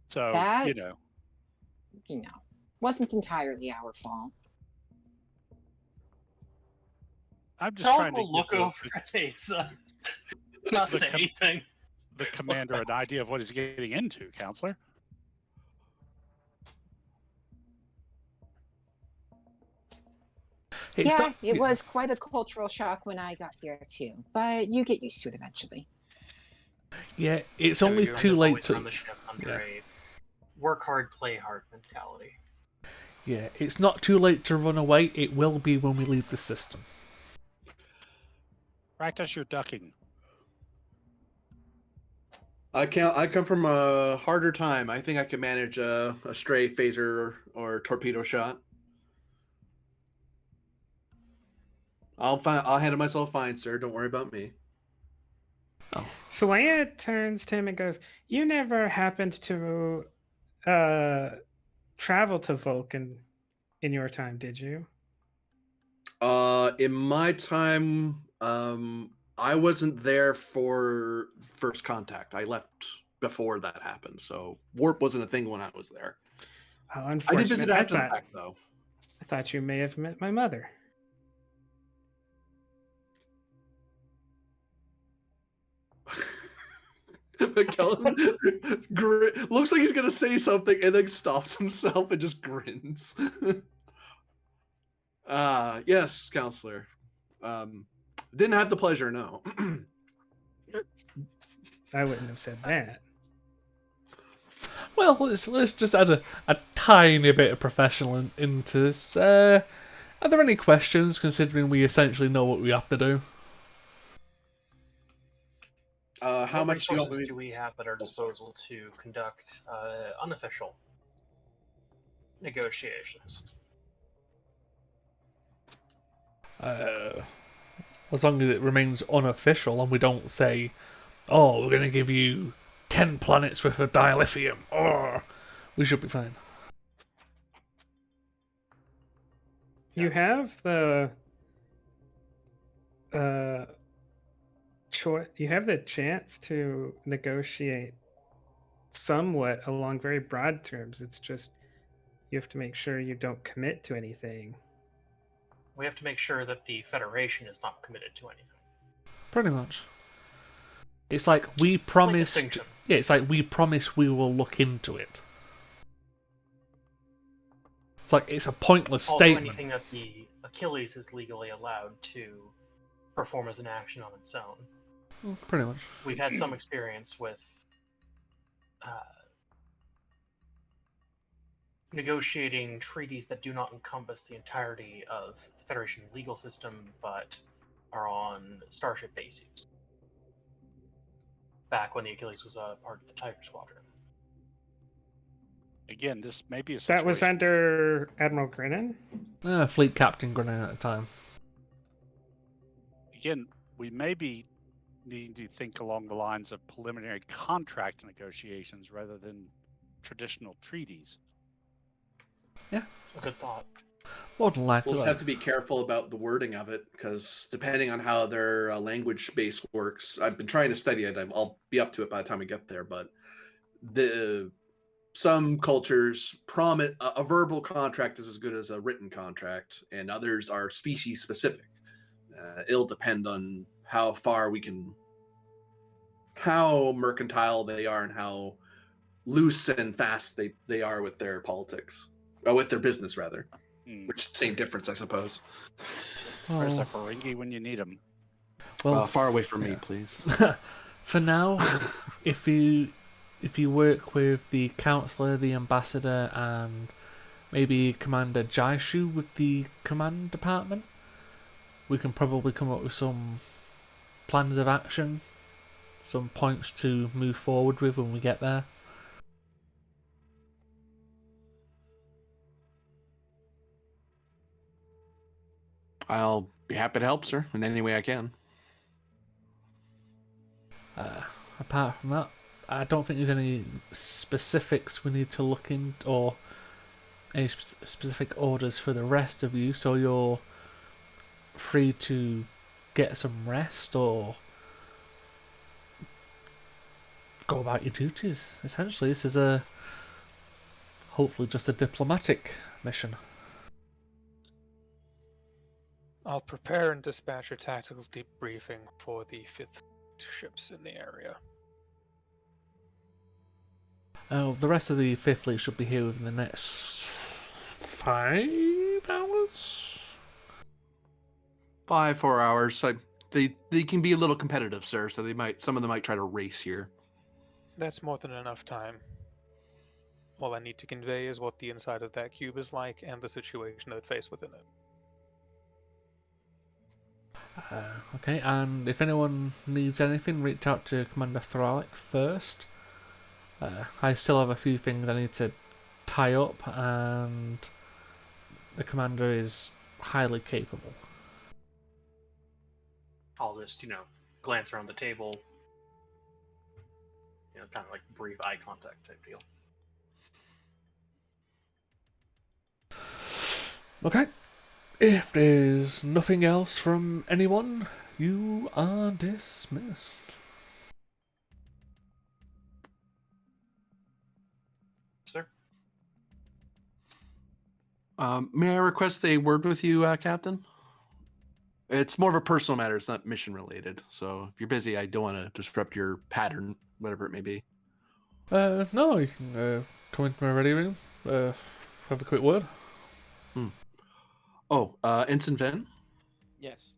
So, That, wasn't entirely our fault. I'm just trying to look over at Asa. Not say anything. The commander an idea of what he's getting into, counselor. It was quite a cultural shock when I got here too, but you get used to it eventually. Yeah, it's only too late to run the ship under a work hard, play hard mentality. Yeah, it's not too late to run away. It will be when we leave the system. Practice your ducking. I come from a harder time. I think I can manage a stray phaser or torpedo shot. I'll handle myself fine, sir. Don't worry about me. So Leia turns to him and goes, "You never happened to travel to Vulcan in your time, did you?" In my time, I wasn't there for first contact. I left before that happened, so warp wasn't a thing when I was there. Oh, I did visit unfortunate. after the fact, though. I thought you may have met my mother. McKellen looks like he's gonna say something and then stops himself and just grins. Yes, counselor. Didn't have the pleasure, no. I wouldn't have said that. Well, let's just add a tiny bit of professional into this. Are there any questions, considering we essentially know what we have to do? How What much do you want resources me? do we have at our disposal to conduct unofficial negotiations? As long as it remains unofficial and we don't say, "Oh, we're going to give you 10 planets worth of dilithium," or we should be fine. You have the uh, choice. You have the chance to negotiate somewhat along very broad terms. It's just you have to make sure you don't commit to anything. We have to make sure that the Federation is not committed to anything. Pretty much. It's like we Slight promised. distinction. Yeah, it's like we promised we will look into it. It's like it's a pointless Also, statement. anything that the Achilles is legally allowed to perform as an action on its own. Pretty much. We've had some experience with negotiating treaties that do not encompass the entirety of the Federation legal system, but are on starship bases. Back when the Achilles was a part of the Tiger Squadron. Again, this may be a That was situation. under Admiral Grinnan. Fleet Captain Grennan at the time. Again, we may be needing to think along the lines of preliminary contract negotiations rather than traditional treaties. Yeah, A good thought. more than likely. We'll just have to be careful about the wording of it because depending on how their language base works, I've been trying to study it. I'll be up to it by the time we get there. But some cultures promise a verbal contract is as good as a written contract, and others are species specific. It'll depend on how far we can, how mercantile they are, and how loose and fast they are with their politics, or with their business rather. Which same difference, I suppose. Where's the Ferengi when you need them? Well, Far away from me, please. For now, if you work with the counselor, the ambassador, and maybe Commander Jaishu with the command department, we can probably come up with some plans of action, some points to move forward with when we get there. I'll be happy to help, sir, in any way I can. Apart from that, I don't think there's any specifics we need to look in, or any specific orders for the rest of you, so you're free to get some rest or go about your duties. Essentially, this is hopefully just a diplomatic mission. I'll prepare and dispatch a tactical debriefing for the 5th ships in the area. The rest of the 5th Fleet should be here within the next 5 hours? 4 hours. They can be a little competitive, sir, so some of them might try to race here. That's more than enough time. All I need to convey is what the inside of that cube is like and the situation that it faced within it. Okay, and if anyone needs anything, reach out to Commander Thralic first. I still have a few things I need to tie up, and the commander is highly capable. I'll just, glance around the table, kind of like brief eye contact type deal. Okay. If there's nothing else from anyone, you are dismissed. Sir? May I request a word with you, Captain? It's more of a personal matter. It's not mission related. So if you're busy, I don't want to disrupt your pattern, whatever it may be. No, you can come into my ready room. Have a quick word. Oh, Ensign Ven? Yes.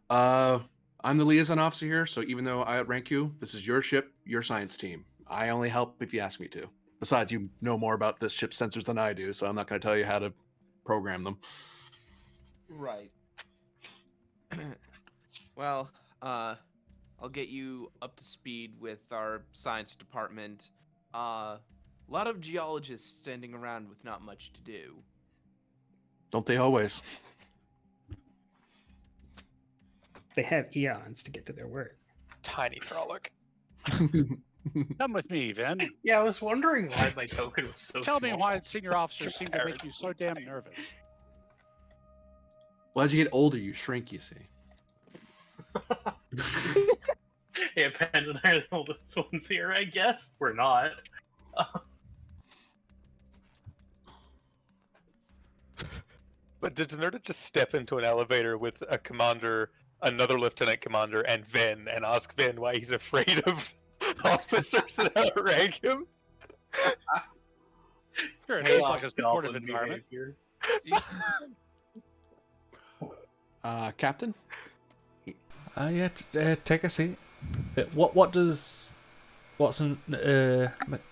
I'm the liaison officer here, so even though I outrank you, this is your ship, your science team. I only help if you ask me to. Besides, you know more about this ship's sensors than I do, so I'm not going to tell you how to program them. Right. Well, I'll get you up to speed with our science department. A lot of geologists standing around with not much to do. Don't they always? They have eons to get to their work. Tiny Frolic. Come with me, Vin. Yeah, I was wondering why my token was so Tell small. me why senior officers seem to make you so damn nervous. Well, as you get older, you shrink, you see. Yeah, Penn and I are the oldest ones here, I guess. We're not. But did Nerda just step into an elevator with a commander, another lieutenant commander, and Vin, and ask Vin why he's afraid of officers that outrank him? Sure, it Hey, seems like a supportive goblin environment. behavior. Captain? Yeah, take a seat. What's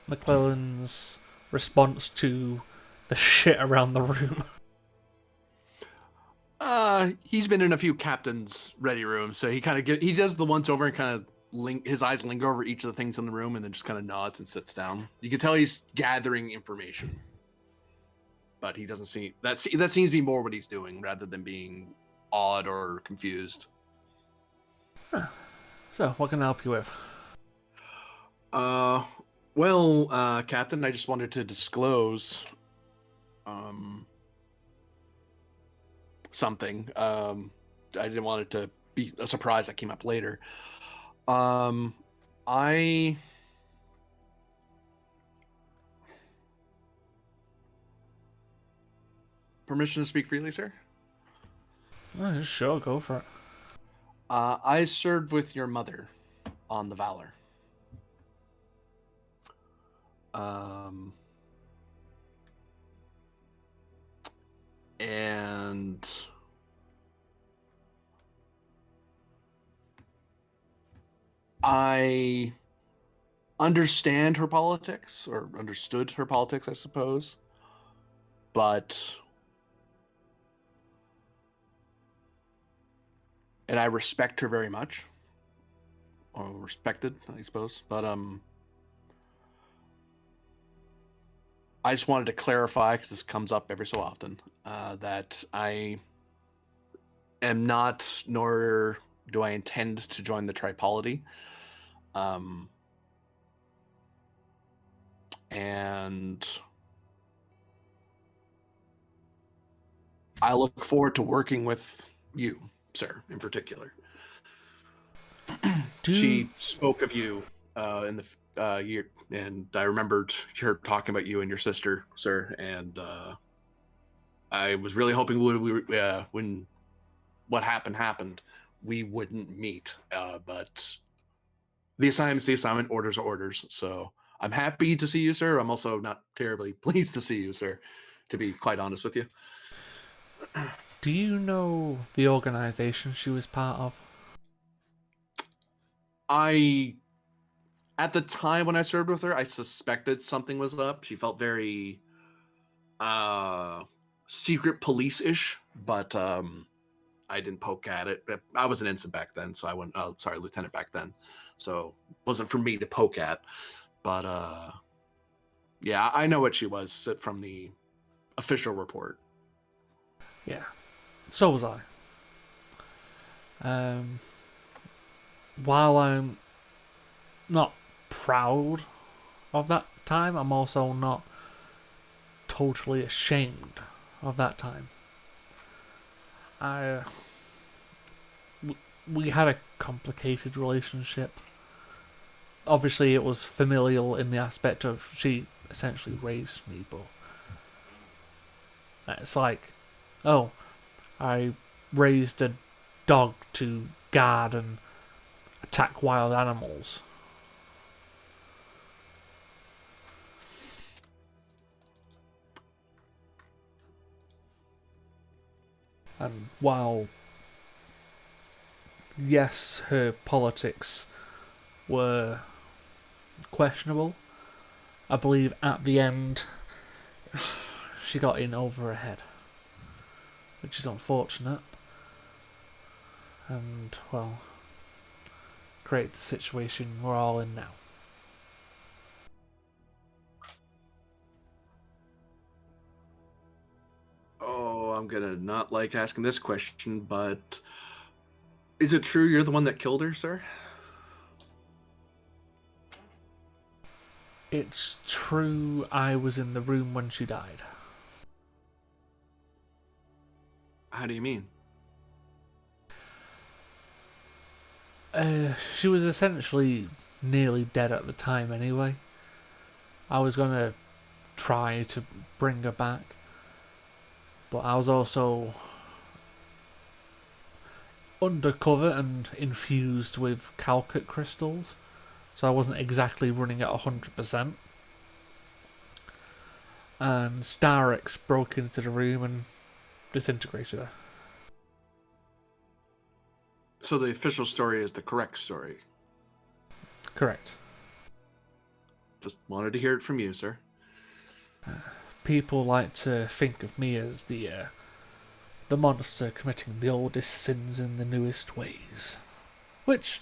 McClellan's response to the shit around the room? He's been in a few captains' ready rooms, so he does the once over and kind of his eyes linger over each of the things in the room, and then just kind of nods and sits down. You can tell he's gathering information, but he doesn't seem that seems to be more what he's doing rather than being awed or confused. So, what can I help you with? Well, Captain, I just wanted to disclose something. I didn't want it to be a surprise that came up later. I permission to speak freely, sir? Oh, sure, go for it. I served with your mother on the Valor. And I understand her politics, or understood her politics, I suppose. And I respect her very much. Or respected, I suppose. But I just wanted to clarify, because this comes up every so often, that I am not, nor do I intend to join the Tripolity. And I look forward to working with you, sir, in particular. She spoke of you in the year, and I remembered her talking about you and your sister, sir. And I was really hoping when what happened, we wouldn't meet. But the assignment's the assignment, orders are orders. So I'm happy to see you, sir. I'm also not terribly pleased to see you, sir, to be quite honest with you. Do you know the organization she was part of? At the time when I served with her, I suspected something was up. She felt very secret police-ish, but I didn't poke at it. I was an ensign back then, so I went. Oh, sorry, lieutenant back then, so it wasn't for me to poke at. But yeah, I know what she was from the official report. Yeah, so was I. While I'm not proud of that time, I'm also not totally ashamed of that time. We had a complicated relationship. Obviously, it was familial in the aspect of she essentially raised me, but it's like, oh, I raised a dog to guard and attack wild animals. And while, yes, her politics were questionable, I believe at the end she got in over her head, which is unfortunate. And, well, create the situation we're all in now. Oh, I'm gonna not like asking this question, but is it true you're the one that killed her, sir? It's true I was in the room when she died. How do you mean? She was essentially nearly dead at the time anyway. I was gonna try to bring her back, but I was also undercover and infused with calcite crystals, so I wasn't exactly running at 100%. And Starix broke into the room and disintegrated her. So the official story is the correct story. Correct. Just wanted to hear it from you, sir. People like to think of me as the monster committing the oldest sins in the newest ways. Which,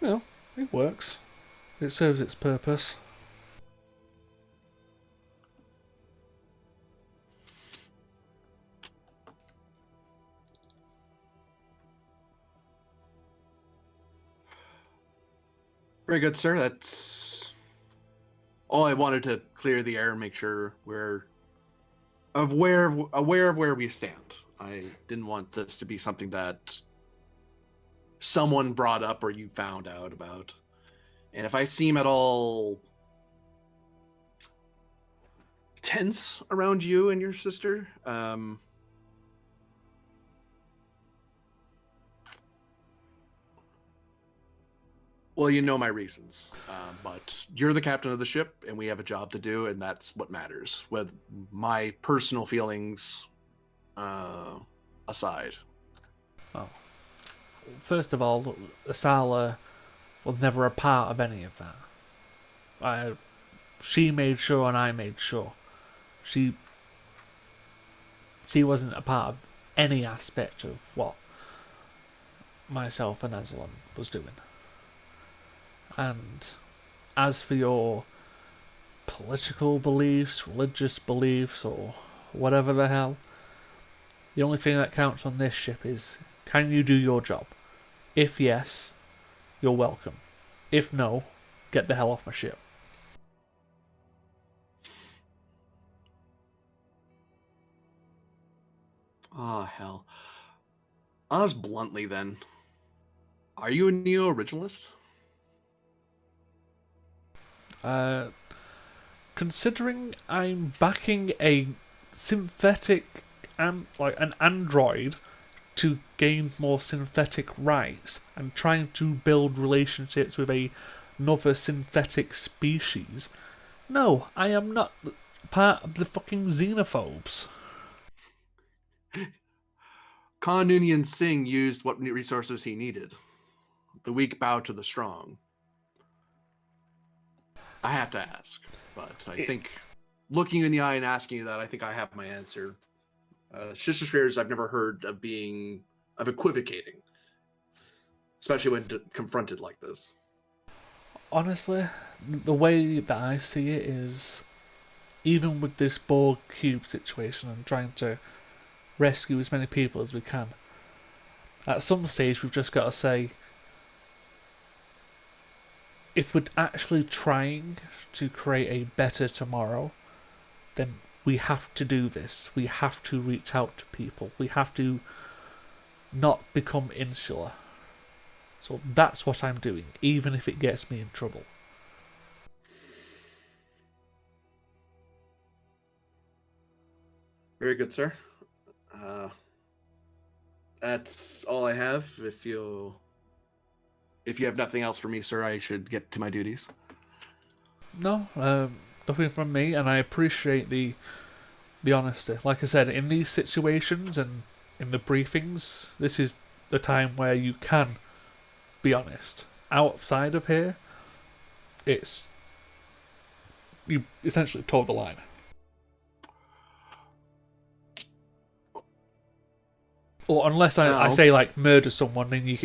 you know, it works. It serves its purpose. Very good, sir. That's all I wanted to clear the air and make sure we're aware of where we stand. I didn't want this to be something that someone brought up or you found out about. And if I seem at all tense around you and your sister, well, you know my reasons. But you're the captain of the ship, and we have a job to do, and that's what matters. With my personal feelings aside. Well, first of all, Asala was never a part of any of that. She made sure and I made sure. She wasn't a part of any aspect of what myself and Aslan was doing. And as for your political beliefs, religious beliefs, or whatever the hell, the only thing that counts on this ship is, can you do your job? If yes, you're welcome. If no, get the hell off my ship. Oh, hell. Us bluntly, then. Are you a neo-originalist? Considering I'm backing a synthetic and like an android to gain more synthetic rights and trying to build relationships with another synthetic species, no, I am not part of the fucking xenophobes. Khan Noonien Singh used what resources he needed. The weak bow to the strong. I have to ask, but I think looking you in the eye and asking you that, I think I have my answer. Sister Spears, I've never heard of being of equivocating, especially when confronted like this. Honestly, the way that I see it is, even with this Borg cube situation and trying to rescue as many people as we can, at some stage we've just got to say, if we're actually trying to create a better tomorrow, then we have to do this. We have to reach out to people. We have to not become insular. So that's what I'm doing, even if it gets me in trouble. Very good, sir. That's all I have. If you have nothing else for me, sir, I should get to my duties. No, nothing from me, and I appreciate the honesty. Like I said, in these situations and in the briefings, this is the time where you can be honest. Outside of here, it's you essentially toe the line. Or unless I say like murder someone, then you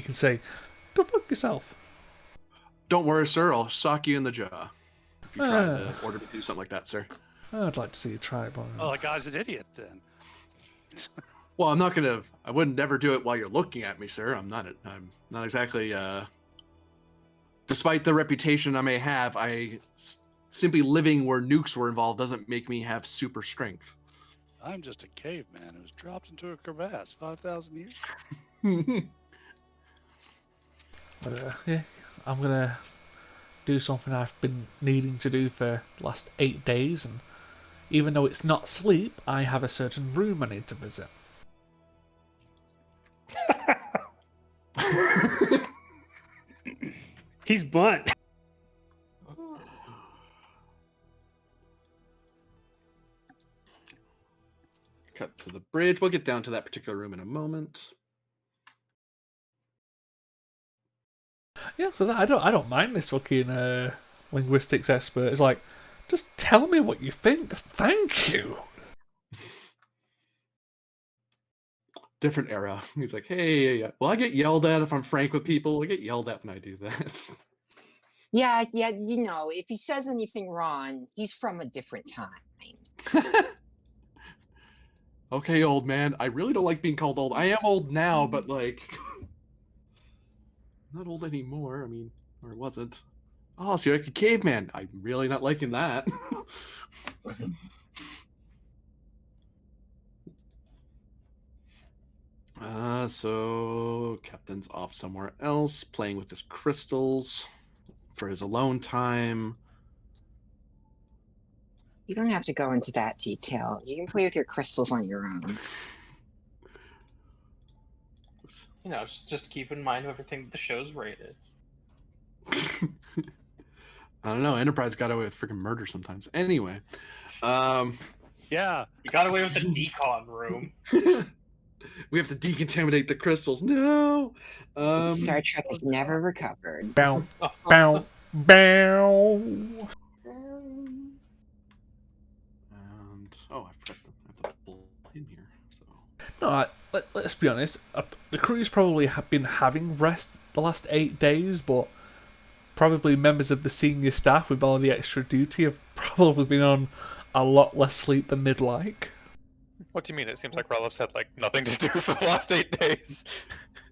can say, go fuck yourself. Don't worry, sir. I'll sock you in the jaw if you try to order me to do something like that, sir. I'd like to see you try it, but Oh, the guy's an idiot then. Well, I wouldn't never do it while you're looking at me, sir. I'm not exactly. Despite the reputation I may have, simply living where nukes were involved doesn't make me have super strength. I'm just a caveman who's dropped into a crevasse 5,000 years. But yeah, I'm gonna do something I've been needing to do for the last 8 days, and even though it's not sleep, I have a certain room I need to visit. He's blunt. Cut to the bridge. We'll get down to that particular room in a moment. Yeah, so I don't mind this fucking linguistics expert. It's like, just tell me what you think. Thank you. Different era. He's like, hey, well, I get yelled at if I'm frank with people. I get yelled at when I do that. Yeah, if he says anything wrong, he's from a different time. Okay, old man. I really don't like being called old. I am old now, but like, not old anymore. I mean, or wasn't. Oh, so you're like a caveman. I'm really not liking that. So Captain's off somewhere else, playing with his crystals for his alone time. You don't have to go into that detail. You can play with your crystals on your own. Just keep in mind everything the show's rated. I don't know. Enterprise got away with freaking murder sometimes. Anyway, yeah, you got away with the decon room. We have to decontaminate the crystals. No. Star Trek has never recovered. Bow, bow, bow. And I forgot the pull in here. So. No, let's be honest. The crew's probably have been having rest the last 8 days, but probably members of the senior staff with all the extra duty have probably been on a lot less sleep than they'd like. What do you mean? It seems like Ralph's had like nothing to do for the last 8 days.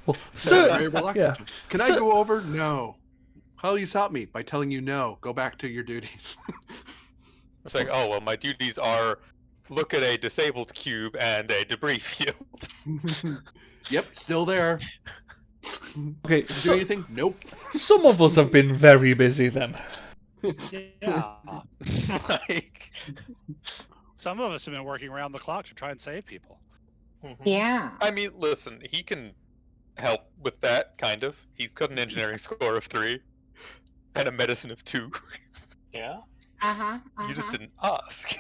Well, sir, Very reluctant. yeah. Can I go over? No. How will you stop me? By telling you no. Go back to your duties. It's like, oh well, my duties are look at a disabled cube and a debris field. Yep, still there. Okay, Do anything? Nope. Some of us have been very busy then. Yeah. Like, Some of us have been working around the clock to try and save people. Yeah. I mean, listen, he can help with that, kind of. He's got an engineering score of 3 and a medicine of 2. Yeah. You just didn't ask.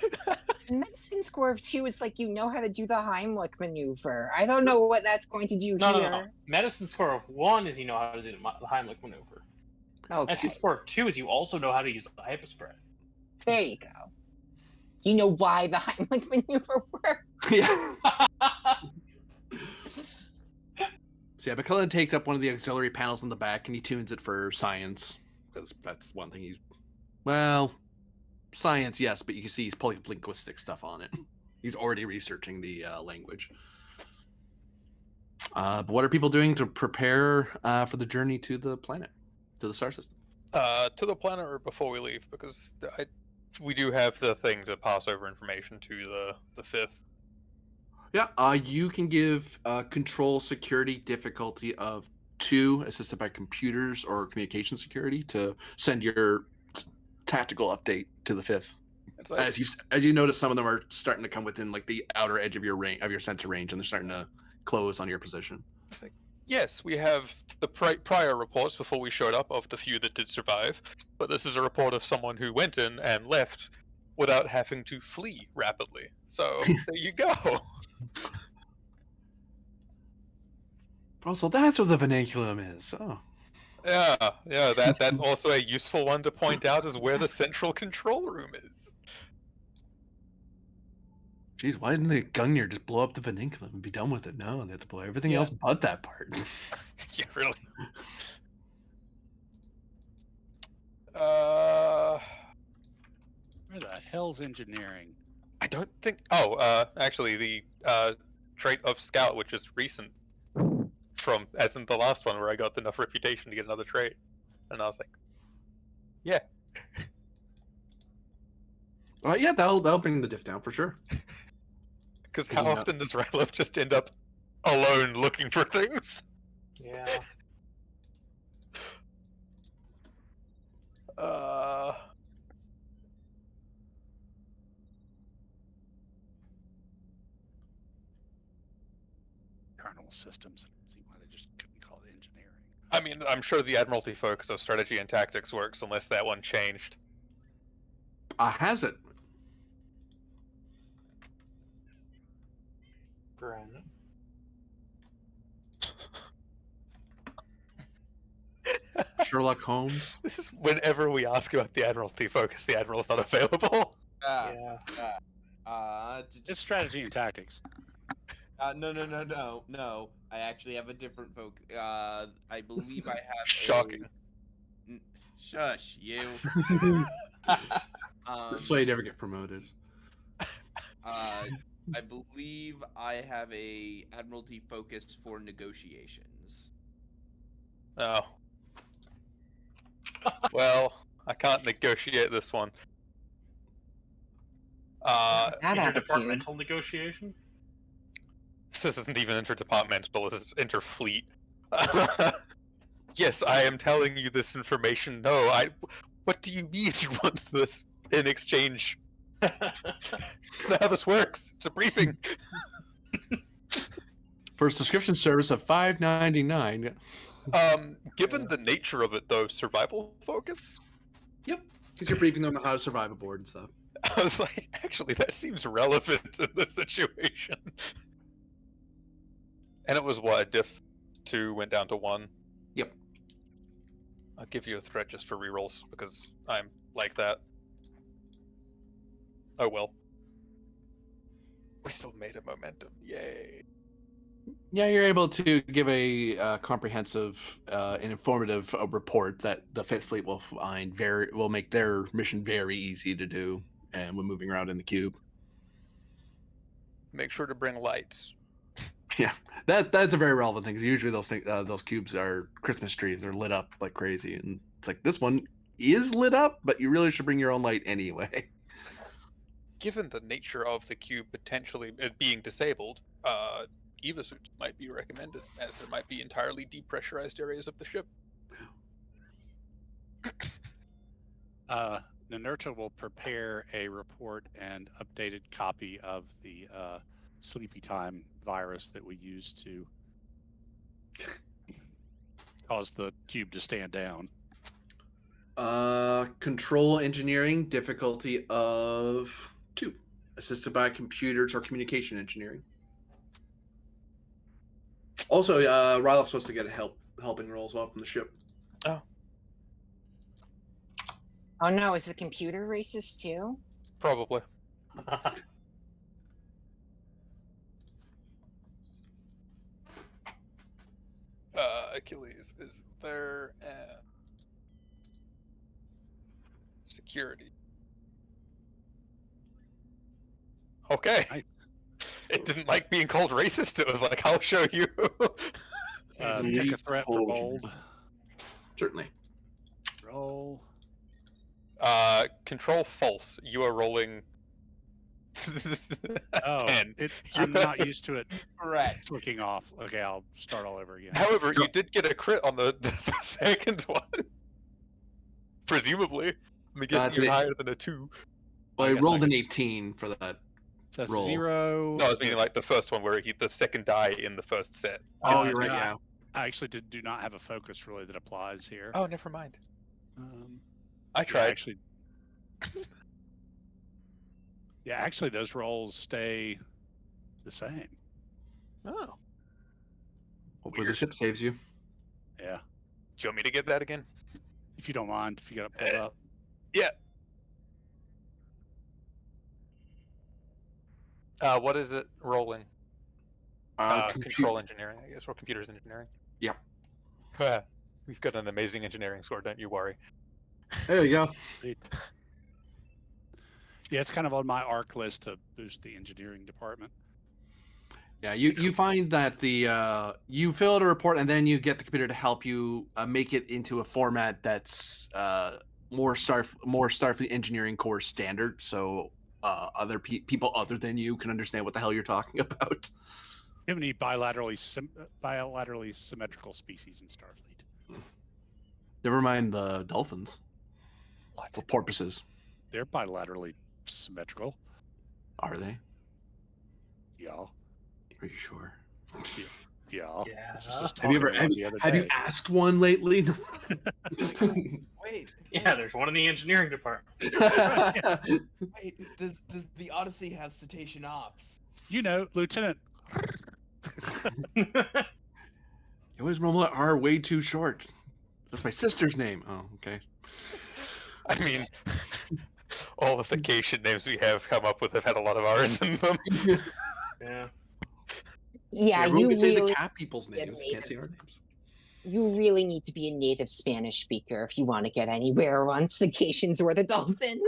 Medicine score of 2 is like you know how to do the Heimlich maneuver. I don't know what that's going to do here. No. Medicine score of 1 is you know how to do the Heimlich maneuver. Okay. Medicine score of 2 is you also know how to use the hypospray. There you go. Do you know why the Heimlich maneuver works? Yeah. So yeah, McClellan takes up one of the auxiliary panels in the back and he tunes it for science. Because that's one thing science, yes, but you can see he's pulling up linguistic stuff on it. He's already researching the language. But what are people doing to prepare for the journey to the planet, to the star system? To the planet or before we leave, because we do have the thing to pass over information to the fifth. Yeah, you can give control security difficulty of 2, assisted by computers or communication security, to send your tactical update to the fifth. It's like, As you notice, some of them are starting to come within like the outer edge of your sensor range, and they're starting to close on your position. it's like, yes, we have the prior reports before we showed up of the few that did survive, but this is a report of someone who went in and left without having to flee rapidly. So there you go. Oh, so that's what the vinculum is. Oh, Yeah, that's also a useful one to point out, is where the central control room is. geez, why didn't the Gungnir just blow up the vinculum and be done with it? No, they have to blow everything else but that part. Yeah, really. Where the hell's engineering? I don't think. Actually, the trait of scout, which is recent, from as in the last one where I got enough reputation to get another trait, and I was like, yeah. Yeah, that'll bring the diff down for sure. Because how often does Rylop just end up alone looking for things? Yeah. Kernel systems. See why they just couldn't call it engineering. I mean, I'm sure the Admiralty focus of strategy and tactics works, unless that one changed. Has it? Granted. Sherlock Holmes. This is whenever we ask about the Admiralty focus, the Admiral's not available. Yeah. It's strategy and tactics. No. I actually have a different focus. I believe I have. Shocking. Shush, you. This way you never get promoted. I believe I have a Admiralty focus for negotiations. Oh. Well, I can't negotiate this one. That attitude. Interdepartmental negotiation? This isn't even interdepartmental, this is interfleet. Yes, I am telling you this information. No, what do you mean you want this in exchange? That's not how this works. It's a briefing. For a subscription service of $5.99. Given the nature of it, though, survival focus? Yep, because you're briefing them on how to survive aboard and stuff. I was like, actually, that seems relevant in this situation. And it was what, diff 2 went down to 1? Yep. I'll give you a threat just for rerolls, because I'm like that. Oh well. We still made a momentum. Yay. Yeah, you're able to give a comprehensive and informative report that the Fifth Fleet will will make their mission very easy to do, and when moving around in the cube. Make sure to bring lights. Yeah, that's a very relevant thing. Because usually those cubes are Christmas trees; they're lit up like crazy, and it's like this one is lit up, but you really should bring your own light anyway. Given the nature of the cube potentially being disabled, EVA suits might be recommended, as there might be entirely depressurized areas of the ship. Nanerta will prepare a report and updated copy of the sleepy time virus that we used to cause the cube to stand down. Control engineering difficulty of 2, assisted by computers or communication engineering. Also, Rylop's supposed to get a helping role as well from the ship. Oh. Oh no, is the computer racist too? Probably. Achilles is there and security. Okay. Nice. It didn't like being called racist. It was like, I'll show you. Pick a threat for Told you. bold. Certainly. Roll. Control false. You are rolling. Oh, 10. I'm not used to it Correct. flicking off. Okay, I'll start all over again. However, you did get a crit on the second one. Presumably. I'm guessing you're it. higher than a 2. Well, I guess rolled I an can- 18 for that. So roll. 0. No, I was meaning like the first one where the second die in the first set. Oh, Uh, you're right. no, Yeah. I actually do not have a focus really that applies here. Oh, never mind. I Yeah, tried. actually. Yeah, actually, those rolls stay the same. Oh. Hopefully Weird. the ship saves you. Yeah, Do you want me to get that again? if you don't mind, if you got it pulled up. Yeah. What is it rolling? Control engineering, I guess, or computers engineering. Yep. We've got an amazing engineering score, don't you worry. There you go. Sweet. Yeah, it's kind of on my arc list to boost the engineering department. Yeah, you find that the you fill out a report and then you get the computer to help you make it into a format that's more Starfleet engineering core standard, so other people other than you can understand what the hell you're talking about. Do you have any bilaterally symmetrical species in Starfleet? Never mind the dolphins. What? Or porpoises. They're bilaterally symmetrical. Are they? Yeah. Are you sure? Yeah. Yeah. This was just Have you talking ever about the other have you day. asked one lately? Wait, Yeah, there's one in the engineering department. wait. Does the Odyssey have cetacean ops? You know, Lieutenant. You always mumble that R way too short. That's my sister's name. Oh, okay. I mean, all the vacation names we have come up with have had a lot of R's in them. Yeah. Yeah, everyone you can say the really, cat people's names. Can't say our natives. names. you really need to be a native Spanish speaker if you want to get anywhere on cetaceans or the dolphins.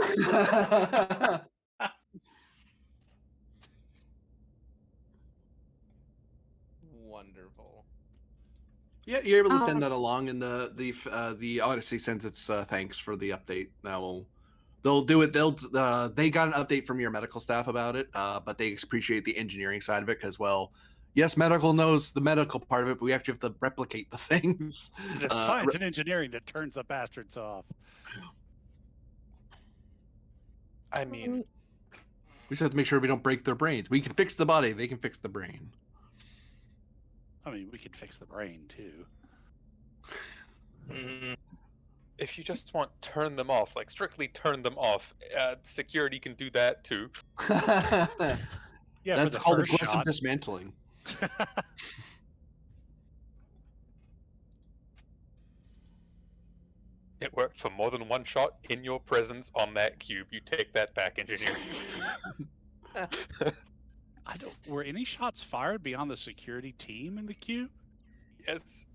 Wonderful. Yeah, you're able to send that along, and the Odyssey sends its thanks for the update. Now they'll do it. They got an update from your medical staff about it, but they appreciate the engineering side of it because, well, yes, medical knows the medical part of it, but we actually have to replicate the things. It's science and engineering that turns the bastards off. I mean, We just have to make sure we don't break their brains. We can fix the body; they can fix the brain. I mean, we could fix the brain too. if you just want turn them off, like strictly turn them off, security can do that too. Yeah, That's for the called first aggressive shot. dismantling. It worked for more than one shot in your presence on that cube. You take that back, engineer. I don't. Were any shots fired beyond the security team in the cube? Yes,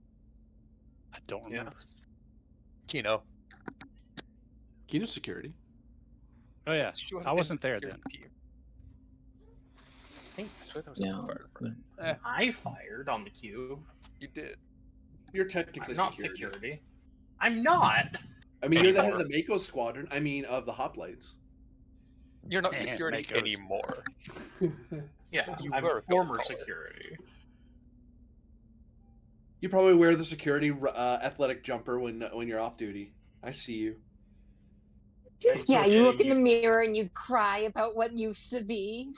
I don't remember. Kino. Kino security. Oh yeah, She I in wasn't the there security then. team. I swear that was No. fired in front of it. I fired on the cube. You did. You're technically I'm not security. security. I'm not. I mean, you're the head of the Mako squadron. I mean, of the hoplites. You're not Man, security Makos. anymore. Yeah, You I'm were a former gold collar. security. You probably wear the security athletic jumper when you're off duty. I see you. Yeah, you look in the mirror and you cry about what used to be.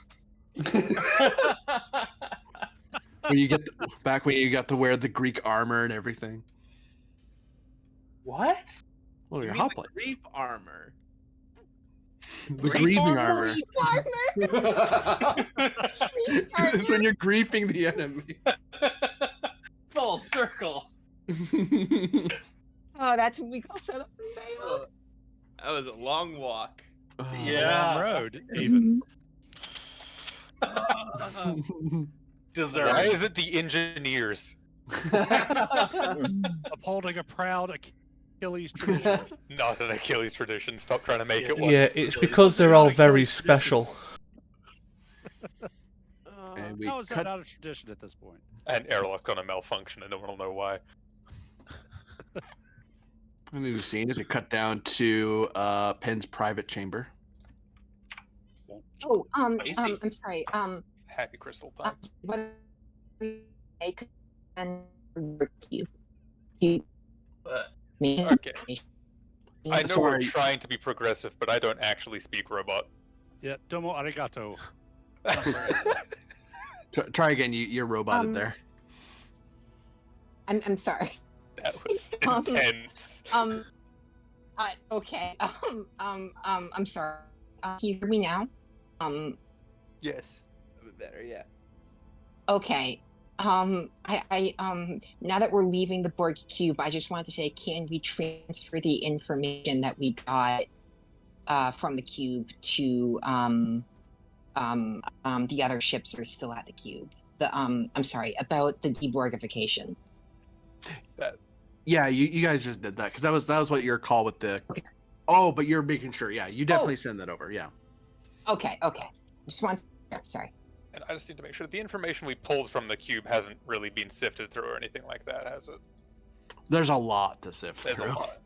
When you get back when you got to wear the Greek armor and everything. What? Well, You your mean the hoplites. creep armor? The Grief grieving armor? armor. It's when you're griefing the enemy. Full circle. Oh, that's what we call set up for bail. That was a long walk. It's a Yeah. long road, even. Deserved. Why is it the engineers? Upholding a proud Achilles tradition. It's not an Achilles tradition. Stop trying to make it one. Yeah, it's Achilles. because they're all very Achilles tradition. special. And we How is that cut. not a tradition at this point? And airlock gonna malfunction, and no one will know why. And we've seen it. It cut down to Penn's private chamber. Oh, Spicy. I'm sorry. Happy crystal time. Whether I could and you me. Okay. I know we're Sorry. trying to be progressive, but I don't actually speak robot. Yeah, domo arigato. Try again. You're roboted there. I'm sorry. That was Um, intense. Okay. I'm sorry. Can you hear me now? Yes. A bit better, yeah. Okay. I now that we're leaving the Borg cube, I just wanted to say, can we transfer the information that we got from the cube to the other ships that are still at the cube? I'm sorry, about the deborgification. Yeah, you guys just did that because that was what your call with the. Okay. Oh, but you're making sure. Yeah, you definitely send that over. Yeah. Okay. Just want. Sorry. And I just need to make sure the information we pulled from the cube hasn't really been sifted through or anything like that, has it? There's a lot to sift There's through. a lot.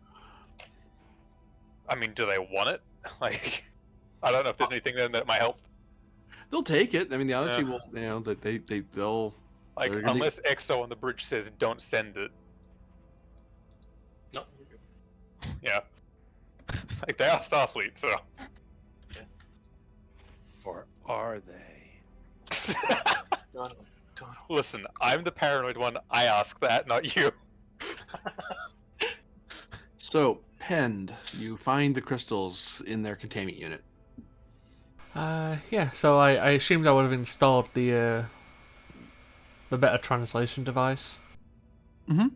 I mean, do they want it? Like, I don't know if there's anything then that might help. They'll take it. I mean, the Odyssey Yeah. will. You know that they'll. Like, They're gonna- unless EXO on the bridge says don't send it. No, you're good. Yeah. It's like, they are Starfleet, so. Or are they? Totally. Listen, I'm the paranoid one. I ask that, not you. So, Pend, you find the crystals in their containment unit. Yeah. So I assumed I would have installed the better translation device. Mm-hmm.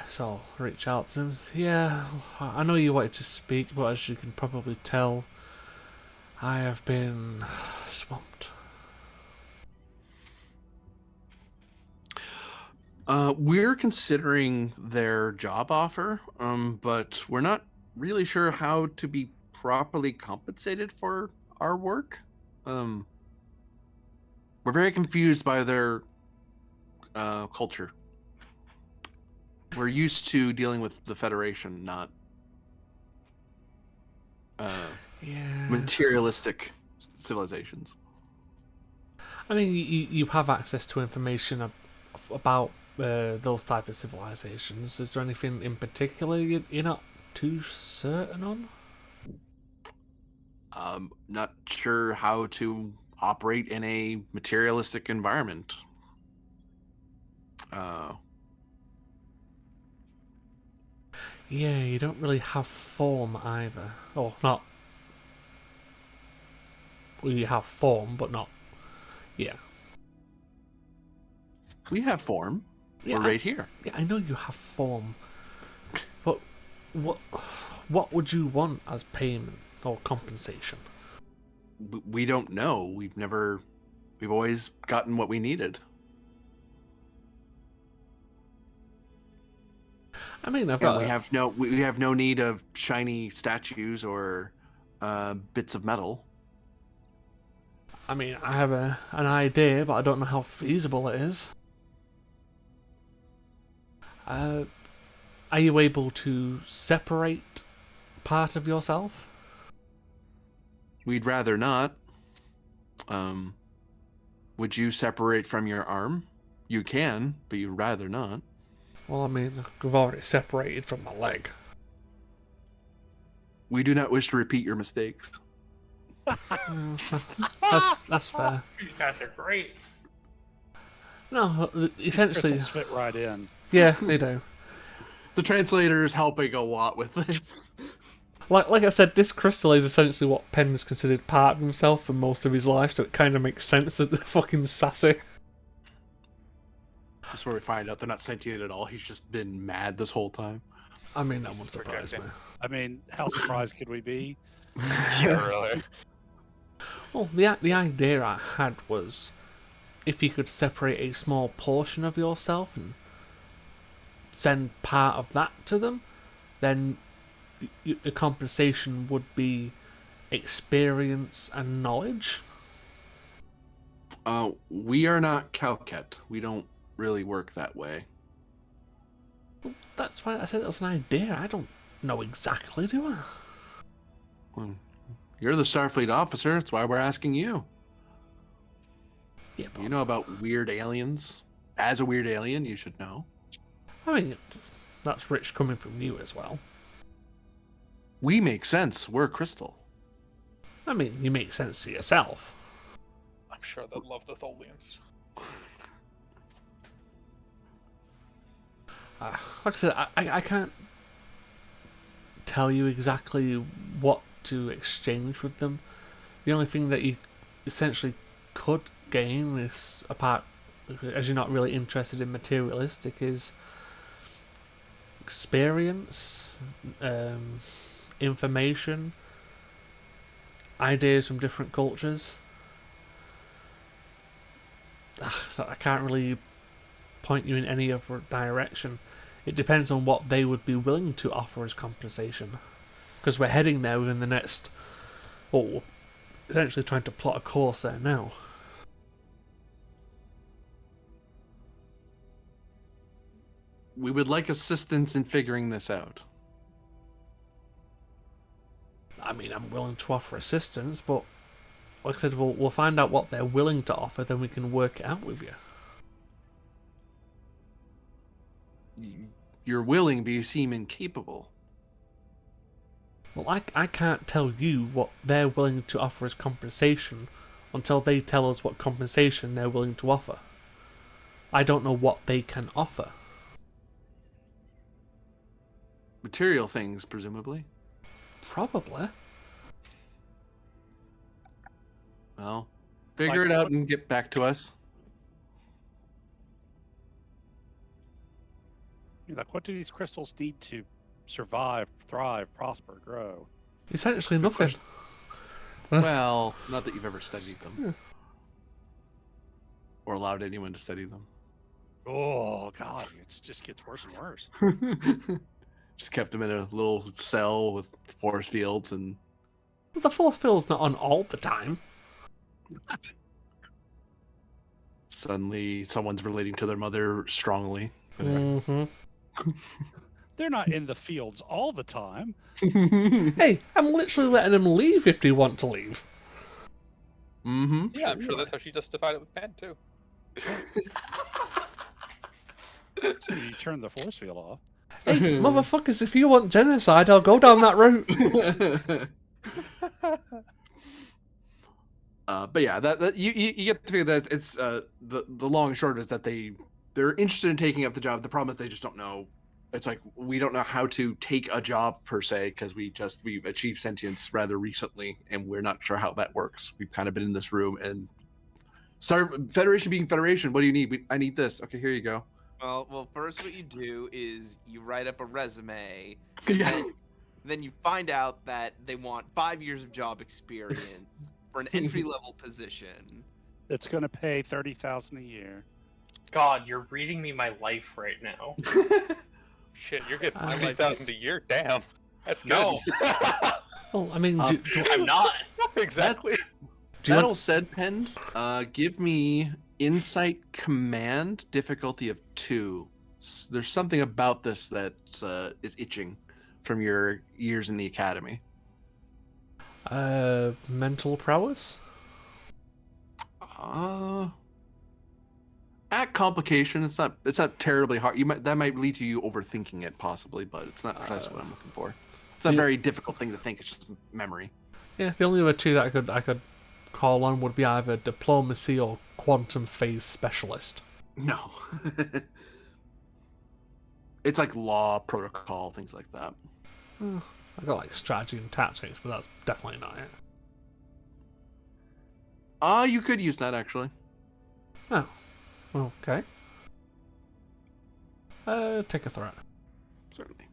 So I'll reach out to him. Yeah, I know you wanted to speak, but as you can probably tell, I have been swamped. We're considering their job offer, but we're not really sure how to be properly compensated for our work. We're very confused by their culture. We're used to dealing with the Federation, not Yeah. materialistic civilizations. I mean, you have access to information about those type of civilizations. Is there anything in particular you're not too certain on? Not sure how to operate in a materialistic environment. Yeah, you don't really have form either. Oh, not. Well, you have form, but not. Yeah. We have form. Yeah, We're right here. Yeah, I know you have form, but what would you want as payment or compensation? We don't know. We've always gotten what we needed. I mean, I've Yeah, got. we have no need of shiny statues or bits of metal. I mean, I have an idea, but I don't know how feasible it is. Are you able to separate part of yourself? We'd rather not. Would you separate from your arm? You can, but you'd rather not. Well, I mean, I've already separated from my leg. We do not wish to repeat your mistakes. That's fair. You guys are great. No, essentially, Crystals fit right in. yeah, they do. The translator is helping a lot with this. Like I said, this crystal is essentially what Penn's considered part of himself for most of his life, so it kind of makes sense that they're fucking sassy. That's where we find out they're not sentient at all. He's just been mad this whole time. I mean, that He's wouldn't just surprise me. projecting. I mean, how surprised could we be? Yeah, really. Well, the idea I had was if you could separate a small portion of yourself and send part of that to them, then the compensation would be experience and knowledge. We are not Calcat. We don't really work that way. Well, that's why I said it was an idea. I don't know exactly, do I? Well, you're the Starfleet officer. That's why we're asking you. Yeah, but You know about weird aliens. As a weird alien, you should know. I mean, that's rich coming from you as well. We make sense. We're crystal. I mean, you make sense to yourself. I'm sure they'll love the Tholians. Like I said, I can't tell you exactly what to exchange with them. The only thing that you essentially could gain is, apart, as you're not really interested in materialistic, is experience, information, ideas from different cultures. I can't really point you in any other direction. It depends on what they would be willing to offer as compensation. Because we're heading there within the next... Well, essentially trying to plot a course there now. We would like assistance in figuring this out. I mean, I'm willing to offer assistance, but like I said, we'll find out what they're willing to offer, then we can work it out with you. You're willing, but you seem incapable. Well, I can't tell you what they're willing to offer as compensation until they tell us what compensation they're willing to offer. I don't know what they can offer. Material things, presumably. Probably. Well, figure Like it out what? and get back to us. Like, what do these crystals need to survive, thrive, prosper, grow? Essentially nothing. Well, not that you've ever studied them. Or allowed anyone to study them. Oh God, it just gets worse and worse. Just kept them in a little cell with force fields and... The force field's not on all the time. Suddenly someone's relating to their mother strongly. Mm-hmm. They're not in the fields all the time. Hey, I'm literally letting them leave if they want to leave. Mm-hmm. Yeah, I'm sure that's how she justified it with Pen too. So you turn the force field off. Hey, motherfuckers, if you want genocide, I'll go down that route. But yeah, that you get the figure that it's the long and short is that they're interested in taking up the job. The problem is they just don't know. It's like we don't know how to take a job per se because we've achieved sentience rather recently, and we're not sure how that works. We've kind of been in this room and Federation being Federation. What do you need? I need this. Okay, here you go. Well, first what you do is you write up a resume. Yeah. Then you find out that they want 5 years of job experience for an entry-level position. It's going to pay $30,000 a year. God, you're reading me my life right now. Shit, you're getting I like 30,000 a year. Damn, that's good. No. Well, I mean, I'm not. Exactly. do you That all want, said, Pen, give me Insight Command difficulty of 2. There's something about this that is itching from your years in the academy. mental prowess? At complication, it's not terribly hard. That might lead to you overthinking it possibly, but it's not precisely what I'm looking for. It's a yeah. very difficult thing to think. It's just memory. Yeah, the only other two that I could call on would be either diplomacy or quantum phase specialist. No. It's like law, protocol, things like that. I got like strategy and tactics, but that's definitely not it. You could use that actually. Oh, okay. Take a threat. Certainly.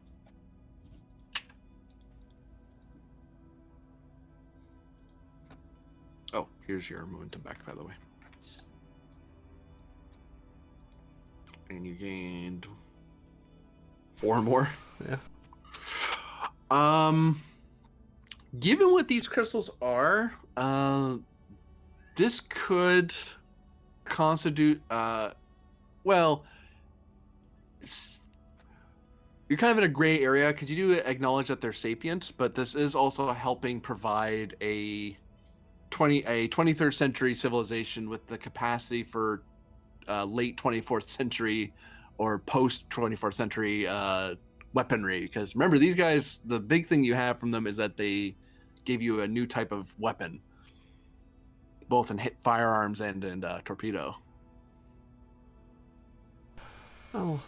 Oh, here's your momentum back, by the way. And you gained 4 more. Yeah. Given what these crystals are, this could constitute, well, you're kind of in a gray area because you do acknowledge that they're sapient, but this is also helping provide a 23rd century civilization with the capacity for late 24th century or post 24th century weaponry. Because remember, these guys, the big thing you have from them is that they gave you a new type of weapon, both in hit firearms and in torpedo. Oh,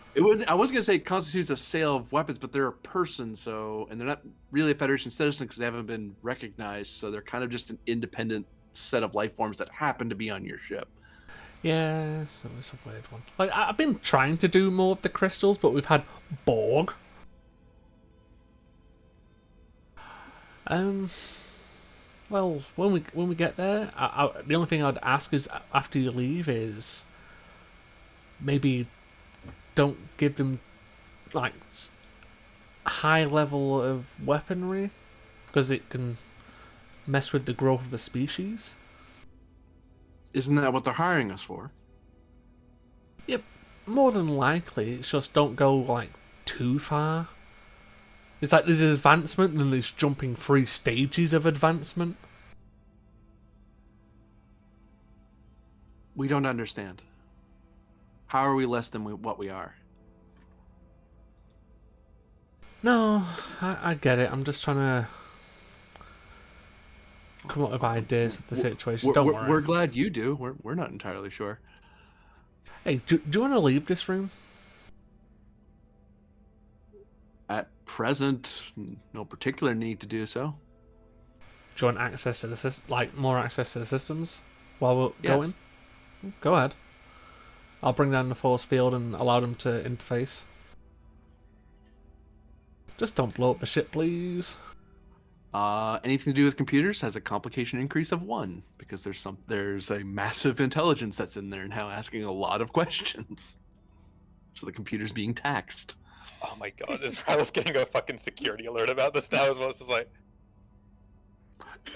I was gonna say it constitutes a sale of weapons, but they're a person, so, and they're not really a Federation citizen because they haven't been recognized, so they're kind of just an independent set of life forms that happen to be on your ship. yeah, so it's a weird one. Like, I've been trying to do more of the crystals, but we've had Borg. Well, when we get there, the only thing I'd ask is after you leave is maybe don't give them like high level of weaponry because it can mess with the growth of the species. Isn't that what they're hiring us for? Yep, more than likely. It's just don't go like too far. It's like there's advancement, then there's jumping 3 stages of advancement. We don't understand. How are we less than what we are? No, I get it. I'm just trying to come up with ideas with the situation. Don't worry. We're glad you do. We're not entirely sure. Hey, do you want to leave this room? At present, no particular need to do so. Do you want access to the more access to the systems while we're Yes. going? Go ahead. I'll bring down the force field and allow them to interface. Just don't blow up the ship, please. Anything to do with computers has a complication increase of 1 because there's a massive intelligence that's in there now asking a lot of questions. So the computer's being taxed. Oh my god, is Ralph getting a fucking security alert about this now as well? It's just like,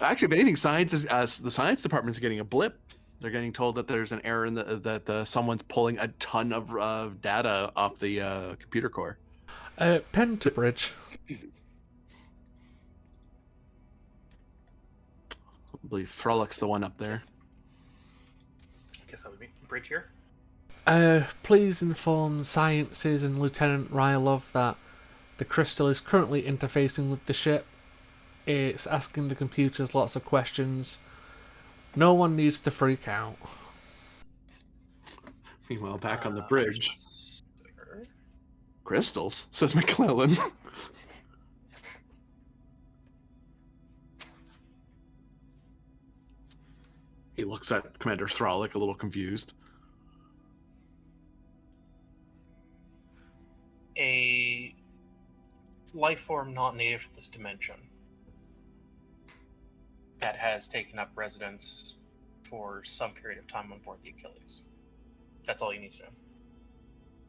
Actually, if anything, the science department is getting a blip. They're getting told that there's an error in that someone's pulling a ton of data off the computer core. Pen to bridge. I believe Throllock's the one up there. I guess that would be bridge here. Please inform Sciences and Lieutenant Rylov that the crystal is currently interfacing with the ship. It's asking the computers lots of questions. No one needs to freak out. Meanwhile, back on the bridge. Sir. Crystals, says McClellan. He looks at Commander Throllock a little confused. A life form not native to this dimension that has taken up residence for some period of time on board the Achilles. That's all you need to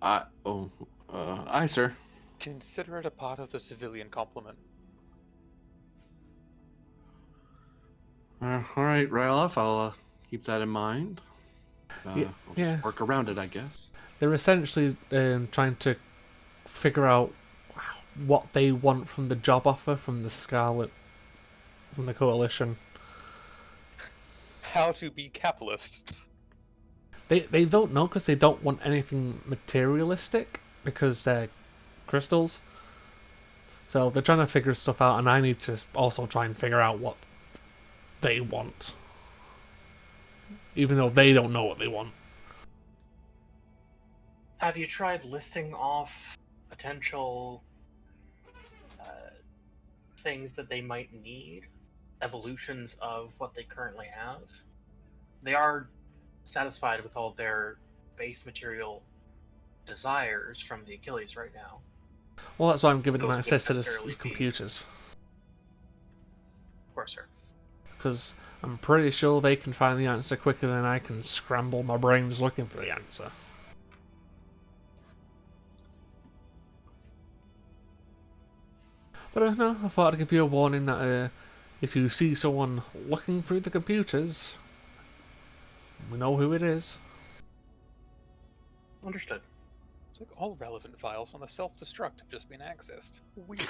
know. Aye, sir. consider it a part of the civilian complement. All right, Ryloff, I'll keep that in mind. Yeah, We'll just work around it, I guess. They're essentially trying to figure out what they want from the job offer from the Scarlet, from the Coalition. How to be capitalist. They don't know because they don't want anything materialistic because they're crystals. So they're trying to figure stuff out, and I need to also try and figure out what they want. Even though they don't know what they want. Have you tried listing off potential things that they might need? Evolutions of what they currently have? They are satisfied with all their base material desires from the Achilles right now. Well, that's why I'm giving them Those access to wouldn't the necessarily be- computers. Of course, sir. Because I'm pretty sure they can find the answer quicker than I can scramble my brains looking for the answer. But no, I thought I'd give you a warning that if you see someone looking through the computers, we know who it is. Understood. It's like all relevant files on the self-destruct have just been accessed. Weird.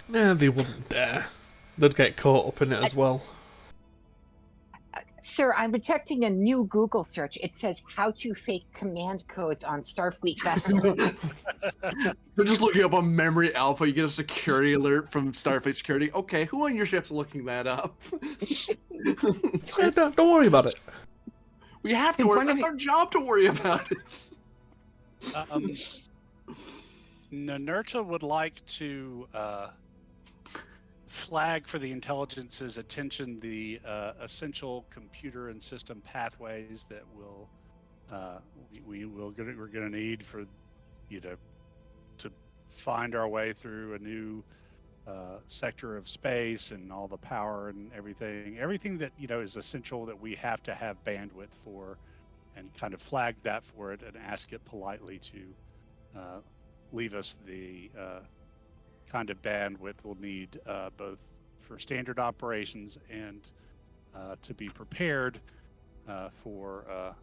Yeah, they wouldn't dare. They'd get caught up in it as well. Sir, I'm detecting a new Google search. It says how to fake command codes on Starfleet vessel. They're just looking up on Memory Alpha. You get a security alert from Starfleet Security. Okay, who on your ship's looking that up? Yeah, don't worry about it. We have to worry. That's our job to worry about it. Nanerta would like to flag for the intelligence's attention the essential computer and system pathways that will we're going to need for to find our way through a new sector of space and all the power and everything that is essential that we have to have bandwidth for, and kind of flag that for it and ask it politely to leave us the kind of bandwidth we'll need both for standard operations and to be prepared for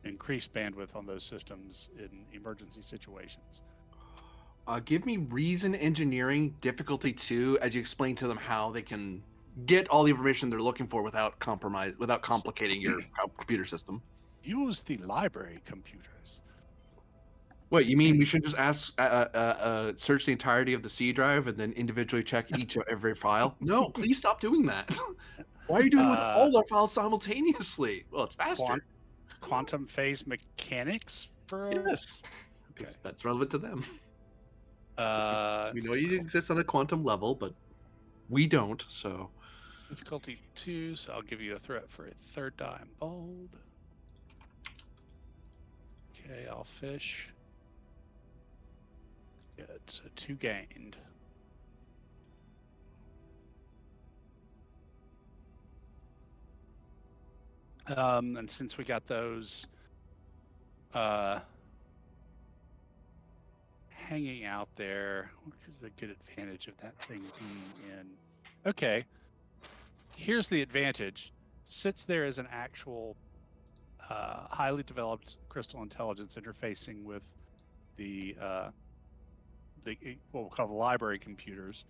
increased bandwidth on those systems in emergency situations. Give me reason engineering difficulty 2 as you explain to them how they can get all the information they're looking for without complicating your computer system. Use the library computers. Wait, you mean we should just ask, search the entirety of the C drive and then individually check every file? No, please stop doing that. Why are you doing it with all our files simultaneously? Well, it's faster. Quantum phase mechanics for Yes, okay. That's relevant to them. We know you you exist on a quantum level, but we don't. So difficulty 2. So I'll give you a threat for a third die bold. Okay, I'll fish. Good. So 2 gained. And since we got those hanging out there, what is the good advantage of that thing being in? Okay, here's the advantage. Sits there as an actual highly developed crystal intelligence interfacing with the what we'll call the library computers.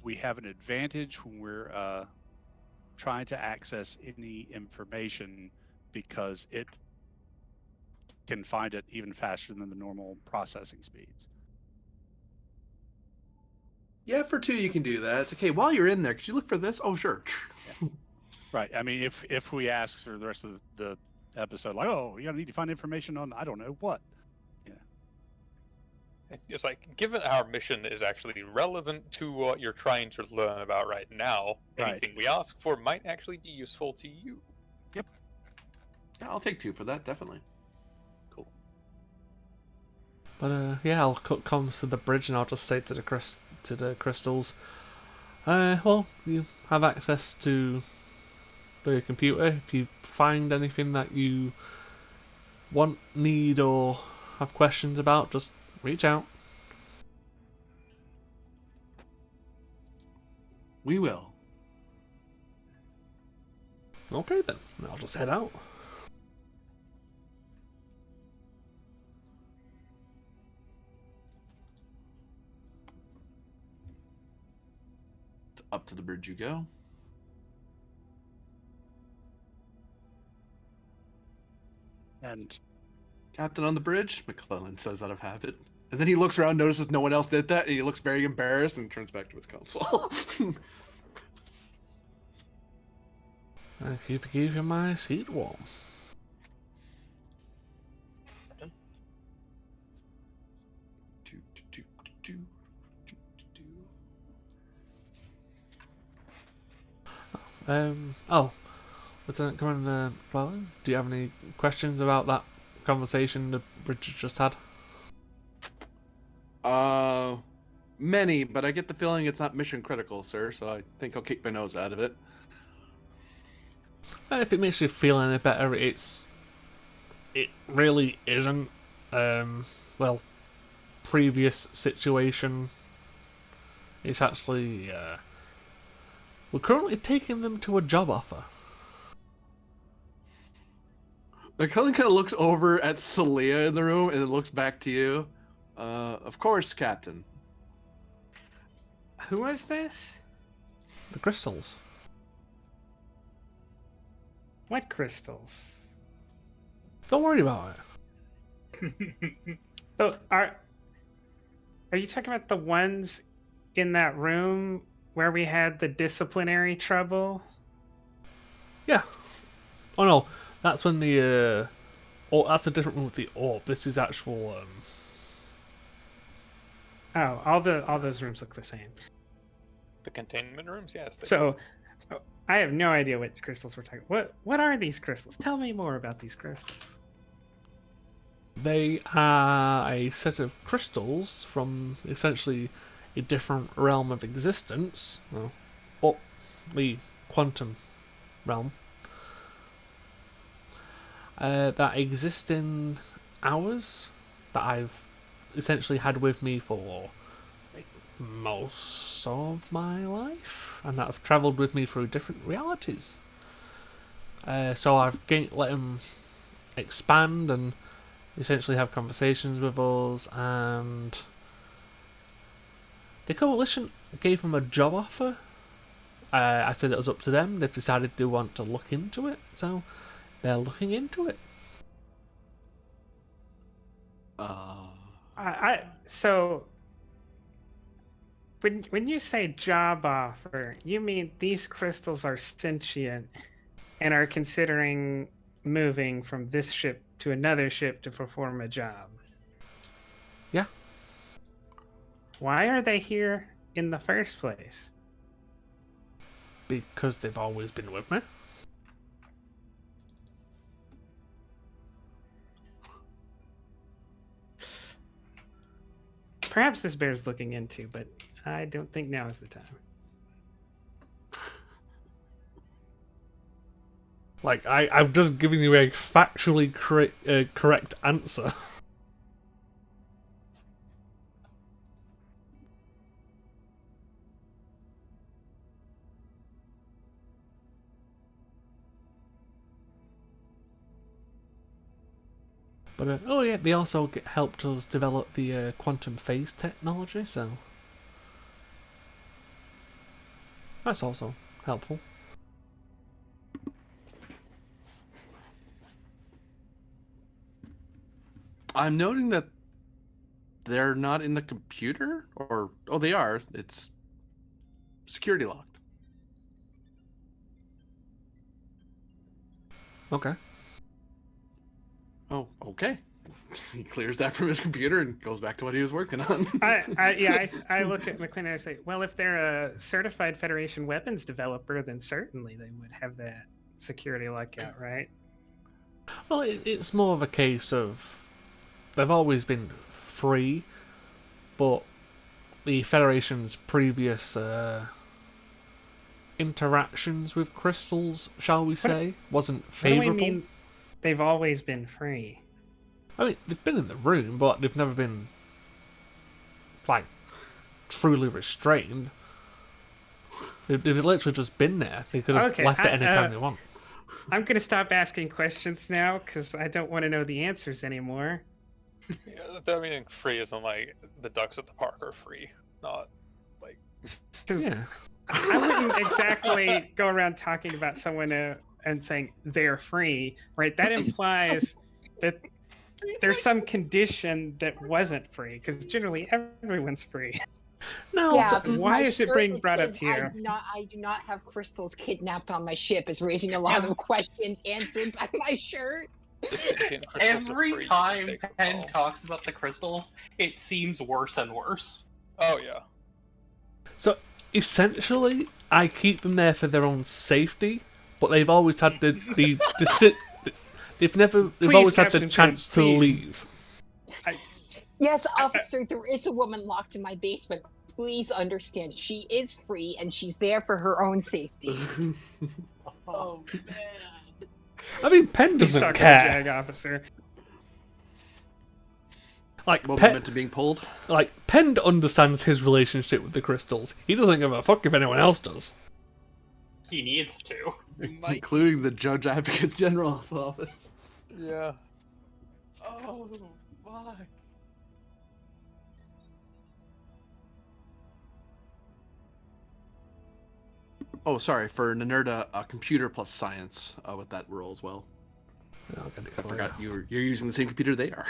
We have an advantage when we're trying to access any information because it can find it even faster than the normal processing speeds. yeah, for 2 you can do that. It's okay. While you're in there, could you look for this? Oh, sure. Yeah. Right. I mean, if we ask for the rest of the episode, like, oh, you need to find information on I don't know what. Yeah. It's like, given our mission is actually relevant to what you're trying to learn about right now, anything we ask for might actually be useful to you. Yep. Yeah, I'll take 2 for that, definitely. Cool. But yeah, I'll cut comms to the bridge and I'll just say to the crystals, well, you have access to the computer. If you find anything that you want, need, or have questions about, just reach out. We will. Okay then, I'll just head out. Up to the bridge you go. And Captain on the bridge, McClellan says out of habit. And then he looks around, notices no one else did that, and he looks very embarrassed and turns back to his console. I keep my seat warm. Oh, Lieutenant Commander McClellan, do you have any questions about that conversation the bridge just had? Many, but I get the feeling it's not mission critical, sir, so I think I'll keep my nose out of it. If it makes you feel any better, it really isn't. well, previous situation. It's actually we're currently taking them to a job offer. McCullen kind of looks over at Celia in the room and then looks back to you. Of course, Captain. Who was this? The crystals. What crystals? Don't worry about it. So are you talking about the ones in that room where we had the disciplinary trouble? Yeah. Oh no, that's when the oh, that's a different one with the orb. This is actual Oh, all those rooms look the same. The containment rooms, yes. So I have no idea what crystals we're talking. What are these crystals? Tell me more about these crystals. They are a set of crystals from essentially a different realm of existence, well, up the quantum realm, that exist in ours, that I've essentially had with me for most of my life, and that have travelled with me through different realities. So I've let them expand and essentially have conversations with us, and the coalition gave them a job offer. I said it was up to them. They've decided they want to look into it, so they're looking into it. So when you say job offer, you mean these crystals are sentient and are considering moving from this ship to another ship to perform a job? Yeah. Why are they here in the first place? Because they've always been with me. Perhaps this bears looking into, but I don't think now is the time. Like, I've just given you a factually correct answer. But, oh yeah, they also helped us develop the quantum phase technology, so that's also helpful. I'm noting that they're not in the computer, or oh, they are. It's security locked. Okay. Oh, okay. He clears that from his computer and goes back to what he was working on. I look at McLean and I say, well, if they're a certified Federation weapons developer, then certainly they would have that security lockout, right? Well, it's more of a case of they've always been free, but the Federation's previous interactions with crystals, shall we say, wasn't favourable. What do we mean they've always been free? I mean, they've been in the room, but they've never been, like, truly restrained. They've literally just been there. They could have left at any time they want. I'm going to stop asking questions now, because I don't want to know the answers anymore. Yeah, I mean, free isn't like the ducks at the park are free, not like. Yeah. I wouldn't exactly go around talking about someone and saying they're free, right? That implies that there's some condition that wasn't free, because generally everyone's free. No, Yeah, why is it being brought up here? I do not have crystals kidnapped on my ship is raising a lot of questions answered by my shirt. Every time Penn talks about the crystals, it seems worse and worse. Oh yeah. So essentially, I keep them there for their own safety, but they've always had they've always had the chance to leave. Yes, officer, there is a woman locked in my basement. Please understand, she is free and she's there for her own safety. Oh man. I mean, Penn doesn't care. Jag officer. Like moment to being pulled. Pend understands his relationship with the crystals. He doesn't give a fuck if anyone else does. He needs to. Including the Judge Advocate General's office. Yeah. Oh, fuck. Oh, sorry, for Nanerda, computer plus science with that roll as well. I'll get it I for forgot you. you're using the same computer they are.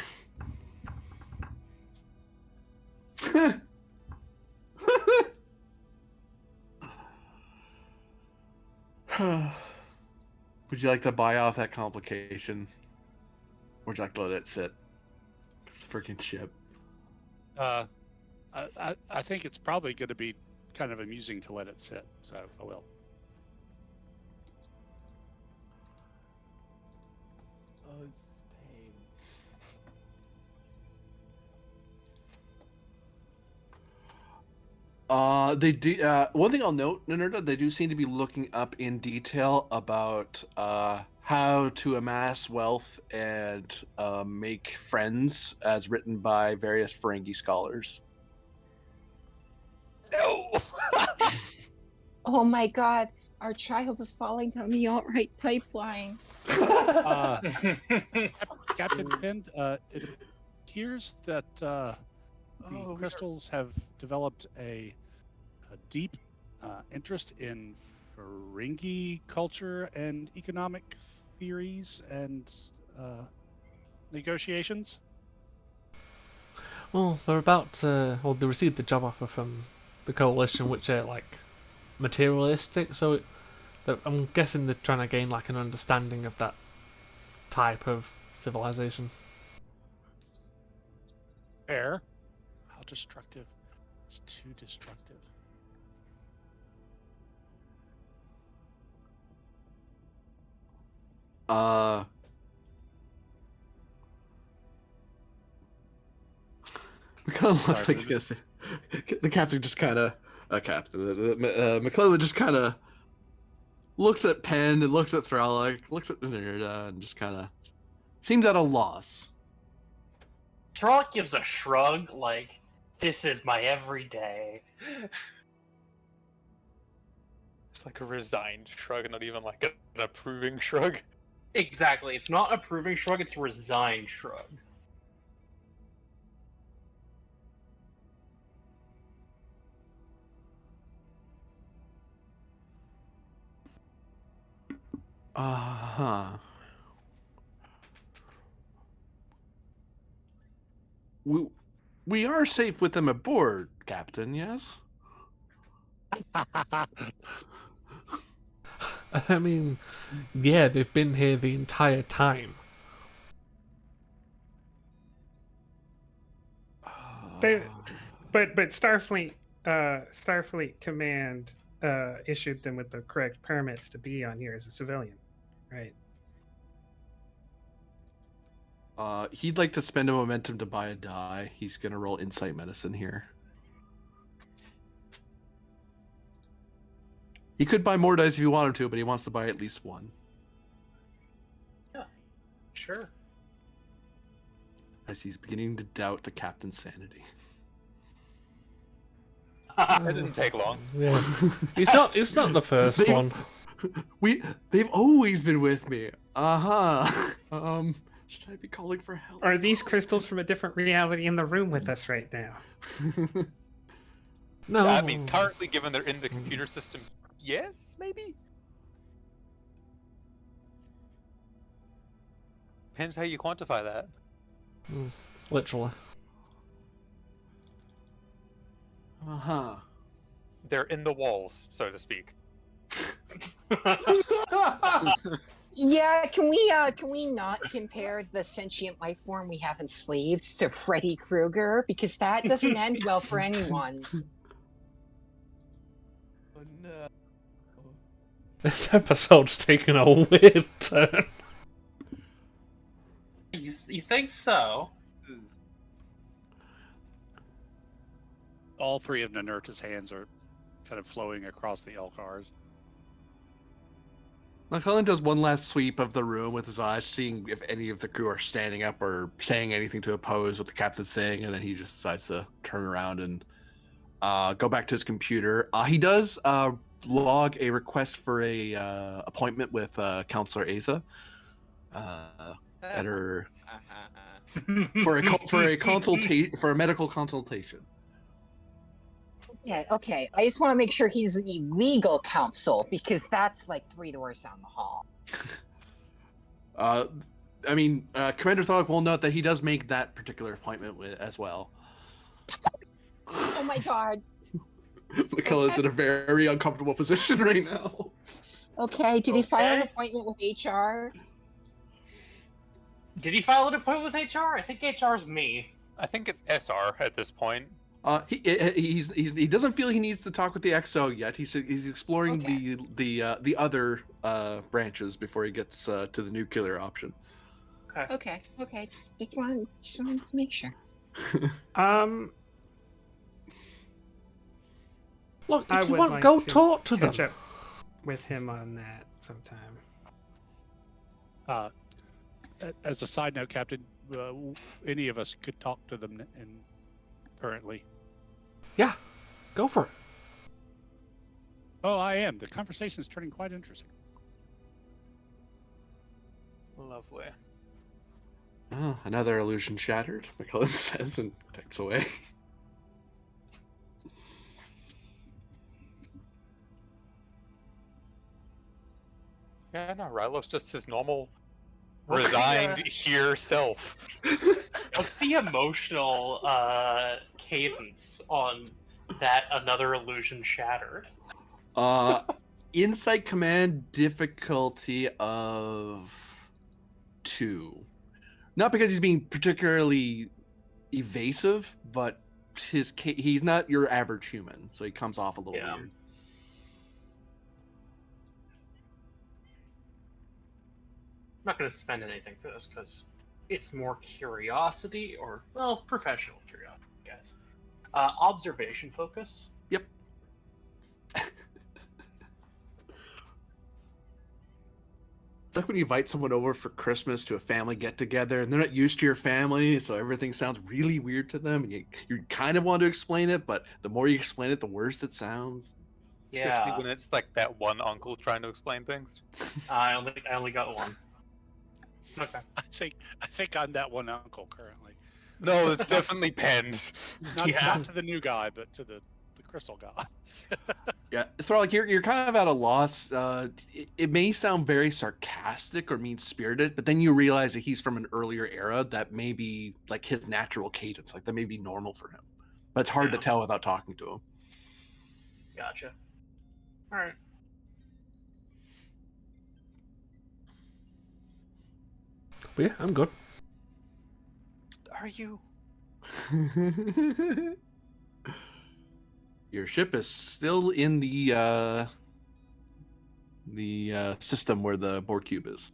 Would you like to buy off that complication? Or would you like to let it sit? Freaking ship. I think it's probably going to be kind of amusing to let it sit, so I will. Oh, it's pain. They do. One thing I'll note, Nanerda, they do seem to be looking up in detail about how to amass wealth and make friends, as written by various Ferengi scholars. No. Oh my God, our child is falling down the alt-right pipeline. Captain Pend, it appears that the crystals have developed a deep interest in Ferengi culture and economic theories and negotiations. Well, they're about to. Well, they received the job offer from the coalition, which are like materialistic. So I'm guessing they're trying to gain like an understanding of that type of civilization. Fair. How destructive? It's too destructive. It kind of looks Sorry, like he's gonna say. The captain just kind of. McClellan just kind of looks at Penn and looks at Thralic, looks at Nanerda, and just kind of seems at a loss. Thralic gives a shrug, like, this is my everyday. It's like a resigned shrug, not even like an approving shrug. Exactly. It's not approving shrug, it's resigned shrug. Uh-huh. We are safe with them aboard, Captain, yes? I mean, yeah, they've been here the entire time. But Starfleet Command issued them with the correct permits to be on here as a civilian, right? He'd like to spend a momentum to buy a die. He's gonna roll insight medicine here. He could buy more dice if he wanted to, but he wants to buy at least one. Yeah, sure. As he's beginning to doubt the captain's sanity. It didn't take long. Yeah, it's not the first one. They've always been with me. Uh-huh. Should I be calling for help? Are these crystals from a different reality in the room with us right now? No, I mean, currently, given they're in the computer system, yes, maybe? Depends how you quantify that. literally. Uh-huh. They're in the walls, so to speak. Yeah, can we not compare the sentient life form we have enslaved to Freddy Krueger? Because that doesn't end well for anyone. Oh no. This episode's taken a weird turn. You think so? All three of Nanerta's hands are kind of flowing across the Elcars. McClellan does one last sweep of the room with his eyes, seeing if any of the crew are standing up or saying anything to oppose what the captain's saying, and then he just decides to turn around and go back to his computer. He does log a request for a appointment with Counselor Asa at her for a consultation for a medical consultation. Yeah, okay. I just want to make sure he's the legal counsel because that's like 3 doors down the hall. Commander Thorpe will note that he does make that particular appointment as well. Oh my god. McCullough's Okay. in a very uncomfortable position right now. Okay, did he file an Okay. appointment with HR? Did he file an appointment with HR? I think HR is me. I think it's SR at this point. He doesn't feel he needs to talk with the XO yet. He's exploring Okay. the other branches before he gets to the nuclear option. Okay. Okay. Just wanted to make sure. Look, I if you would want, like go to talk to them. catch up with him on that sometime. As a side note, Captain, any of us could talk to them currently. Yeah, go for it. Oh, I am. The conversation is turning quite interesting. Lovely. Oh, another illusion shattered, McCullough says and types away. Yeah, no, Rylo's just his normal, What's the, resigned here self. What's the emotional cadence on that another illusion shattered? Insight command difficulty of 2. Not because he's being particularly evasive, but he's not your average human, so he comes off a little Yeah. weird. I'm not going to spend anything for this because it's more curiosity or, well, professional curiosity, guys. Observation focus. Yep. It's like when you invite someone over for Christmas to a family get-together, and they're not used to your family, so everything sounds really weird to them, and you kind of want to explain it, but the more you explain it, the worse it sounds. Especially Yeah. when it's like that one uncle trying to explain things. I only got one. Okay. I think I'm that one uncle currently. No, it's definitely penned. Not to the new guy, but to the crystal guy. Yeah, Thrall, you're kind of at a loss. It may sound very sarcastic or mean-spirited, but then you realize that he's from an earlier era that may be like his natural cadence, like that may be normal for him. But it's hard to tell without talking to him. Gotcha. All right. But yeah, I'm good. Are you? Your ship is still in the system where the Borg cube is.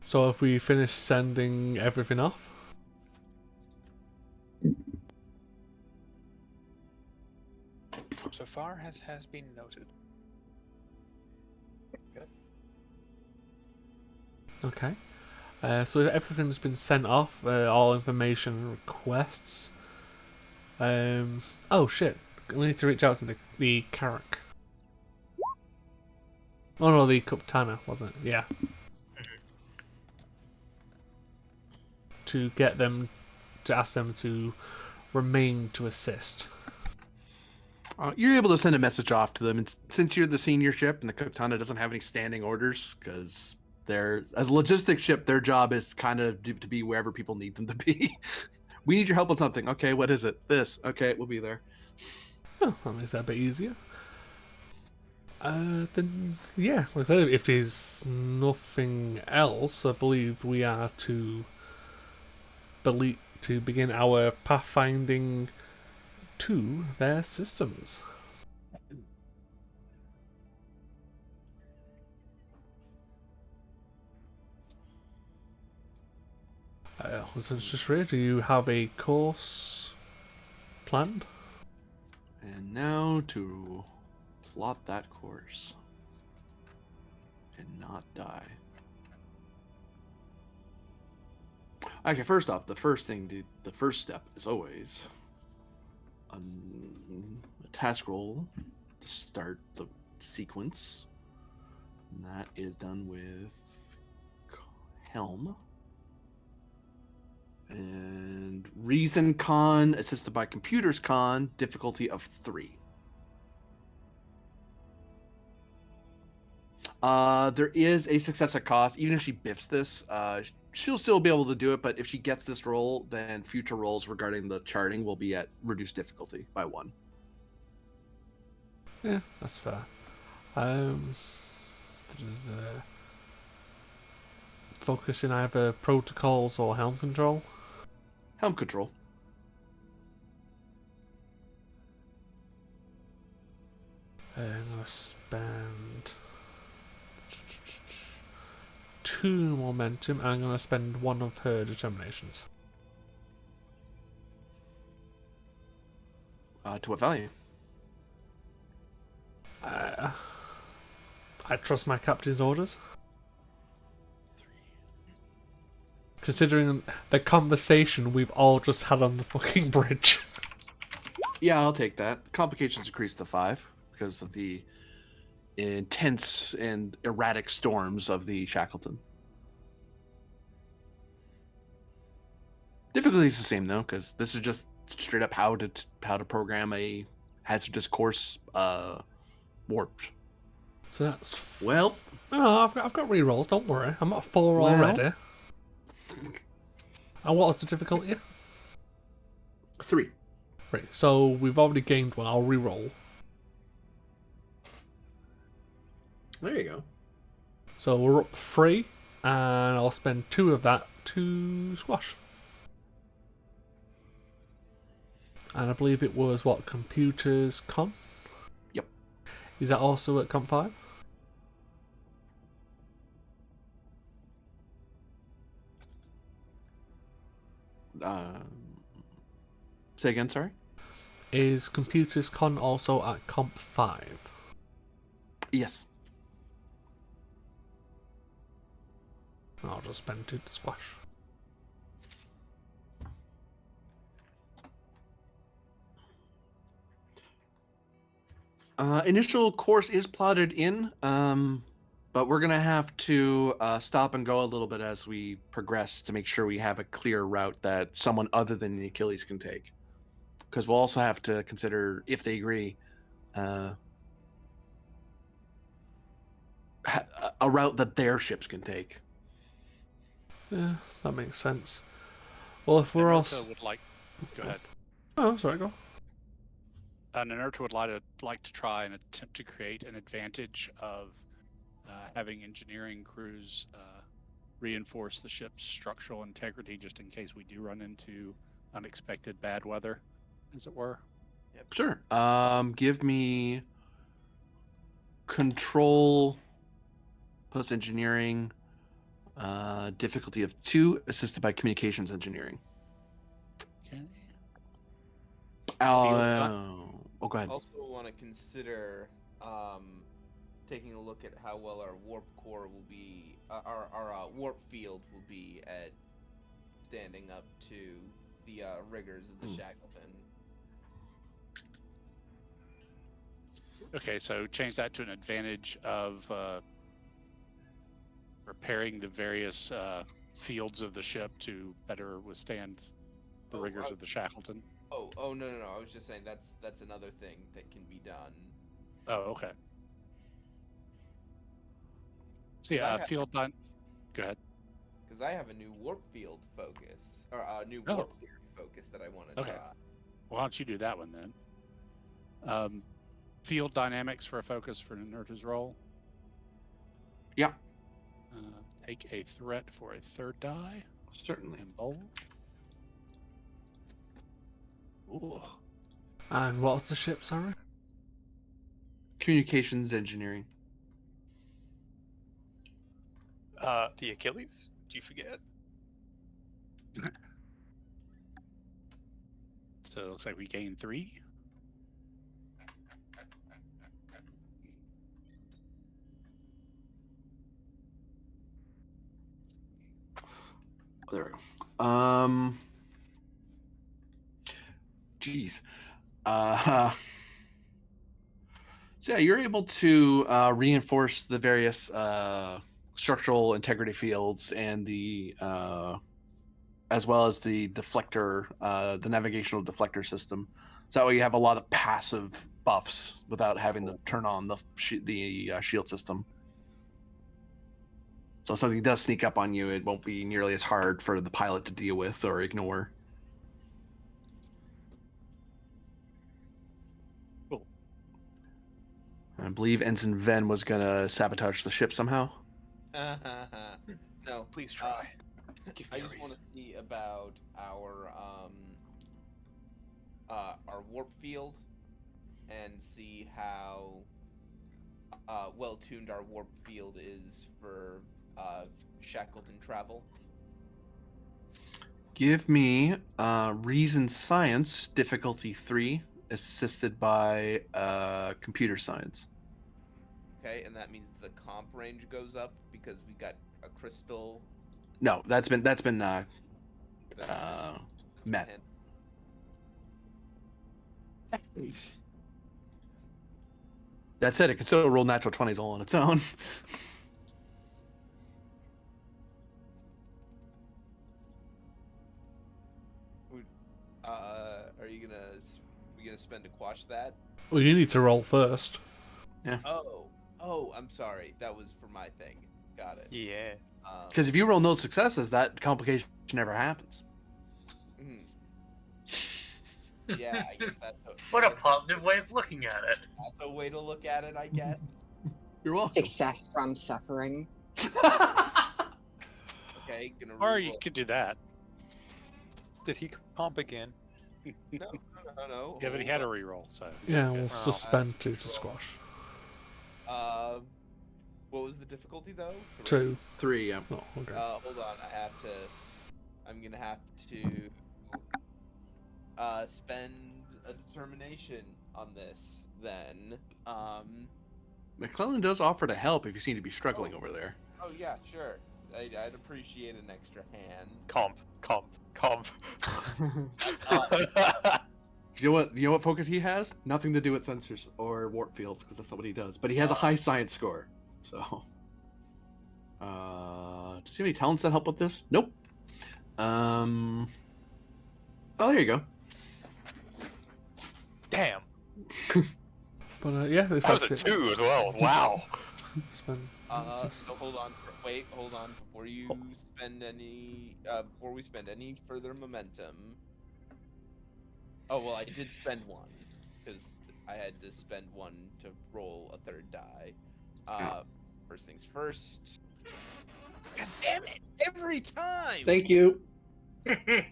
So if we finish sending everything off? So far has been noted. Okay. So everything's been sent off, all information requests. Oh shit, we need to reach out to the Carrack. Oh no, the Kaptana, wasn't it? Yeah. To get them, to ask them to remain to assist. You're able to send a message off to them, and since you're the senior ship and the Kaptana doesn't have any standing orders, because they're as a logistics ship, their job is kind of to be wherever people need them to be. We need your help with something. Okay, what is it? This. Okay, we'll be there. Oh, that makes that a bit easier. Then yeah, like I said, if there's nothing else, I believe we are to begin our pathfinding to their systems. Since just ready, do you have a course planned? And now to plot that course. cannot die. Okay, first off, the first step is always a task roll to start the sequence. And that is done with Helm. And Reason Con, assisted by Computers Con, difficulty of 3. There is a success at cost. Even if she biffs this, she'll still be able to do it, but if she gets this roll, then future rolls regarding the charting will be at reduced difficulty by 1. Yeah, that's fair. Focus in either protocols or helm control. Helm control. I'm going to spend 2 momentum, and I'm going to spend 1 of her determinations. To what value? I trust my captain's orders. Considering the conversation we've all just had on the fucking bridge. Yeah, I'll take that. Complications increase to 5 because of the intense and erratic storms of the Shackleton. Difficulty is the same though, because this is just straight up how to program a hazardous course warped. So that's Well, oh, I've got rerolls. Don't worry, I'm at 4 Well. already. And what was the difficulty? 3. Right. So we've already gained 1. I'll reroll. There you go. So we're up 3, and I'll spend 2 of that to squash. And I believe it was what, Computers Con? Yep. Is that also at Comp 5? Say again, sorry? Is Computers Con also at Comp 5? Yes. I'll just spend 2 to squash. Initial course is plotted in, but we're going to have to stop and go a little bit as we progress to make sure we have a clear route that someone other than the Achilles can take. Because we'll also have to consider, if they agree, a route that their ships can take. Yeah, that makes sense. Well, if we're all... would like... Go ahead. Oh, sorry, go. Nanerta would like to try and attempt to create an advantage of having engineering crews reinforce the ship's structural integrity just in case we do run into unexpected bad weather, as it were. Yep. Sure. Give me control plus engineering, difficulty of 2, assisted by communications engineering. Okay. Go ahead. Also want to consider taking a look at how well our warp core will be, our warp field will be at standing up to the rigors of the Shackleton. Okay, so change that to an advantage of repairing the various fields of the ship to better withstand the rigors of the Shackleton. Oh no. I was just saying that's another thing that can be done. Oh, okay. So yeah, field done. Go ahead. Because I have a new warp field focus, or a new warp theory focus that I want to try. Why don't you do that one then? Field dynamics for a focus for Nanerta's role. Yeah. Take a threat for a 3rd die. Certainly. And bold. Ooh. And what's the ship, sorry? Communications engineering. The Achilles? Do you forget? So it looks like we gain 3. there we go. Geez. So yeah, you're able to reinforce the various structural integrity fields and the as well as the deflector, the navigational deflector system. So that way you have a lot of passive buffs without having to turn on the shield system. So if something does sneak up on you, it won't be nearly as hard for the pilot to deal with or ignore. Cool. I believe Ensign Ven was gonna sabotage the ship somehow. No, Please try. Give me I a just want reason. to see about our warp field and see how well tuned our warp field is for Shackleton travel. Give me Reason Science difficulty 3, assisted by Computer Science. Okay, and that means the comp range goes up because we got a crystal. No, that's been That's met. been That said, it can still roll natural 20s all on its own. Are you gonna spend to quash that? Well, you need to roll first. Oh, I'm sorry. That was for my thing. Got it. Yeah. Because if you roll no successes, that complication never happens. mhm. Yeah, I guess What a guess positive way of looking at it. that's a way to look at it, I guess. You're welcome. Success from suffering. Okay, gonna Or you reroll. could do that. Did he comp again? No. Yeah, but he had a reroll, so he's Yeah, okay. we'll suspend 2 to squash. What was the difficulty though? 2. 3, yeah. Oh, okay. Hold on. I'm gonna have to spend a determination on this then. McClellan does offer to help if you seem to be struggling over there. Oh yeah, sure. I'd appreciate an extra hand. Comp. You know what focus he has? Nothing to do with sensors or warp fields, because that's not what he does. But he has a high science score. So does he have any talents that help with this? Nope. Oh, there you go. Damn. But yeah, if That was that's a 2 as well. Wow. Spend. So hold on. Hold on. Before we spend any further momentum. Oh well, I did spend 1 because I had to spend 1 to roll a third die. First things first. God damn it! Every time. Thank you. Hey,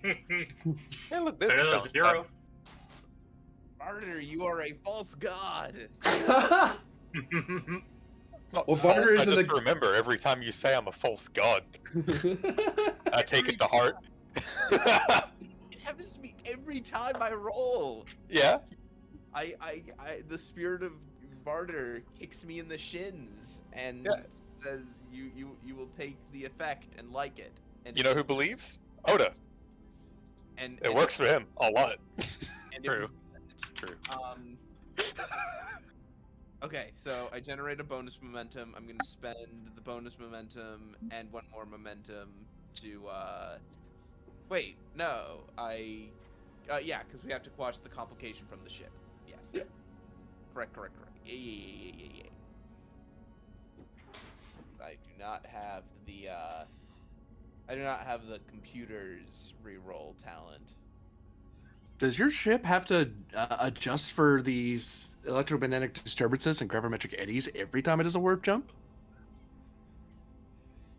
look, this There's sounds 0. Barter, you are a false god. Not Well, false, Barter is I in just the- remember every time you say I'm a false god, I take it to heart. It happens to me every time I roll. Yeah? The spirit of Barter kicks me in the shins and Yeah. says you will take the effect and like it. And You know who it's- believes? Oda. And It works for him a lot. And True. it was, It's true. okay, so I generate a bonus momentum. I'm gonna spend the bonus momentum and 1 more momentum to wait, no, yeah, because we have to quash the complication from the ship. Yes. Yeah. Correct. Yeah. I do not have the computer's reroll talent. Does your ship have to adjust for these electromagnetic disturbances and gravimetric eddies every time it does a warp jump?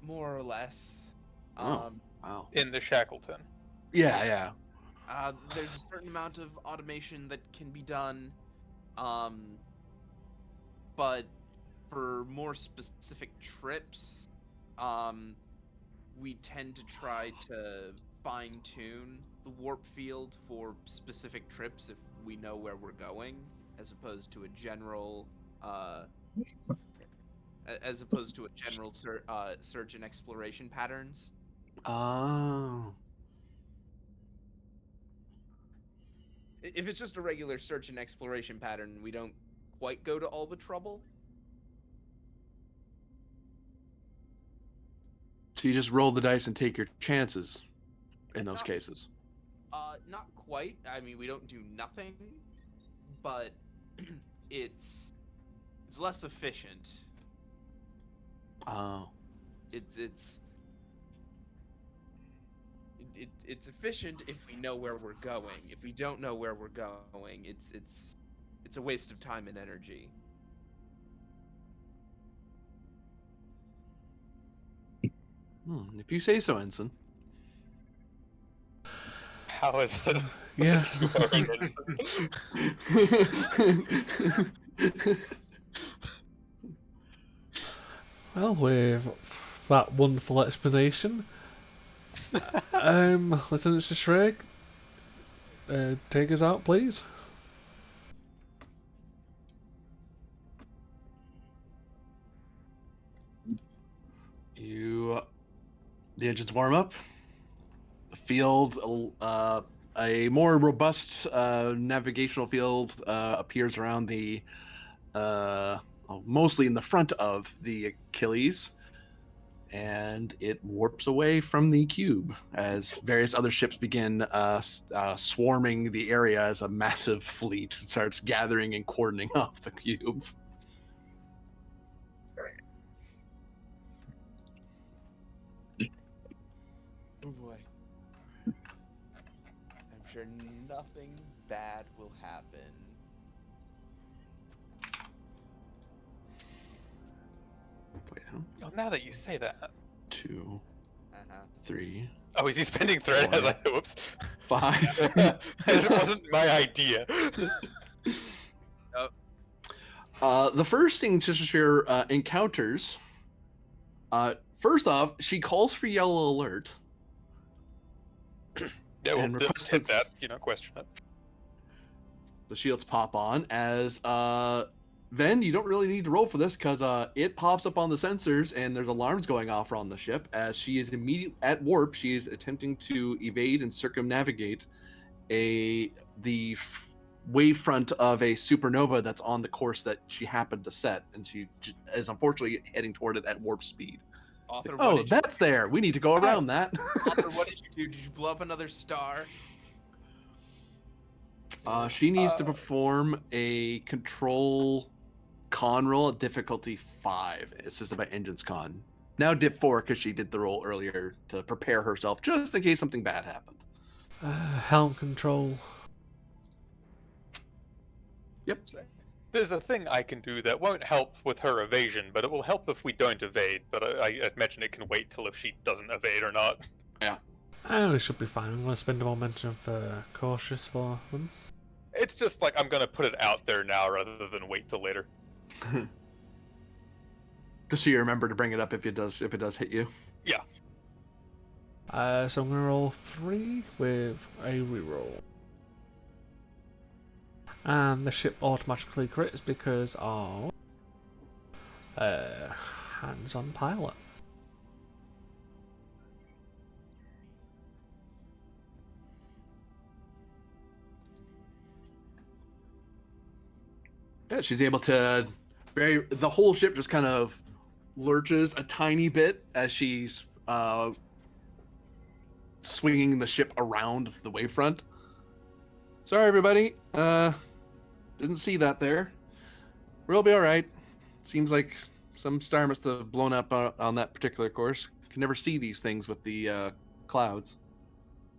More or less. Oh. Wow. In the Shackleton. Yeah. There's a certain amount of automation that can be done, but for more specific trips, we tend to try to fine-tune the warp field for specific trips if we know where we're going, as opposed to a general search and exploration patterns. Oh. If it's just a regular search and exploration pattern, we don't quite go to all the trouble. So you just roll the dice and take your chances in those Not- cases. Not quite. I mean, we don't do nothing, but it's less efficient. Oh. It's efficient if we know where we're going. If we don't know where we're going, it's a waste of time and energy. If you say so, Ensign. How is it? Yeah. Well, with that wonderful explanation, Lieutenant Shrek, take us out, please. The engines warm up. The field, a more robust navigational field appears around the, mostly in the front of the Achilles, and it warps away from the cube as various other ships begin swarming the area as a massive fleet starts gathering and cordoning off the cube. Oh boy. I'm sure nothing bad will happen. Wait, huh? Oh, now that you say that. 2, 3, Oh, is he spending thread? As I whoops. 5. It wasn't my idea. The first thing Cheshire encounters, first off, she calls for yellow alert. Yeah, we'll And just request hit that. Question it. The shields pop on as Ven, you don't really need to roll for this because it pops up on the sensors and there's alarms going off on the ship as she is immediately at warp. She is attempting to evade and circumnavigate the wavefront of a supernova that's on the course that she happened to set, and she is unfortunately heading toward it at warp speed. Author, Oh, that's there. We need to go around that. Author, what did you do? Did you blow up another star? She needs to perform a control con roll at difficulty 5, assisted by Engines Con. Now diff 4 because she did the roll earlier to prepare herself just in case something bad happened. Helm control. Yep. There's a thing I can do that won't help with her evasion, but it will help if we don't evade. But I imagine it can wait till if she doesn't evade or not. Yeah. Oh, it should be fine. I'm going to spend the momentum for cautious for them. It's just like I'm gonna put it out there now rather than wait till later. Just so you remember to bring it up if it does hit you. Yeah. So I'm going to roll 3 with a reroll. And the ship automatically crits because of hands-on pilot. Yeah, she's able to the whole ship just kind of lurches a tiny bit as she's swinging the ship around the wavefront. Sorry, everybody. Didn't see that there. We'll be all right. Seems like some star must have blown up on that particular course. Can never see these things with the clouds.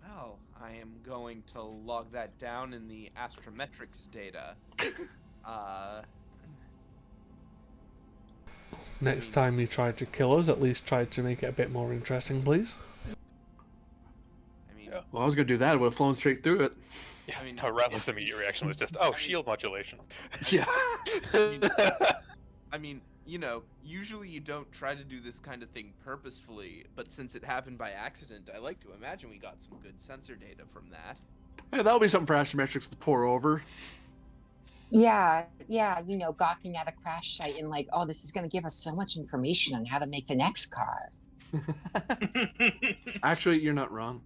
Well, I am going to log that down in the astrometrics data. Next time you try to kill us, at least try to make it a bit more interesting, please. I mean, Well, I was gonna do that. I would have flown straight through it. Yeah, I mean, no, Rattler's immediate reaction was just, oh, shield modulation. Yeah. I mean, usually you don't try to do this kind of thing purposefully, but since it happened by accident, I like to imagine we got some good sensor data from that. Hey, that'll be something for astrometrics to pour over. Yeah, gawking at a crash site and like, oh, this is going to give us so much information on how to make the next car. Actually, you're not wrong.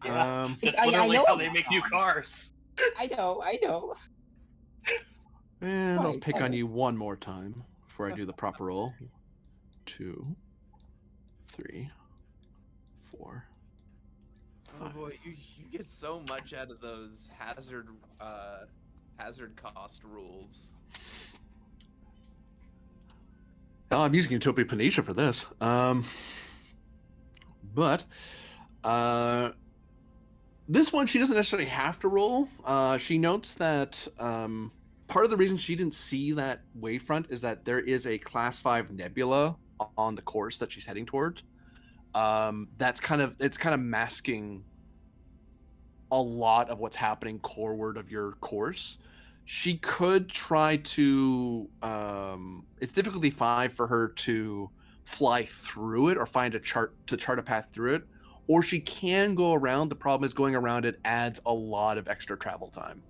Yeah, that's I literally know how I'm they not make new wrong. cars. I know. And why I'll I pick said on it. you one more time before I do the proper roll. 2, 3, 4. Oh boy, you get so much out of those hazard cost rules. Oh, I'm using Utopia Phoenicia for this. But this one she doesn't necessarily have to roll. She notes that part of the reason she didn't see that wavefront is that there is a Class 5 nebula on the course that she's heading toward. It's kind of masking a lot of what's happening coreward of your course. She could try to it's difficulty 5 for her to fly through it or find a chart a path through it, or she can go around. The problem is going around it adds a lot of extra travel time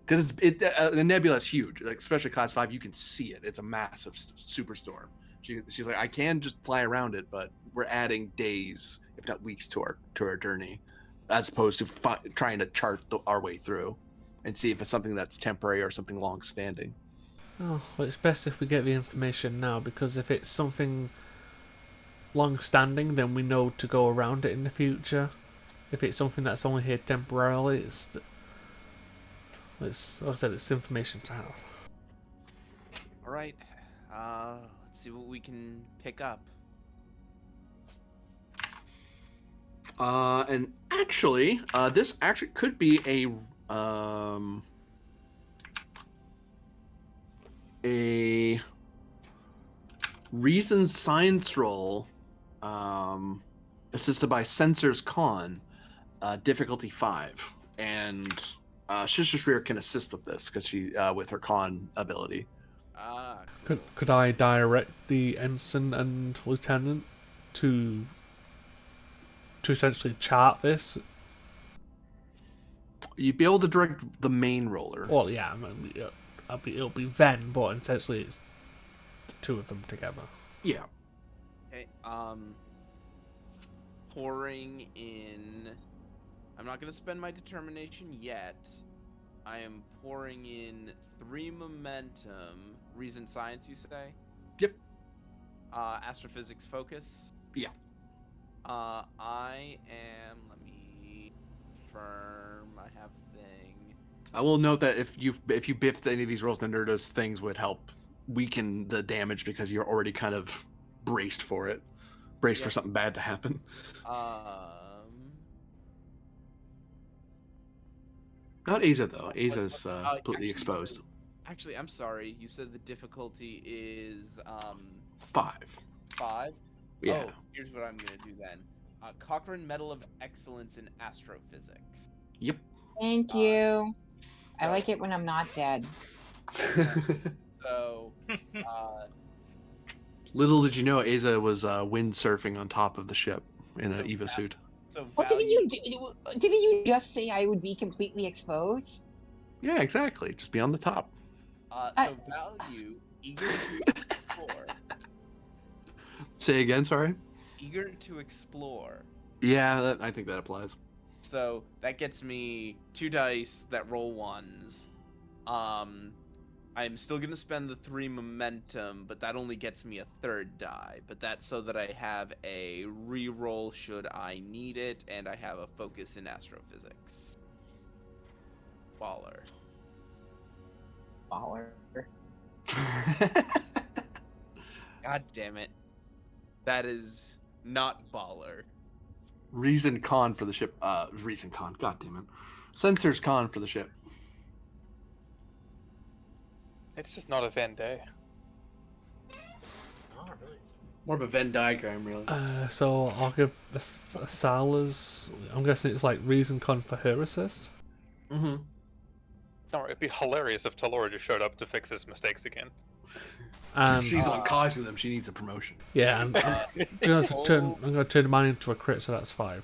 because the nebula is huge, like especially class 5. You can see it. It's a massive superstorm. She's like, I can just fly around it, but we're adding days, if not weeks, to our journey, as opposed to trying to chart our way through and see if it's something that's temporary or something long-standing. Oh, well, it's best if we get the information now, because if it's something long-standing, then we know to go around it in the future. If it's something that's only here temporarily, it's like I said, it's information to have. All right, let's see what we can pick up. And actually, this actually could be a reason science roll, assisted by Sensors Con, difficulty 5, and Sister Shreer can assist with this because she with her con ability. Cool. Could I direct the ensign and lieutenant to essentially chart this? You'd be able to direct the main roller. Well, yeah, I mean, it'll be Ven, but essentially it's the two of them together. Yeah. Okay. Pouring in. I'm not gonna spend my determination yet. I am pouring in 3 momentum. Reason science, you say? Yep. Astrophysics focus. Yeah. I am. Let me confirm. I have a thing. I will note that if you biffed any of these rolls, then those things would help weaken the damage because you're already kind of braced for it. Braced for something bad to happen. Not Aza though. Aza's completely exposed. Actually, I'm sorry. You said the difficulty is 5. 5. Yeah. Oh, here's what I'm gonna do then. Cochrane Medal of Excellence in Astrophysics. Yep. Thank you. I like it when I'm not dead. So, little did you know, Aza was windsurfing on top of the ship in an EVA suit. So Well, didn't you just say I would be completely exposed? Yeah, exactly. Just be on the top. So value eager to explore. Say again, sorry. Eager to explore. Yeah, I think that applies. So that gets me 2 dice that roll 1s. I'm still gonna spend the 3 momentum, but that only gets me a 3rd die. But that's so that I have a reroll should I need it, and I have a focus in astrophysics. Baller. God damn it. That is not baller. Reason con for the ship. Reason con. God damn it. Sensors con for the ship. It's just not a Venn day. Oh, really? More of a Venn diagram, really. So I'll give Sala's. I'm guessing it's like reason con for her assist. Mm-hmm. No, it'd be hilarious if Talora just showed up to fix his mistakes again. And she's the one causing them. She needs a promotion. Yeah, and I'm gonna turn mine into a crit, so that's 5.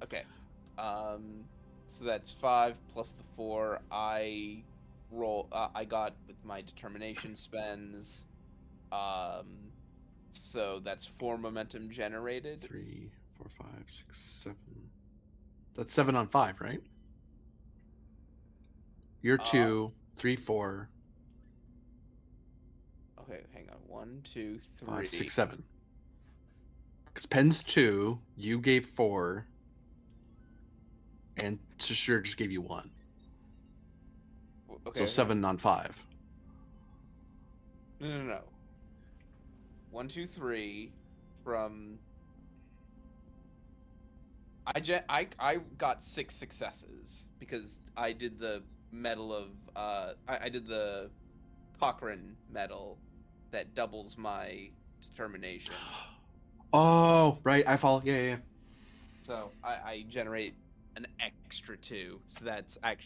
Okay. So that's 5 plus the 4. I roll. I got with my determination spends. So that's 4 momentum generated. 3, 4, 5, 6, 7. That's 7 on 5, right? You're 2, 3, 4, Okay, hang on. 1, 2, 5, 3. 6, 7. Because Penn's 2, you gave 4, and Shashir just gave you 1. Okay, So 7 on 5. No. 1, 2, 3 from. I got 6 successes because I did the medal of I did the Cochrane medal that doubles my determination. Oh, right. I follow. Yeah. So I generate an extra 2. So that's 9.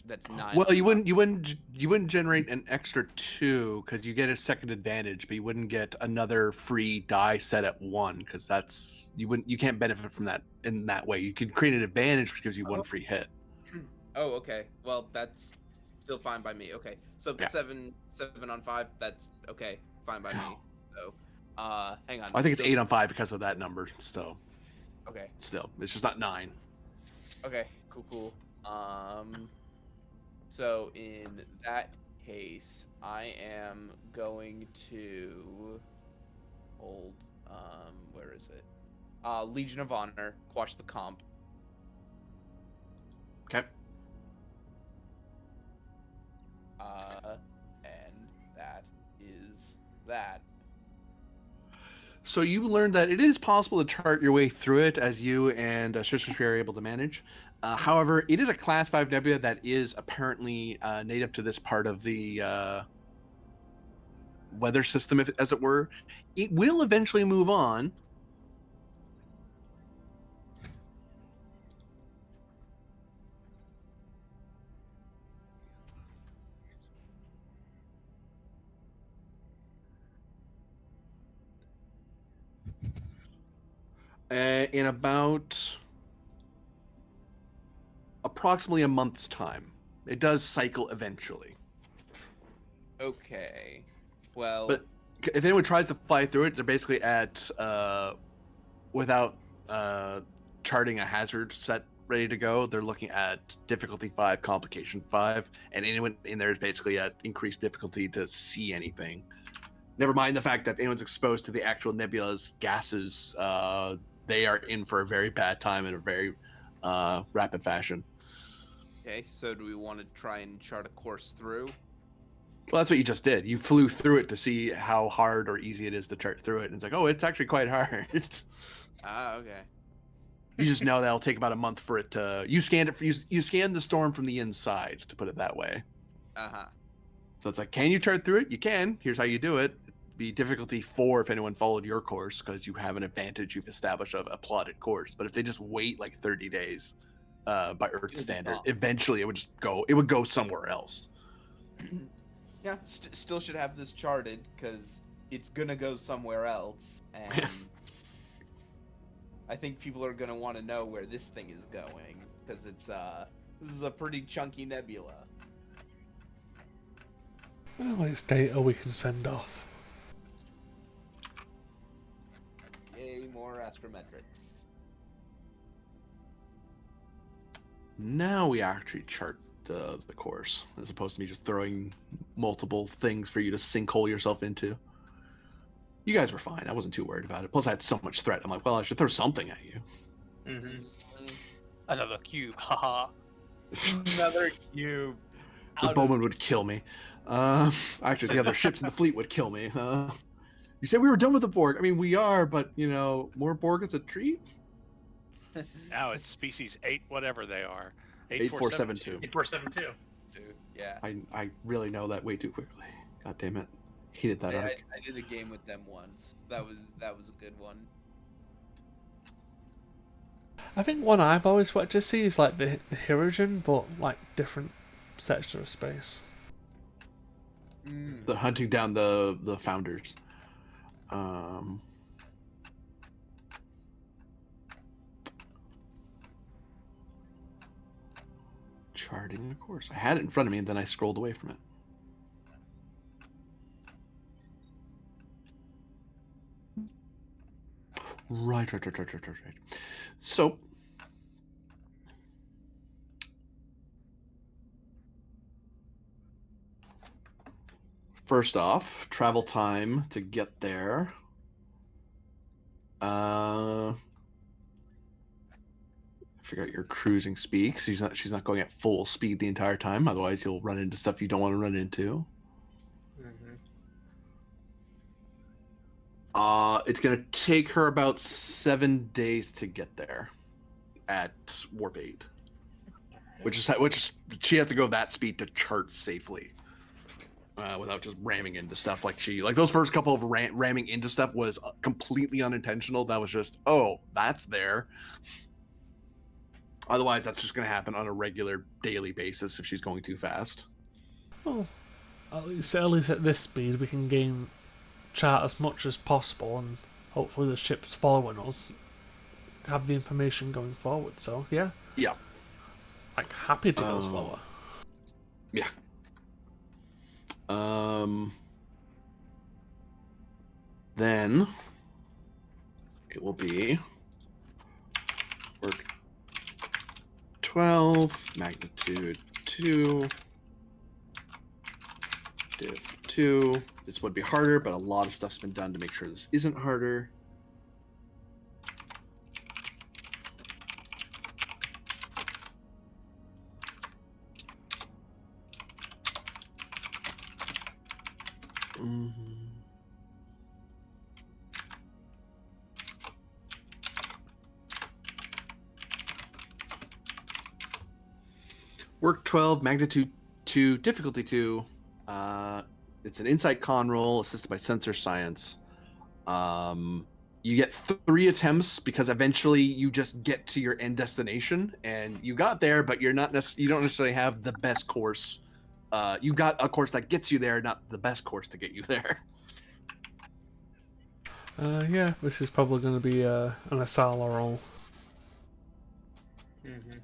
Well, on you top. wouldn't generate an extra 2 because you get a second advantage, but you wouldn't get another free die set at 1 because you can't benefit from that in that way. You can create an advantage which gives you 1 free hit. Oh, okay. Well, that's still fine by me. Okay. So Yeah. 7 on 5, that's okay. Fine by me. So hang on. I think it's Still- 8 on 5 because of that number. Still, Okay. it's just not 9. Okay. Cool. So in that case, I am going to hold where is it? Legion of Honor, quash the comp. Okay. And that is that. So you learned that it is possible to chart your way through it as you and Sister Tree are able to manage. However, it is a Class 5 nebula that is apparently native to this part of the weather system, as it were. It will eventually move on. In about approximately a month's time. It does cycle eventually. Okay. Well, But if anyone tries to fly through it, they're basically at without charting a hazard set ready to go. They're looking at difficulty 5, complication 5, and anyone in there is basically at increased difficulty to see anything. Never mind the fact that if anyone's exposed to the actual nebula's gases, they are in for a very bad time in a very rapid fashion. okay, so do we want to try and chart a course through? Well, that's what you just did. You flew through it to see how hard or easy it is to chart through it. And it's like, oh, it's actually quite hard. Okay. You just know that'll take about a month for it to. You scanned it. You scanned the storm from the inside, to put it that way. Uh-huh. So it's like, can you chart through it? You can. Here's how you do it. It'd be difficulty 4 if anyone followed your course, because you have an advantage. You've established a plotted course. But if they just wait like 30 days, by Earth standard, eventually it would just go. It would go somewhere else. Yeah, still should have this charted because it's gonna go somewhere else, and I think people are gonna want to know where this thing is going because it's this is a pretty chunky nebula. Well, it's data we can send off. Yay, more astrometrics. Now we actually chart the course, as opposed to me just throwing multiple things for you to sinkhole yourself into. You guys were fine. I wasn't too worried about it. Plus, I had so much threat. I'm like, well, I should throw something at you. Another cube, haha. Another cube. The bowman would kill me. Actually, the other ships in the fleet would kill me. You said we were done with the Borg. I mean, we are, but, more Borg is a treat? Now it's species 8, whatever they are. 8472. 8472. Dude, yeah. I really know that way too quickly. God damn it. Hated that arc. I did a game with them once. That was a good one. I think one I've always wanted to see is like the Hirogen, but like different sector of space. The hunting down the founders. Charting, of course. I had it in front of me and then I scrolled away from it. Right. So, first off, travel time to get there. I forgot your cruising speed, 'cause she's not going at full speed the entire time. Otherwise, you'll run into stuff you don't want to run into. Mm-hmm. It's gonna take her about 7 days to get there at warp 8, which is she has to go that speed to chart safely. Without just ramming into stuff like those first couple of ramming into stuff was completely unintentional. That was just, oh, that's there. Otherwise, that's just going to happen on a regular daily basis if she's going too fast. Well, at least at this speed, we can gain chart as much as possible, and hopefully the ships following us have the information going forward. So yeah, like happy to go slower. Yeah. Then it will be work 12, magnitude 2, div 2. This would be harder, but a lot of stuff's been done to make sure this isn't harder. Work 12, magnitude 2, difficulty 2. It's an insight con roll assisted by sensor science. You get 3 attempts because eventually you just get to your end destination, and you got there, but you don't necessarily have the best course. You got a course that gets you there, not the best course to get you there. Yeah, this is probably going to be an Asala roll. Mm-hmm.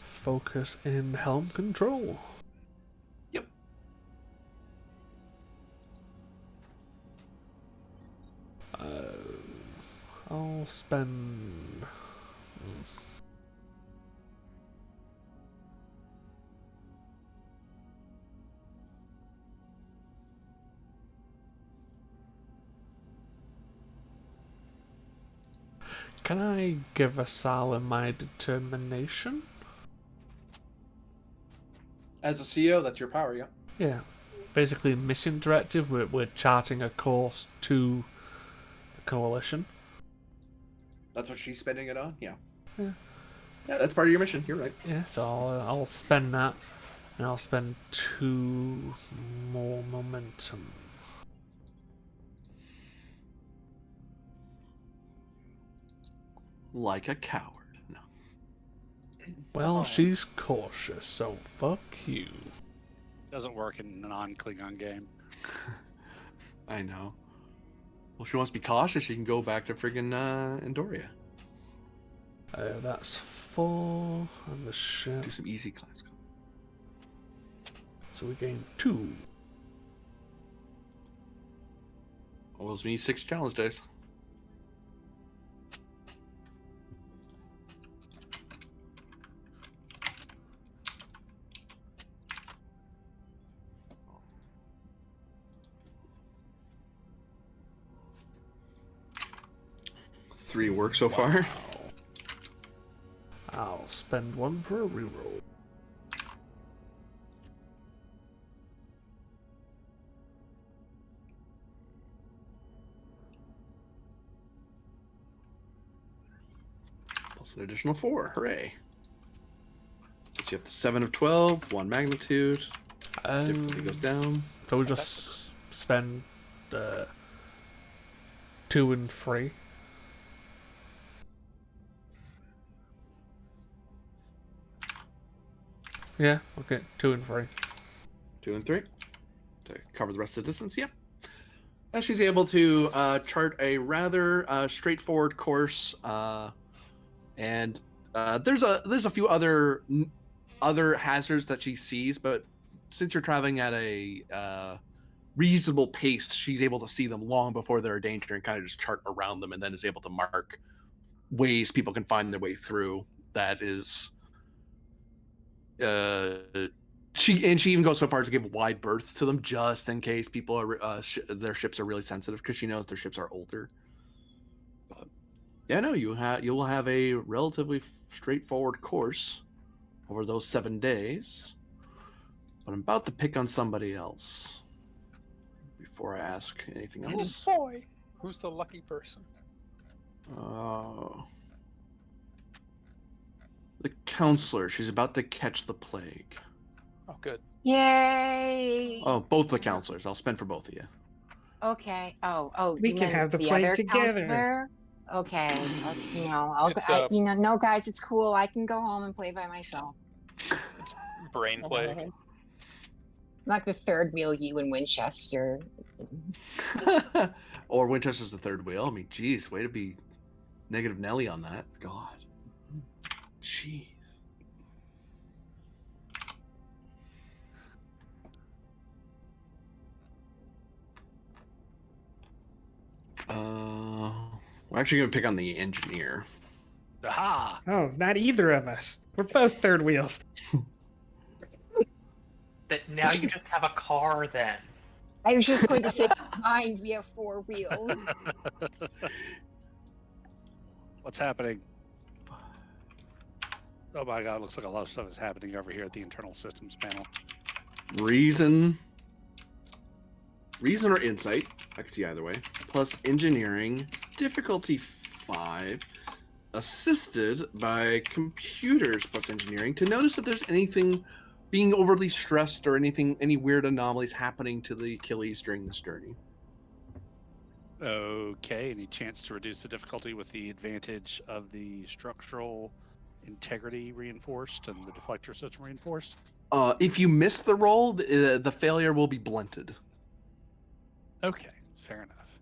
Focus in helm control. Yep. I'll spend. Can I give Asala my determination? As a CEO, that's your power, yeah. Yeah. Basically, mission directive, we're charting a course to the coalition. That's what she's spending it on? Yeah. Yeah. Yeah, that's part of your mission. You're right. Yeah, so I'll spend that, and I'll spend 2 more momentum. Like a coward. No. Well, she's cautious, so fuck you. Doesn't work in a non-Klingon game. I know. Well, if she wants to be cautious, she can go back to friggin' Andoria. That's 4 on the ship. Do some easy class. So we gain 2. Well, those means 6 challenge days. Three work so far. I'll spend 1 for a reroll. Plus an additional 4. Hooray. Gets you up to 7 of 12. 1 magnitude. Difficulty goes down. So we just spend 2 and 3. Yeah, okay, 2 and 3. 2 and 3 to cover the rest of the distance. Yep. And she's able to chart a rather straightforward course, and there's a few other hazards that she sees, but since you're traveling at a reasonable pace, she's able to see them long before they're a danger and kind of just chart around them, and then is able to mark ways people can find their way through. That is, she even goes so far as to give wide berths to them just in case people are their ships are really sensitive, because she knows their ships are older. But yeah, no, you will have a relatively straightforward course over those 7 days. But I'm about to pick on somebody else before I ask anything else. Oh boy, who's the lucky person? The counselor. She's about to catch the plague. Oh, good. Yay! Oh, both the counselors. I'll spend for both of you. Okay. Oh, We you can meant have the the plague other together. counselor? Okay. It's, No, guys, it's cool. I can go home and play by myself. Brain plague. I'm like the third wheel, you in Winchester. Or Winchester's the third wheel. I mean, geez, way to be negative Nelly on that. God. Jeez. We're actually going to pick on the engineer. Aha! Oh, not either of us. We're both third wheels. That now you just have a car then. I was just going to say, mine, we have 4 wheels. What's happening? Oh my god, looks like a lot of stuff is happening over here at the internal systems panel. Reason or insight, I could see either way, plus engineering, difficulty 5, assisted by computers plus engineering, to notice if there's anything being overly stressed or any weird anomalies happening to the Achilles during this journey. Okay, any chance to reduce the difficulty with the advantage of the structural integrity reinforced and the deflector system reinforced? If you miss the roll, the failure will be blunted. Okay, fair enough.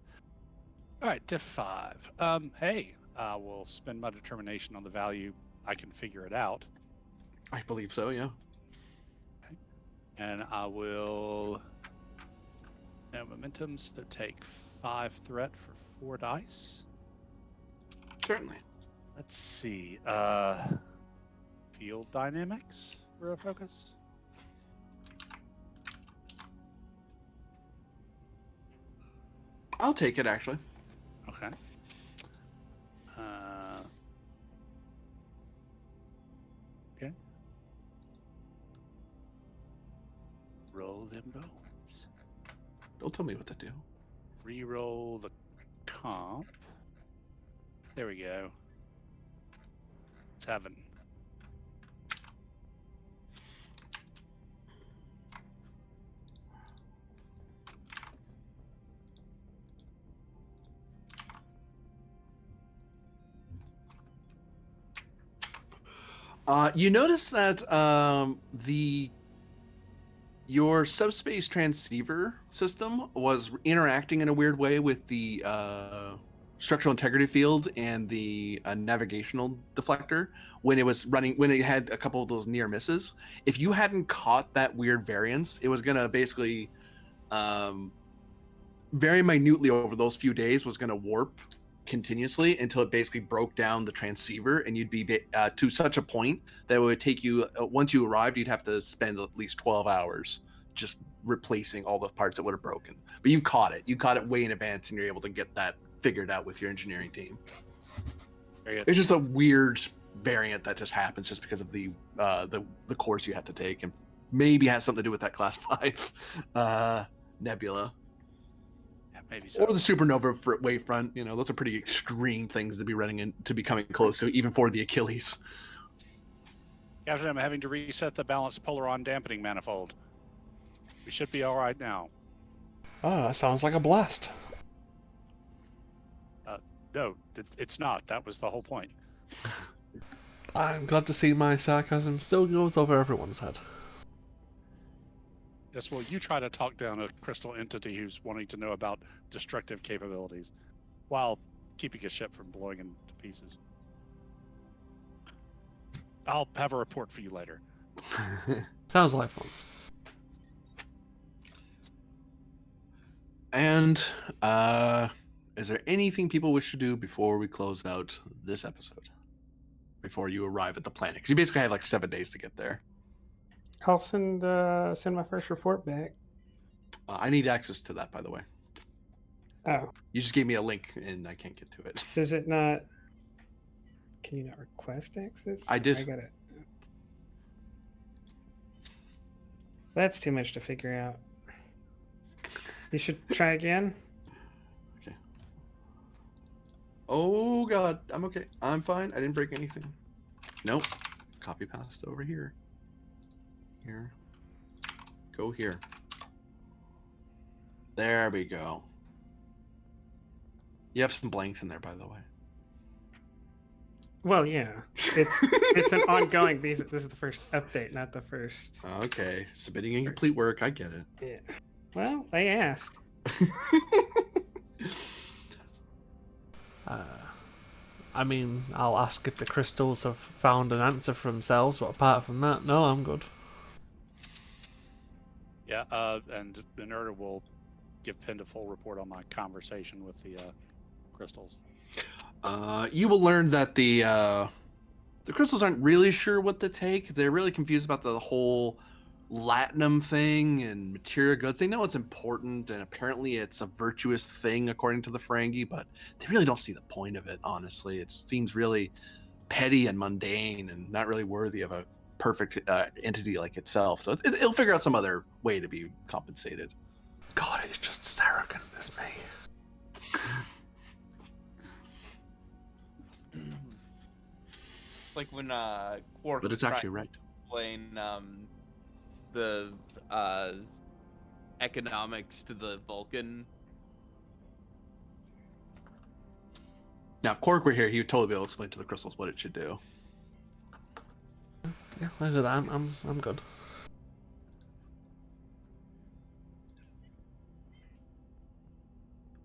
All right, diff 5. Hey, I will spend my determination on the value. I can figure it out. I believe so, yeah. Okay. And I will... Now, momentums that take 5 threat for 4 dice. Certainly. Let's see. Field dynamics for a focus. I'll take it, actually. Okay. Okay. Roll them bones. Don't tell me what to do. Reroll the comp. There we go. 7. You notice that your subspace transceiver system was interacting in a weird way with the structural integrity field and the navigational deflector when it had a couple of those near misses. If you hadn't caught that weird variance, it was gonna basically very minutely over those few days was gonna warp continuously until it basically broke down the transceiver, and you'd be to such a point that it would take you, once you arrived, you'd have to spend at least 12 hours just replacing all the parts that would have broken. But you caught it way in advance, and you're able to get that figured out with your engineering team. It's just a weird variant that just happens just because of the course you had to take, and maybe has something to do with that class 5 nebula. Maybe so. Or the supernova wavefront. Those are pretty extreme things to be running in, to be coming close to, even for the Achilles. Captain, I'm having to reset the balanced polaron dampening manifold. We should be all right now. Oh, that sounds like a blast. No, it's not. That was the whole point. I'm glad to see my sarcasm still goes over everyone's head. Yes, well, you try to talk down a crystal entity who's wanting to know about destructive capabilities while keeping a ship from blowing into pieces. I'll have a report for you later. Sounds like fun. And is there anything people wish to do before we close out this episode? Before you arrive at the planet? Because you basically have like 7 days to get there. I'll send my first report back. I need access to that, by the way. Oh, You just gave me a link and I can't get to it. does it not? Can you not request access? I did. I got it. That's too much to figure out. You should try again. Okay. Oh god, I'm okay. I'm fine. I didn't break anything. Nope. Copy paste over here. Here. Go here. There we go. You have some blanks in there, by the way. Well, yeah, it's an ongoing. This is the first update, not the first. Okay, submitting incomplete work. I get it. Yeah. Well, they asked. I mean, I'll ask if the crystals have found an answer for themselves, but apart from that, no, I'm good. Yeah, and the nerd will give Pind a full report on my conversation with the crystals. You will learn that the crystals aren't really sure what to take. They're really confused about the whole latinum thing and material goods. They know it's important, and apparently it's a virtuous thing according to the Ferengi, but they really don't see the point of it, honestly. It seems really petty and mundane and not really worthy of a perfect entity like itself. So it'll figure out some other way to be compensated. God, it's just as arrogant as me. It's like when Quark But it's was actually trying right. to explain the economics to the Vulcan. Now, if Quark were here, he would totally be able to explain to the crystals what it should do. Yeah, I'm good.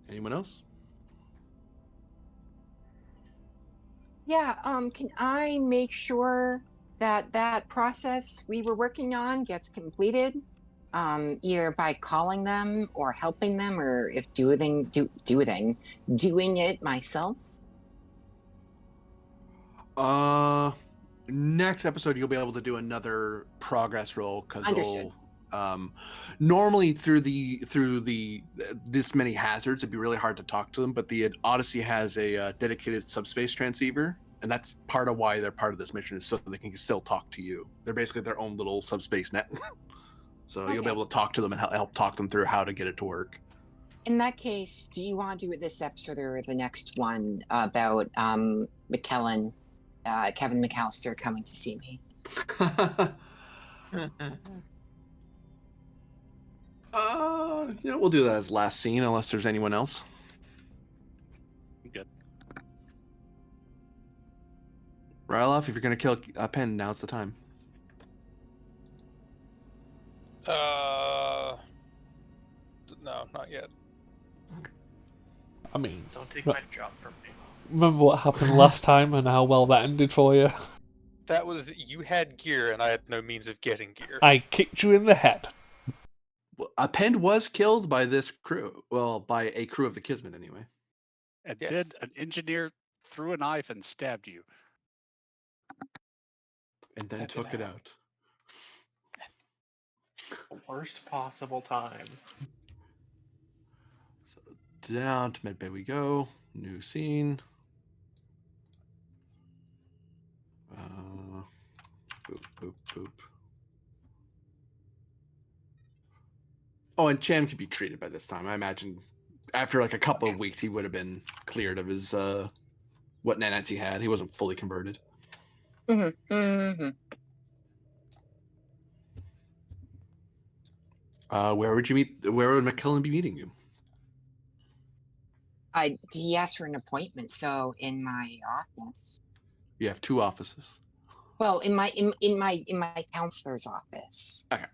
Anyone else? Yeah, can I make sure that that process we were working on gets completed? Either by calling them or helping them, or if doing it myself. Next episode you'll be able to do another progress roll because Understood. normally through this many hazards it'd be really hard to talk to them, but the Odyssey has a dedicated subspace transceiver, and that's part of why they're part of this mission, is so that they can still talk to you. They're basically their own little subspace net. So you'll be able to talk to them and help talk them through how to get it to work. In that case, do you want to do it this episode or the next one about Kevin McAllister coming to see me? We'll do that as last scene unless there's anyone else. Good. Ryloff, if you're gonna kill a Pen, now's the time. No, not yet. I mean, Don't take my job from me. remember what happened last time and how well that ended for you? That was, you had gear and I had no means of getting gear. I kicked you in the head. Well, Pen was killed by this crew. Well, by a crew of the Kismet, anyway. And Yes. then an engineer threw a knife and stabbed you. And then That took did it happen. out. Worst possible time. Down to medbay we go. New scene. Boop, boop, boop. Oh, and Cham could be treated by this time. I imagine after like a couple of weeks, he would have been cleared of his what nanets he had. He wasn't fully converted. Mm-hmm. Mm-hmm. Where would you meet? Where would McKellen be meeting you? He asked for an appointment, so in my office. You have 2 offices. Well, in my counselor's office. Okay.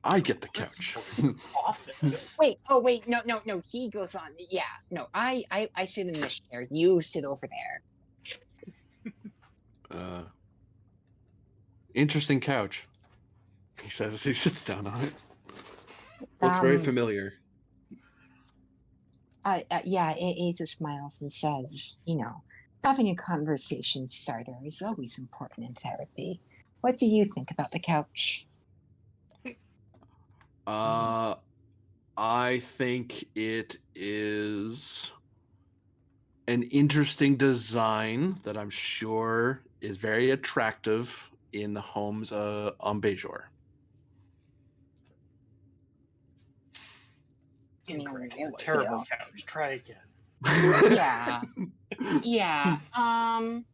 I get the couch. Office. Wait, no. He goes on. Yeah, no. I sit in this chair. You sit over there. Interesting couch. He says as he sits down on it. Looks very Um, familiar. yeah, Asa smiles and says, having a conversation starter is always important in therapy. What do you think about the couch? I think it is an interesting design that I'm sure is very attractive in the homes on Bejor. Incorrect. It's a Really terrible feel. couch. Try again. Yeah. Yeah. Um,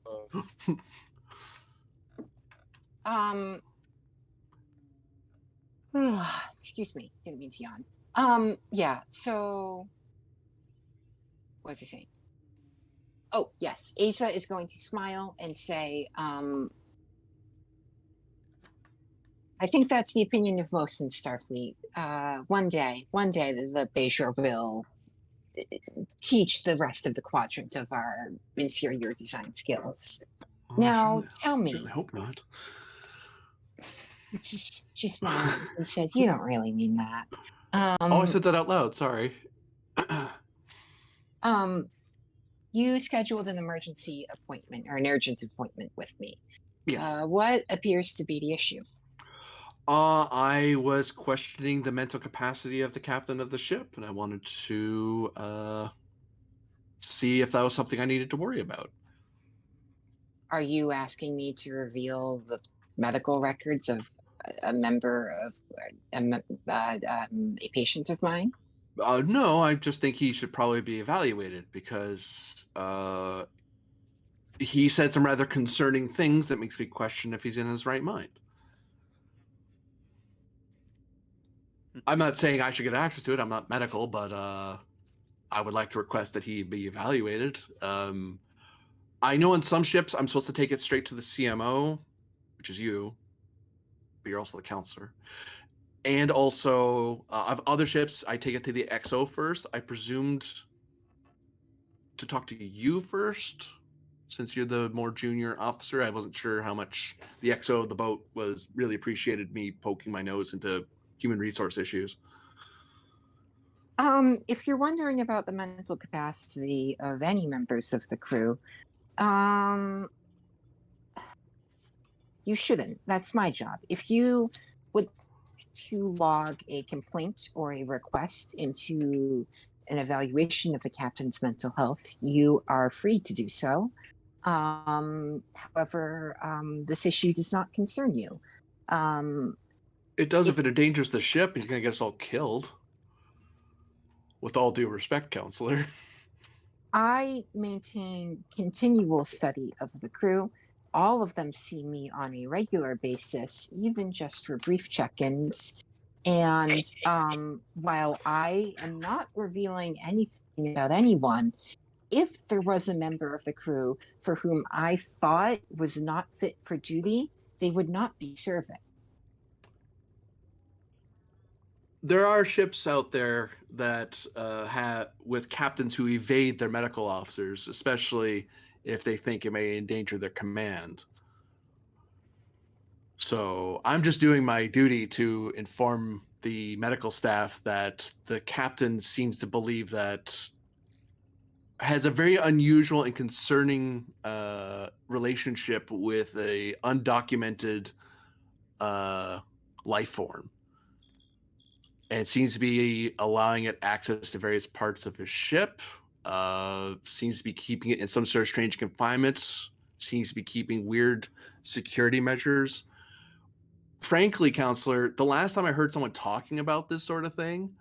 excuse me, didn't mean to yawn. Yeah, so what was I saying? Oh, yes. Asa is going to smile and say, I think that's the opinion of most in Starfleet. One day, the Bejor will teach the rest of the quadrant of our interior design skills. Now, tell I me. certainly hope not. She smiles and says, "You don't really mean that." Oh, I said that out loud. Sorry. You scheduled an emergency appointment or an urgent appointment with me. Yes. What appears to be the issue? I was questioning the mental capacity of the captain of the ship, and I wanted to see if that was something I needed to worry about. Are you asking me to reveal the medical records of a member of a patient of mine? No, I just think he should probably be evaluated because he said some rather concerning things that makes me question if he's in his right mind. I'm not saying I should get access to it. I'm not medical, but I would like to request that he be evaluated. I know on some ships I'm supposed to take it straight to the CMO, which is you, but you're also the counselor. And also, of other ships, I take it to the XO first. I presumed to talk to you first, since you're the more junior officer. I wasn't sure how much the XO of the boat was really appreciated me poking my nose into human resource issues. If you're wondering about the mental capacity of any members of the crew, you shouldn't. That's my job. If you would like to log a complaint or a request into an evaluation of the captain's mental health, you are free to do so. However, this issue does not concern you. It does if it endangers the ship. He's going to get us all killed. With all due respect, counselor. I maintain continual study of the crew. All of them see me on a regular basis, even just for brief check-ins. And while I am not revealing anything about anyone, if there was a member of the crew for whom I thought was not fit for duty, they would not be serving. There are ships out there that have with captains who evade their medical officers, especially if they think it may endanger their command. So I'm just doing my duty to inform the medical staff that the captain seems to believe that has a very unusual and concerning relationship with a undocumented life form, and seems to be allowing it access to various parts of his ship. Seems to be keeping it in some sort of strange confinement. Seems to be keeping weird security measures. Frankly, counselor, the last time I heard someone talking about this sort of thing,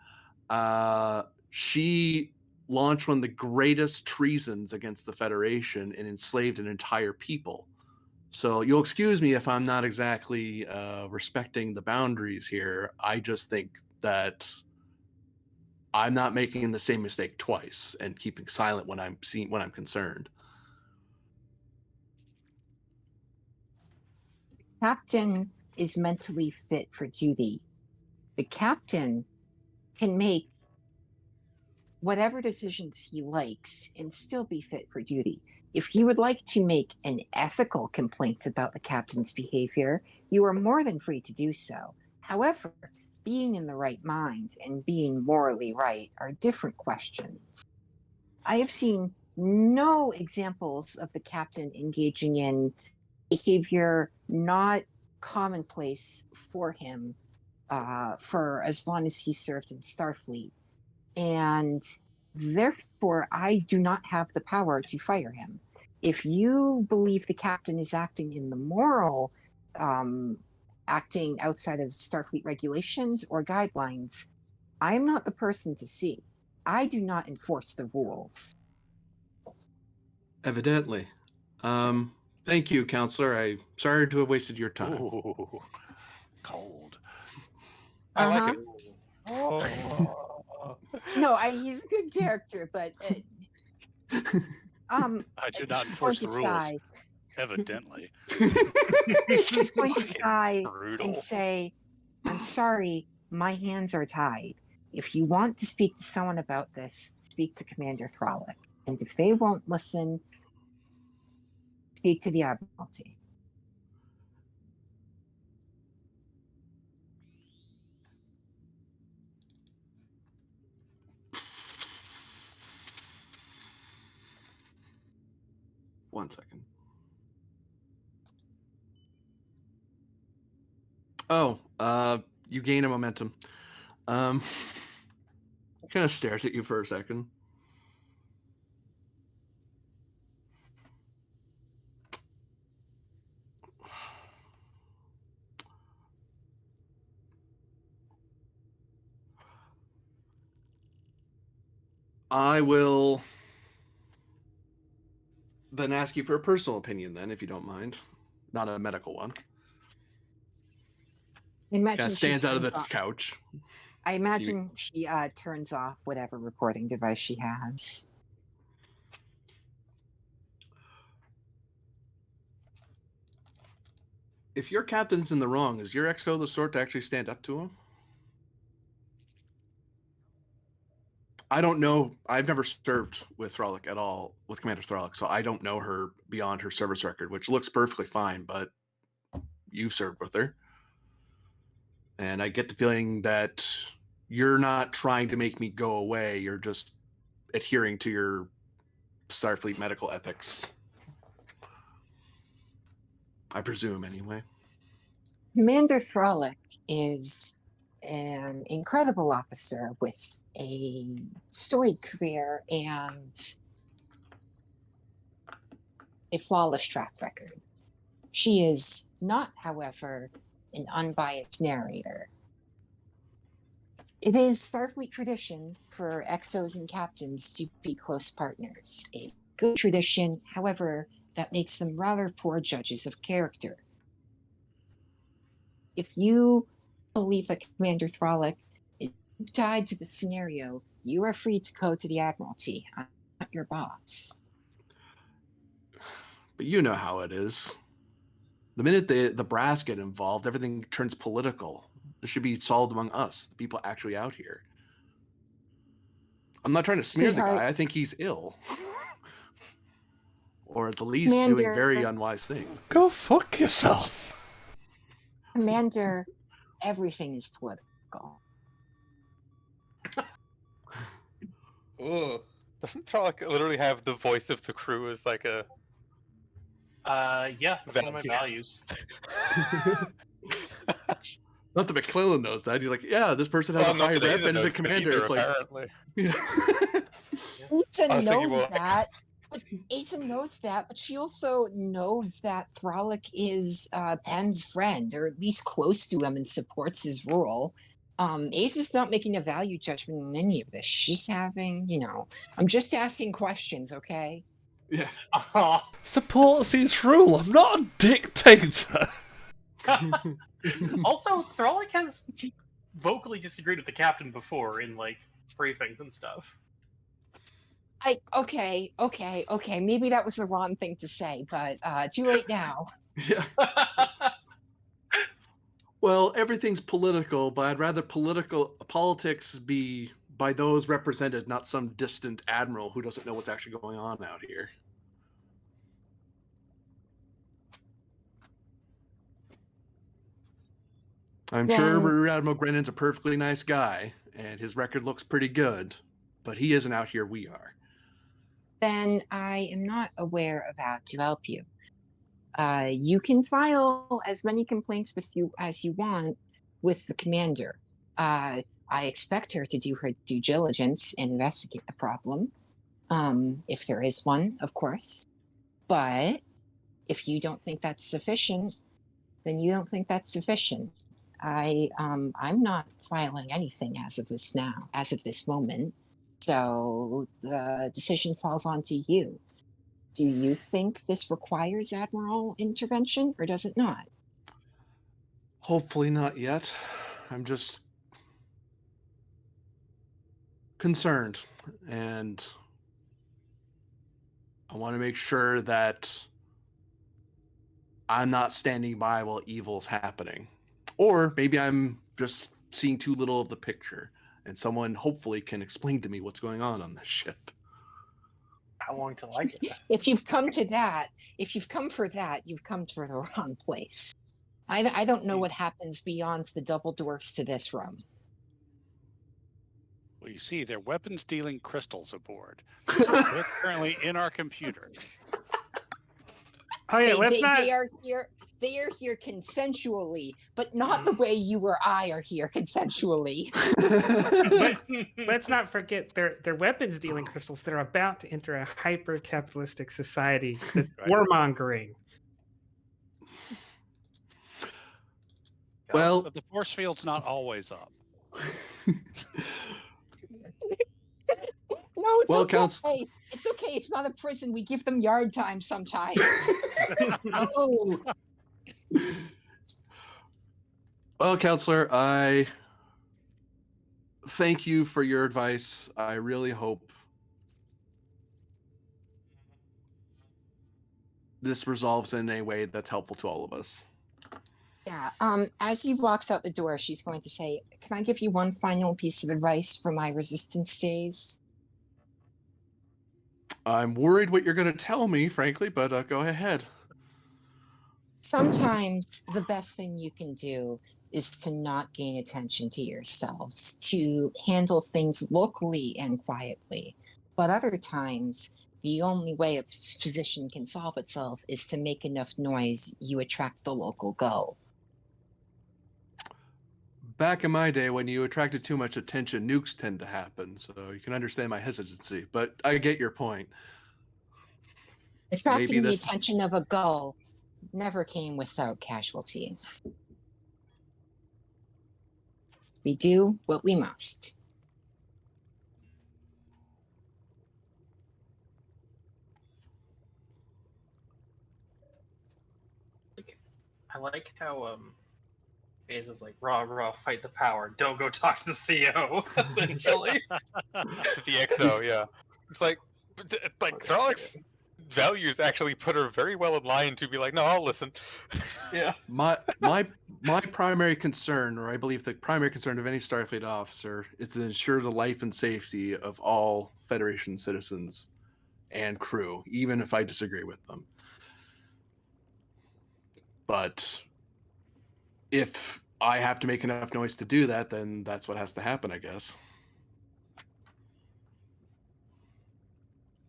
she launched one of the greatest treasons against the Federation and enslaved an entire people. So you'll excuse me if I'm not exactly respecting the boundaries here. I just think that I'm not making the same mistake twice and keeping silent when I'm concerned. Captain is mentally fit for duty. The captain can make whatever decisions he likes and still be fit for duty. If you would like to make an ethical complaint about the captain's behavior, you are more than free to do so. However, being in the right mind and being morally right are different questions. I have seen no examples of the captain engaging in behavior not commonplace for him for as long as he served in Starfleet. And therefore, I do not have the power to fire him. If you believe the captain is acting in the moral, acting outside of Starfleet regulations or guidelines, I am not the person to see. I do not enforce the rules. Evidently. Thank you, counselor. I'm sorry to have wasted your time. Ooh, cold. I like Uh-huh. it. Oh. No, he's a good character, but I do not she's going enforce to the rules, sigh. evidently. She's going to Fucking sigh brutal. and say, I'm sorry, my hands are tied. If you want to speak to someone about this, speak to Commander Thralick. And if they won't listen, speak to the Admiralty. One second. Oh, you gain a momentum. Kind of stares at you for a second. I will then ask you for a personal opinion, then, if you don't mind. Not a medical one. I Kind imagine of she stands out of turns the off. couch. I imagine she turns off whatever recording device she has. If your captain's in the wrong, is your exo the sort to actually stand up to him? I don't know. I've never served with Thralick at all, with Commander Thralick, so I don't know her beyond her service record, which looks perfectly fine, but you served with her. And I get the feeling that you're not trying to make me go away. You're just adhering to your Starfleet medical ethics. I presume, anyway. Commander Thralick is an incredible officer with a storied career and a flawless track record. She is not, however, an unbiased narrator. It is Starfleet tradition for exos and captains to be close partners. A good tradition, however, that makes them rather poor judges of character. If you believe that Commander Thralick is tied to the scenario, you are free to go to the Admiralty. I'm not your boss. But you know how it is. The minute the brass get involved, everything turns political. This should be solved among us, the people actually out here. I'm not trying to smear the Sweetheart, guy. I think he's ill. Or at the least doing very Commander, unwise things. Go fuck yourself. Commander, everything is political. Ugh. Doesn't Trolloc literally have the voice of the crew as like a Yeah, that's one of my values. Not that McClellan knows that. He's like, yeah, this person has Well, a not high that rep Asa and is a knows that commander. either, It's like, apparently. yeah. Asa I was thinking knows more like- that. But Asa knows that, but she also knows that Thralick is Pen's friend, or at least close to him, and supports his rule. Asa's not making a value judgment on any of this. She's having, I'm just asking questions, okay? Yeah. Supports his rule. I'm not a dictator. Also, Thralick has vocally disagreed with the captain before in like briefings and stuff. Okay. Maybe that was the wrong thing to say, but too late now. Yeah. Well, everything's political, but I'd rather politics be by those represented, not some distant admiral who doesn't know what's actually going on out here. I'm sure Then- Rear Admiral Grennan's a perfectly nice guy, and his record looks pretty good, but he isn't out here. We are. Then I am not aware of how to help you. You can file as many complaints with you as you want with the commander. I expect her to do her due diligence and investigate the problem, if there is one, of course. But if you don't think that's sufficient, then you don't think that's sufficient. I'm not filing anything as of this moment. So the decision falls onto you. Do you think this requires Admiral intervention, or does it not? Hopefully not yet. I'm just concerned, and I want to make sure that I'm not standing by while evil's happening. Or maybe I'm just seeing too little of the picture, and someone hopefully can explain to me what's going on this ship. How long till I get that? If you've come for that, you've come for the wrong place. I don't know what happens beyond the double doors to this room. Well, you see, they're weapons dealing crystals aboard. They're currently in our computer. Oh yeah, let's not. They are here consensually, but not the way you or I are here consensually. Let's not forget they're weapons dealing crystals. They're about to enter a hyper capitalistic society that's Right. warmongering. Well, But the force field's not always up. No, it's Well, okay. counts- It's okay. It's not a prison. We give them yard time sometimes. Oh, Well, counselor, I thank you for your advice. I really hope this resolves in a way that's helpful to all of us. yeah. As he walks out the door, she's going to say, "Can I give you one final piece of advice for my resistance days?" I'm worried what you're going to tell me, frankly, but go ahead. Sometimes the best thing you can do is to not gain attention to yourselves, to handle things locally and quietly. But other times, the only way a position can solve itself is to make enough noise you attract the local go. Back in my day, when you attracted too much attention, nukes tend to happen. So you can understand my hesitancy, but I get your point. Attracting the this- attention of a gull never came without casualties. We do what we must. I like how Hayes is like, raw, fight the power. Don't go talk to the CEO, essentially. To the XO, yeah. It's like Thralick's values actually put her very well in line to be like, no, I'll listen. Yeah. My primary concern, or I believe the primary concern of any Starfleet officer, is to ensure the life and safety of all Federation citizens and crew, even if I disagree with them. But if I have to make enough noise to do that, then that's what has to happen, I guess.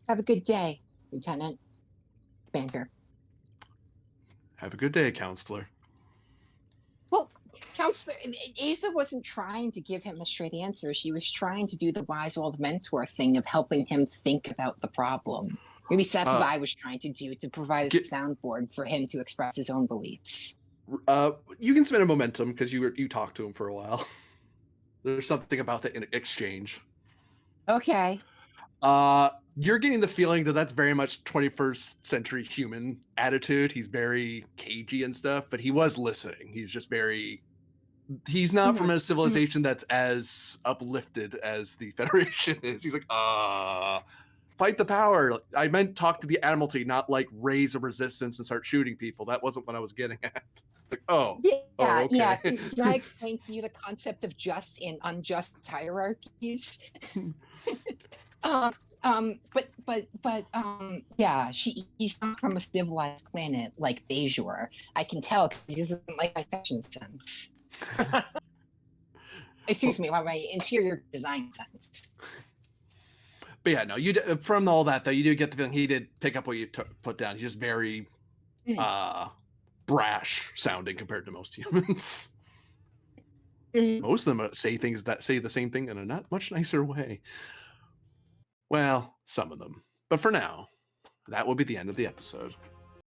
Have a good day, Lieutenant Commander. Have a good day, counselor. Well, Counselor, Asa wasn't trying to give him a straight answer. She was trying to do the wise old mentor thing of helping him think about the problem. At least that's what I was trying to do, to provide a soundboard for him to express his own beliefs. You can spend a momentum because you talked to him for a while. There's something about the exchange. Okay. You're getting the feeling that that's very much 21st century human attitude. He's very cagey and stuff, but he was listening. He's not from a civilization that's as uplifted as the Federation is. He's like, fight the power. I meant talk to the Admiralty, not like raise a resistance and start shooting people. That wasn't what I was getting at. Like, okay. Yeah. Can I explain to you the concept of just and unjust hierarchies? Yeah, he's not from a civilized planet like Bejor. I can tell because he doesn't like my fashion sense. Excuse me, my interior design sense. But yeah, no, from all that though, you do get the feeling he did pick up what you put down. He's just very brash sounding compared to most humans. Most of them say things that say the same thing in a not much nicer way. Well, some of them. But for now, that will be the end of the episode.